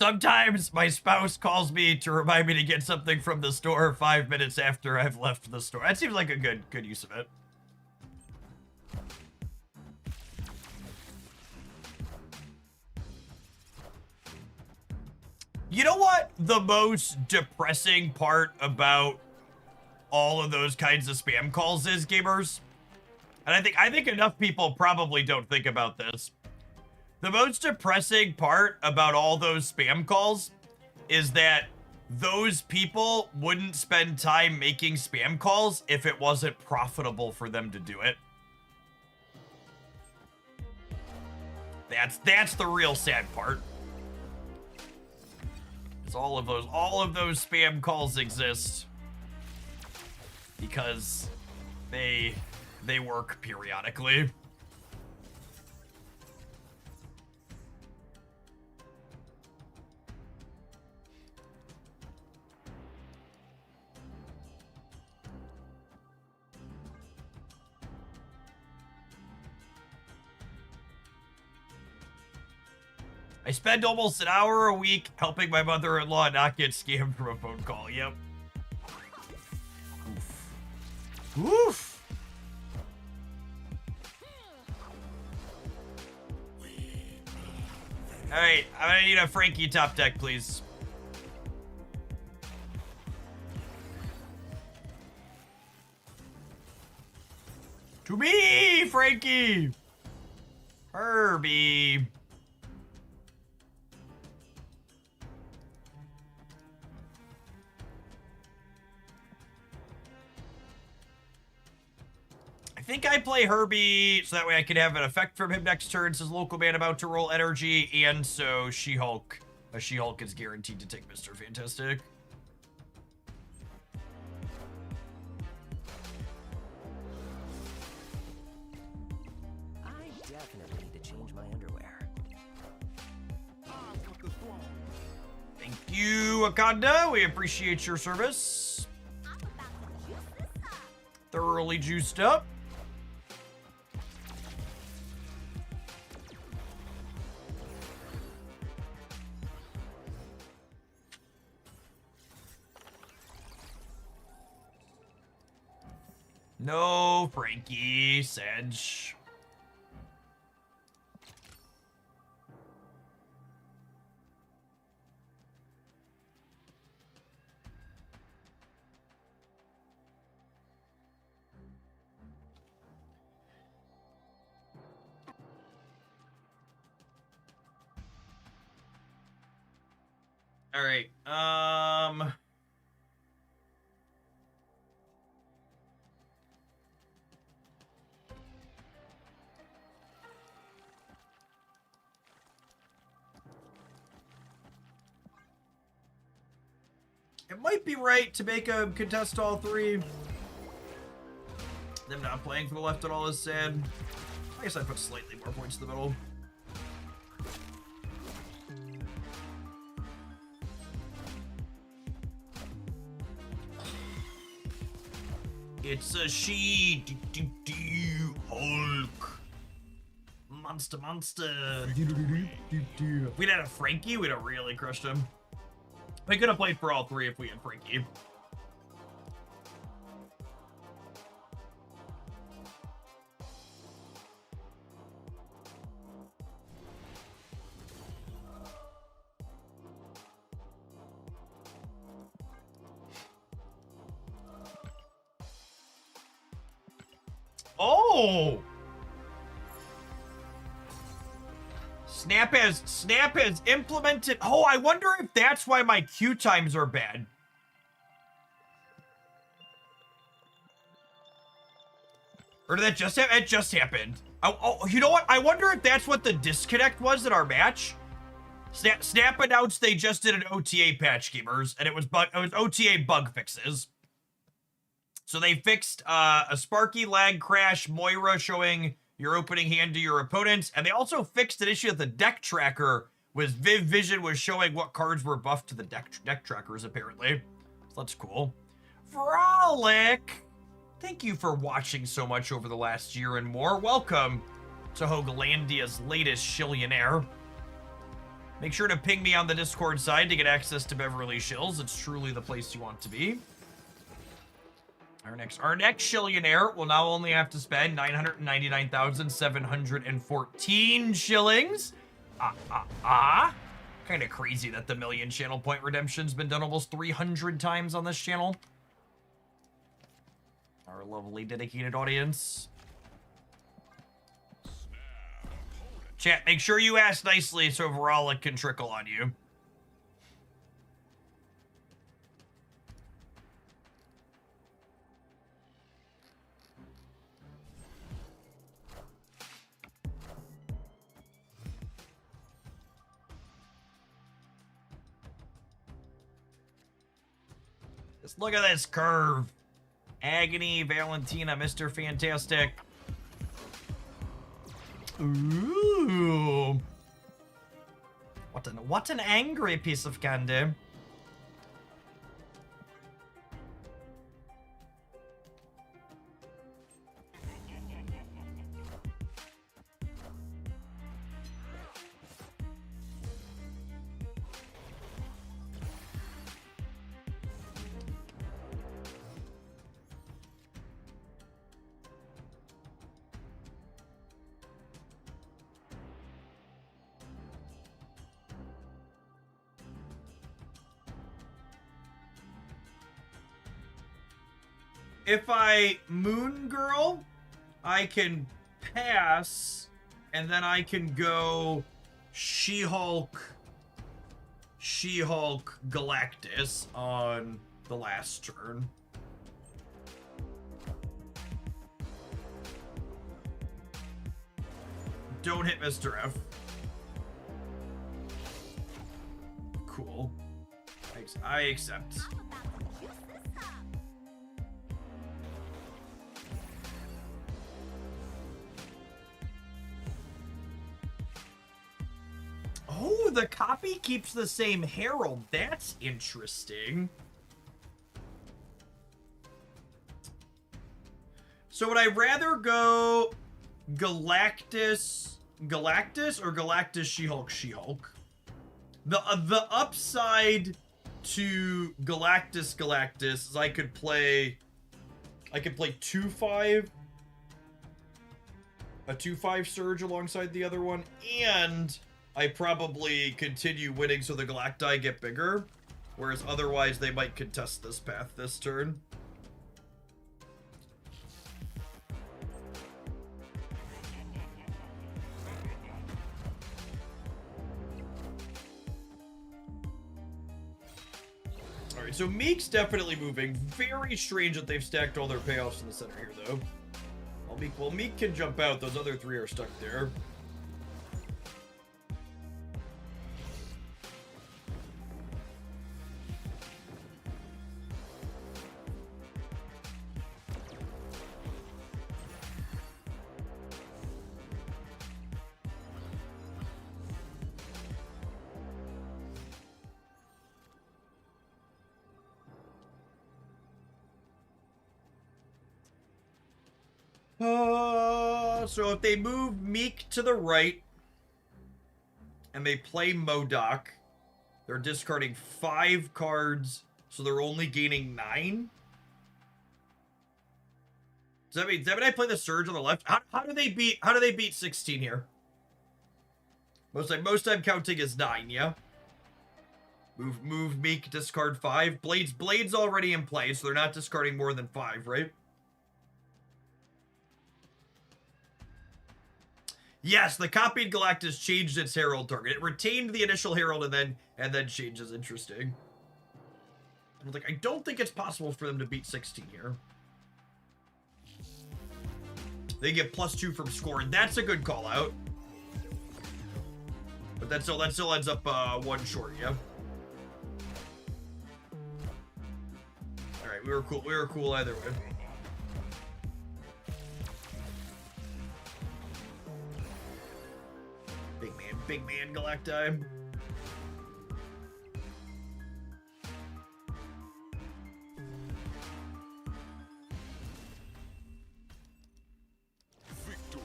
Sometimes my spouse calls me to remind me to get something from the store 5 minutes after I've left the store. That seems like a good use of it. You know what the most depressing part about all of those kinds of spam calls is, gamers? And I think enough people probably don't think about this. The most depressing part about all those spam calls is that those people wouldn't spend time making spam calls if it wasn't profitable for them to do it. That's the real sad part. Is all of those spam calls exist because they work periodically. I spend almost an hour a week helping my mother-in-law not get scammed from a phone call. Yep. Oof. Oof. All right, I'm gonna need a Frankie top deck, please. To me, Frankie. Herbie. I think I play Herbie so that way I can have an effect from him next turn since local man about to roll energy, and so She-Hulk is guaranteed to take Mr. Fantastic. I definitely need to change my underwear. Thank you, Wakanda. We appreciate your service. I'm about to juice this up. Thoroughly juiced up. No, Frankie, Sedge. All right. It might be right to make him contest all three. Them not playing for the left at all is sad. I guess I put slightly more points in the middle. It's a she. Hulk. Monster. If we'd had a Frankie, we'd have really crushed him. We could have played for all three if we had Frankie. Oh! Snap has implemented. Oh, I wonder if that's why my queue times are bad. Or did that just happen? It just happened. Oh, you know what? I wonder if that's what the disconnect was in our match. Snap announced they just did an OTA patch, gamers, and it was OTA bug fixes. So they fixed a Sparky lag crash, Moira showing your opening hand to your opponents, and they also fixed an issue that the deck tracker was Viv Vision was showing what cards were buffed to the deck trackers, apparently. So that's cool. Frolic, thank you for watching so much over the last year and more. Welcome to Hoaglandia's latest Shillionaire. Make sure to ping me on the Discord side to get access to Beverly Shills. It's truly the place you want to be. Our next Shillionaire will now only have to spend 999,714 shillings. Kind of crazy that the million channel point redemption's been done almost 300 times on this channel. Our lovely dedicated audience. Chat, make sure you ask nicely so Verolic can trickle on you. Just look at this curve. Agony, Valentina, Mr. Fantastic. Ooh. What an angry piece of candy. If I Moon Girl, I can pass, and then I can go She-Hulk Galactus on the last turn. Don't hit Mr. F. Cool. I accept. Oh, the copy keeps the same herald. That's interesting. So would I rather go Galactus or Galactus She-Hulk? The upside to Galactus is I could play 2/5, a 2/5 Surge alongside the other one, and I probably continue winning so the Galacti get bigger, whereas otherwise they might contest this path this turn. Alright, so Meek's definitely moving. Very strange that they've stacked all their payoffs in the center here, though. Well, Meek can jump out. Those other three are stuck there. So if they move Meek to the right and they play MODOK, they're discarding 5 cards, so they're only gaining 9. Does that mean I play the Surge on the left? How do they beat 16 here? Most I'm counting is 9, yeah? Move Meek, discard 5. Blade's already in play, so they're not discarding more than 5, right? Yes, the copied Galactus changed its Herald target. It retained the initial Herald and then changes. Interesting. I was like, I don't think it's possible for them to beat 16 here. They get +2 from score, and that's a good call out. But that still ends up 1 short, yeah. Alright, we were cool. We were cool either way. Big man Galacti. Victory.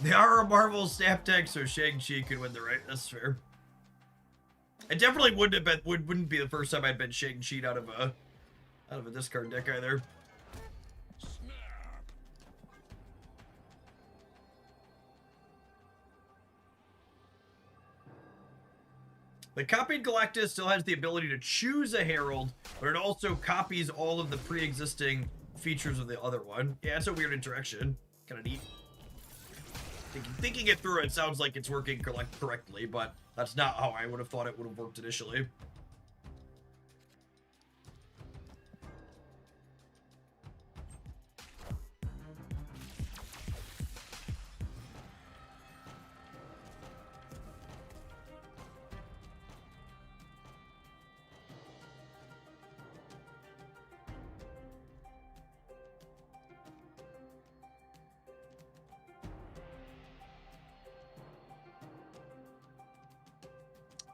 They are a Marvel snap deck, so Shang-Chi could win the right. That's fair. It definitely wouldn't be the first time I'd been Shang-Chi out of a discard deck either. Snap. The copied Galactus still has the ability to choose a Herald, but it also copies all of the pre-existing features of the other one. Yeah, it's a weird interaction. Kind of neat. Thinking it through, it sounds like it's working correctly, but that's not how I would have thought it would have worked initially.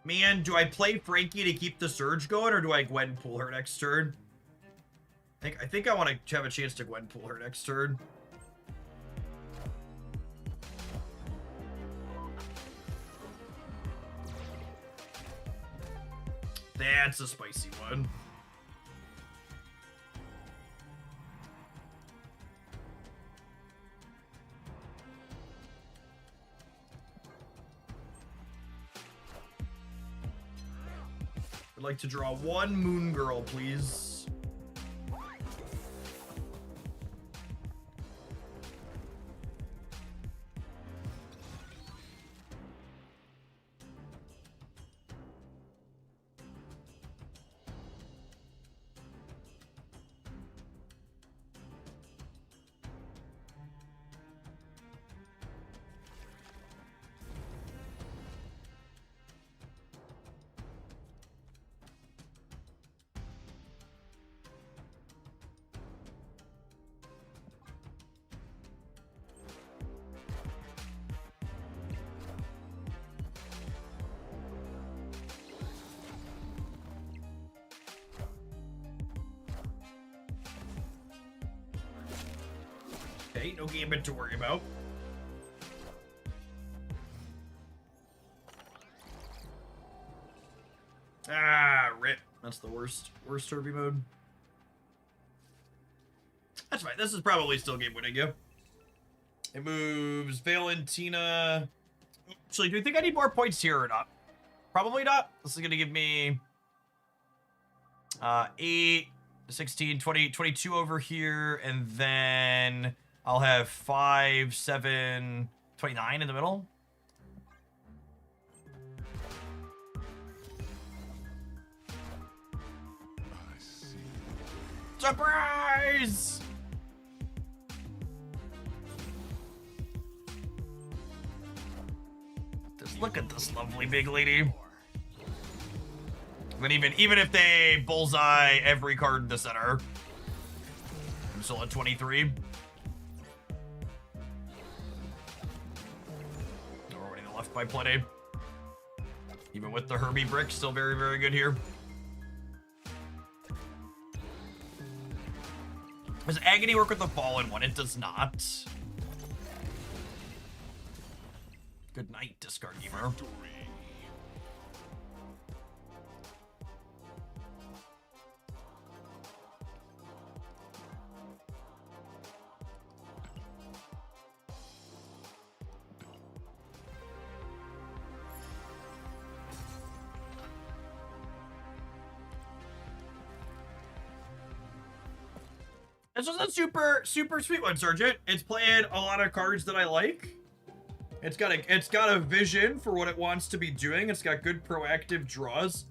Man, do I play Frankie to keep the Surge going, or do I Gwenpool her next turn? I think I want to have a chance to Gwenpool her next turn. That's a spicy one. I'd like to draw one Moon Girl, please. Okay, no Gambit to worry about. Ah, rip. That's the worst Herbie mode. That's fine. This is probably still game winning, yeah. It moves Valentina. Actually, do you think I need more points here or not? Probably not. This is going to give me 8, 16, 20, 22 over here, and then I'll have 5, 7, 29 in the middle. I see. Surprise! Just look at this lovely big lady. But even if they bullseye every card in the center, I'm still at 23. Already left by plenty. Even with the Herbie brick, still very, very good here. Does Agony work with the Fallen one? It does not. Good night, discard gamer. Victory. This was a super sweet one, Sergeant. It's playing a lot of cards that I like. It's got a vision for what it wants to be doing. It's got good proactive draws.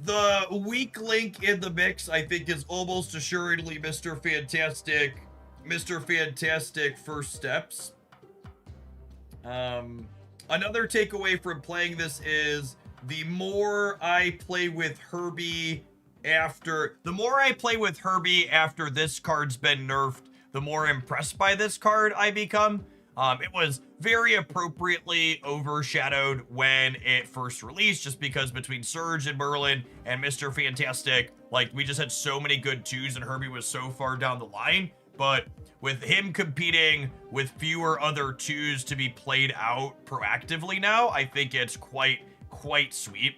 The weak link in the mix, I think, is almost assuredly Mr. Fantastic First Steps. Another takeaway from playing this is the more I play with Herbie after this card's been nerfed, the more impressed by this card I become. It was very appropriately overshadowed when it first released, just because between Surge and Merlin and Mr. Fantastic, like, we just had so many good twos and Herbie was so far down the line. But with him competing with fewer other twos to be played out proactively now, I think it's quite sweet.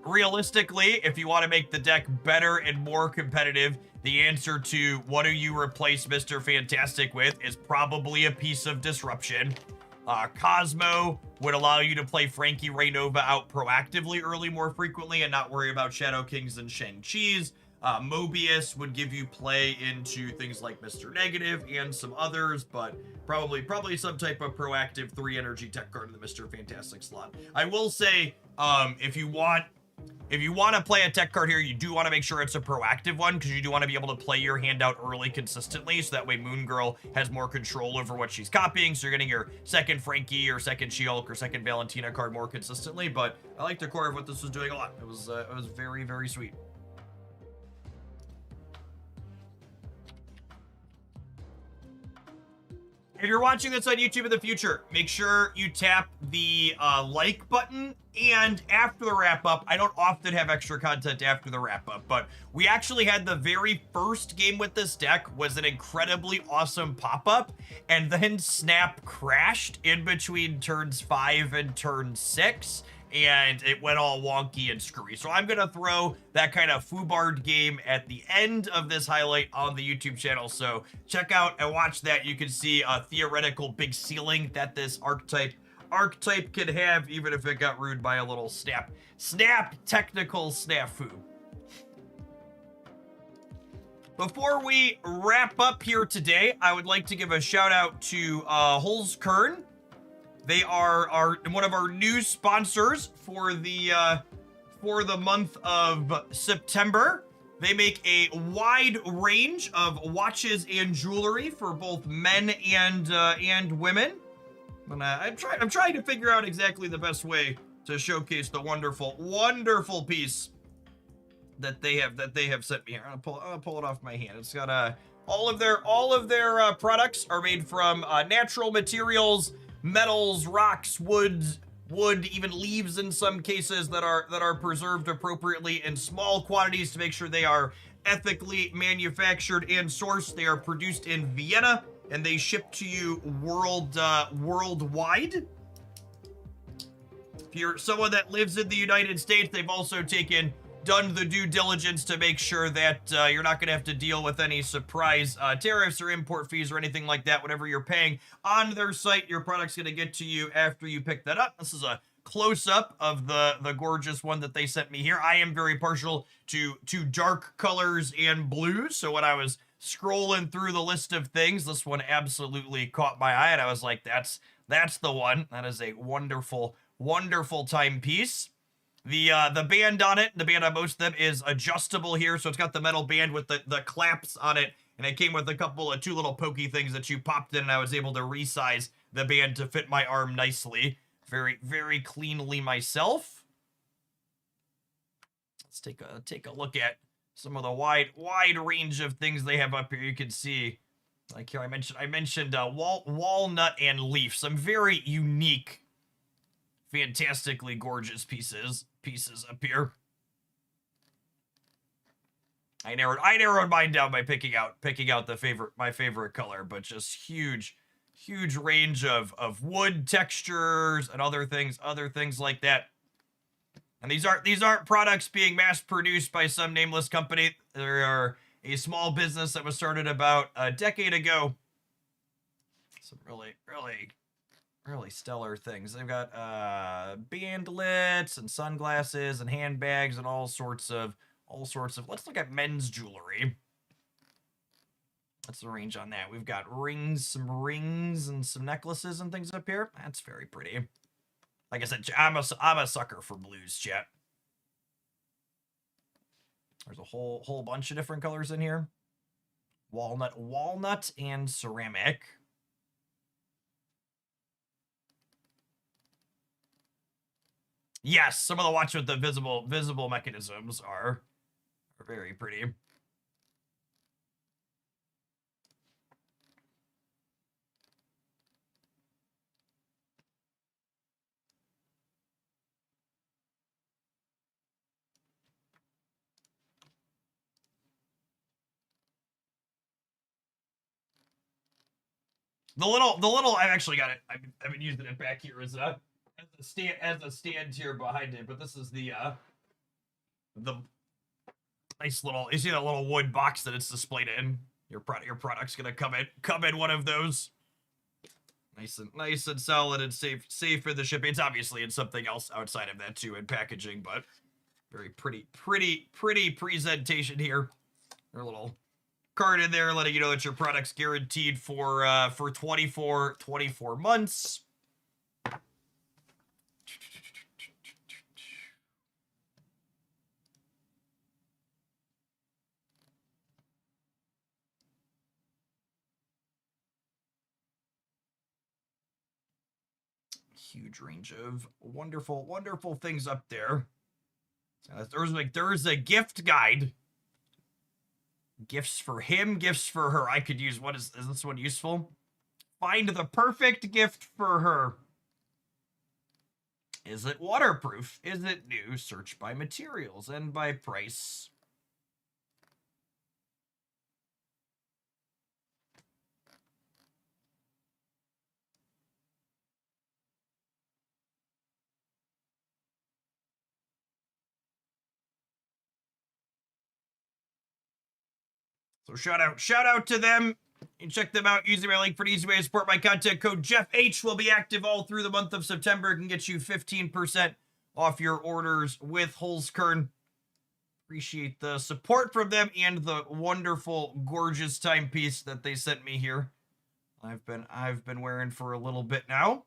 Realistically, if you want to make the deck better and more competitive, the answer to what do you replace Mr. Fantastic with is probably a piece of disruption. Cosmo would allow you to play Frankie Ray Nova out proactively early more frequently and not worry about Shadow Kings and Shang-Chi's. Mobius would give you play into things like Mr. Negative and some others, but probably some type of proactive 3 energy tech card in the Mr. Fantastic slot. I will say, if you want to play a tech card here, you do want to make sure it's a proactive one, because you do want to be able to play your hand out early consistently, so that way Moon Girl has more control over what she's copying, so you're getting your second Frankie or second She-Hulk or second Valentina card more consistently. But I like the core of what this was doing a lot. It was very, very sweet. If you're watching this on YouTube in the future, make sure you tap the like button. And after the wrap-up, I don't often have extra content after the wrap-up, but we actually had the very first game with this deck was an incredibly awesome pop-up, and then Snap crashed in between turns 5 and turn 6, and it went all wonky and screwy. So I'm gonna throw that kind of foobard game at the end of this highlight on the YouTube channel. So check out and watch that. You can see a theoretical big ceiling that this archetype could have, even if it got ruined by a little snap technical snafu. Before we wrap up here today, I would like to give a shout out to Hulz Kern. They are one of our new sponsors for the month of September. They make a wide range of watches and jewelry for both men and women. And I'm trying to figure out exactly the best way to showcase the wonderful piece that they have sent me here. I'll pull it off my hand. It's got all of their products are made from natural materials, metals, rocks, wood, even leaves in some cases that are preserved appropriately in small quantities to make sure they are ethically manufactured and sourced. They are produced in Vienna, and they ship to you worldwide. If you're someone that lives in the United States, they've also done the due diligence to make sure that you're not going to have to deal with any surprise tariffs or import fees or anything like that. Whatever you're paying on their site, your product's going to get to you after you pick that up. This is a close-up of the gorgeous one that they sent me here. I am very partial to dark colors and blues, so when I was scrolling through the list of things, this one absolutely caught my eye, and I was like, that's the one. That is a wonderful timepiece. The band on it, the band on most of them, is adjustable here, so it's got the metal band with the claps on it, and it came with two little pokey things that you popped in, and I was able to resize the band to fit my arm nicely. Very, very cleanly myself. Let's take a look at some of the wide range of things they have up here. You can see, like here, I mentioned walnut and leaf, some very unique, fantastically gorgeous pieces up here. I narrowed mine down by picking out my favorite color, but just huge range of wood textures and other things like that. And these aren't products being mass produced by some nameless company. They are a small business that was started about a decade ago. Some really stellar things. They've got bandlets and sunglasses and handbags and all sorts of All sorts of, let's look at men's jewelry. What's the range on that? We've got rings, some rings and some necklaces and things up here. That's very pretty. Like I said, I'm a sucker for blues, chat. There's a whole bunch of different colors in here. Walnut, and ceramic. Yes, some of the watch with the visible mechanisms are very pretty. The little I've actually got it. I've been using it back here as a stand here behind it, but this is the nice little, you see that little wood box that it's displayed in? Your product's gonna come in one of those. Nice and solid and safe for the shipping. It's obviously in something else outside of that too in packaging, but very pretty presentation here. Their little card in there letting you know that your product's guaranteed for 24 months. Huge range of wonderful things up there. There's a gift guide. Gifts for him, gifts for her. I could use, is this one useful? Find the perfect gift for her. Is it waterproof? Is it new? Search by materials and by price. So shout out to them. You can check them out using my link for an easy way to support my content. Code JeffH will be active all through the month of September. It can get you 15% off your orders with Holzkern. Appreciate the support from them and the wonderful, gorgeous timepiece that they sent me here. I've been wearing for a little bit now.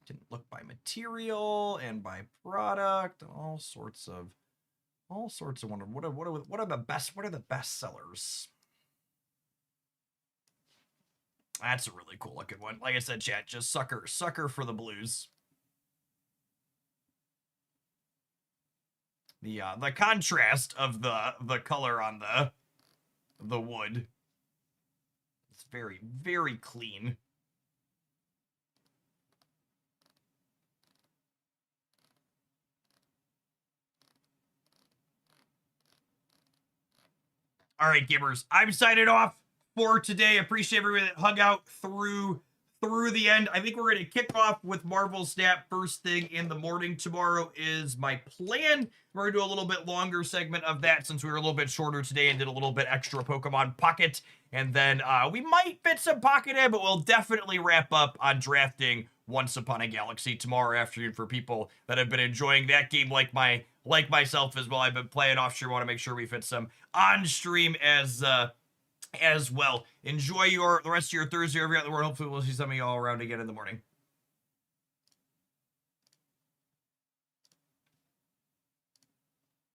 Didn't look by material and by product, all sorts of wonder. What are the best sellers? That's a really cool looking one. Like I said, chat, just sucker for the blues. The contrast of the color on the wood. It's very clean. All right, gamers, I'm signing off for today. Appreciate everybody that hung out through the end. I think we're going to kick off with Marvel Snap first thing in the morning. Tomorrow is my plan. We're going to do a little bit longer segment of that since we were a little bit shorter today and did a little bit extra Pokemon Pocket. And then we might fit some Pocket in, but we'll definitely wrap up on drafting Once Upon a Galaxy tomorrow afternoon for people that have been enjoying that game like myself as well. I've been playing offshore. Want to make sure we fit some on stream as well. Enjoy the rest of your Thursday over at the world. Hopefully we'll see some of y'all around again in the morning.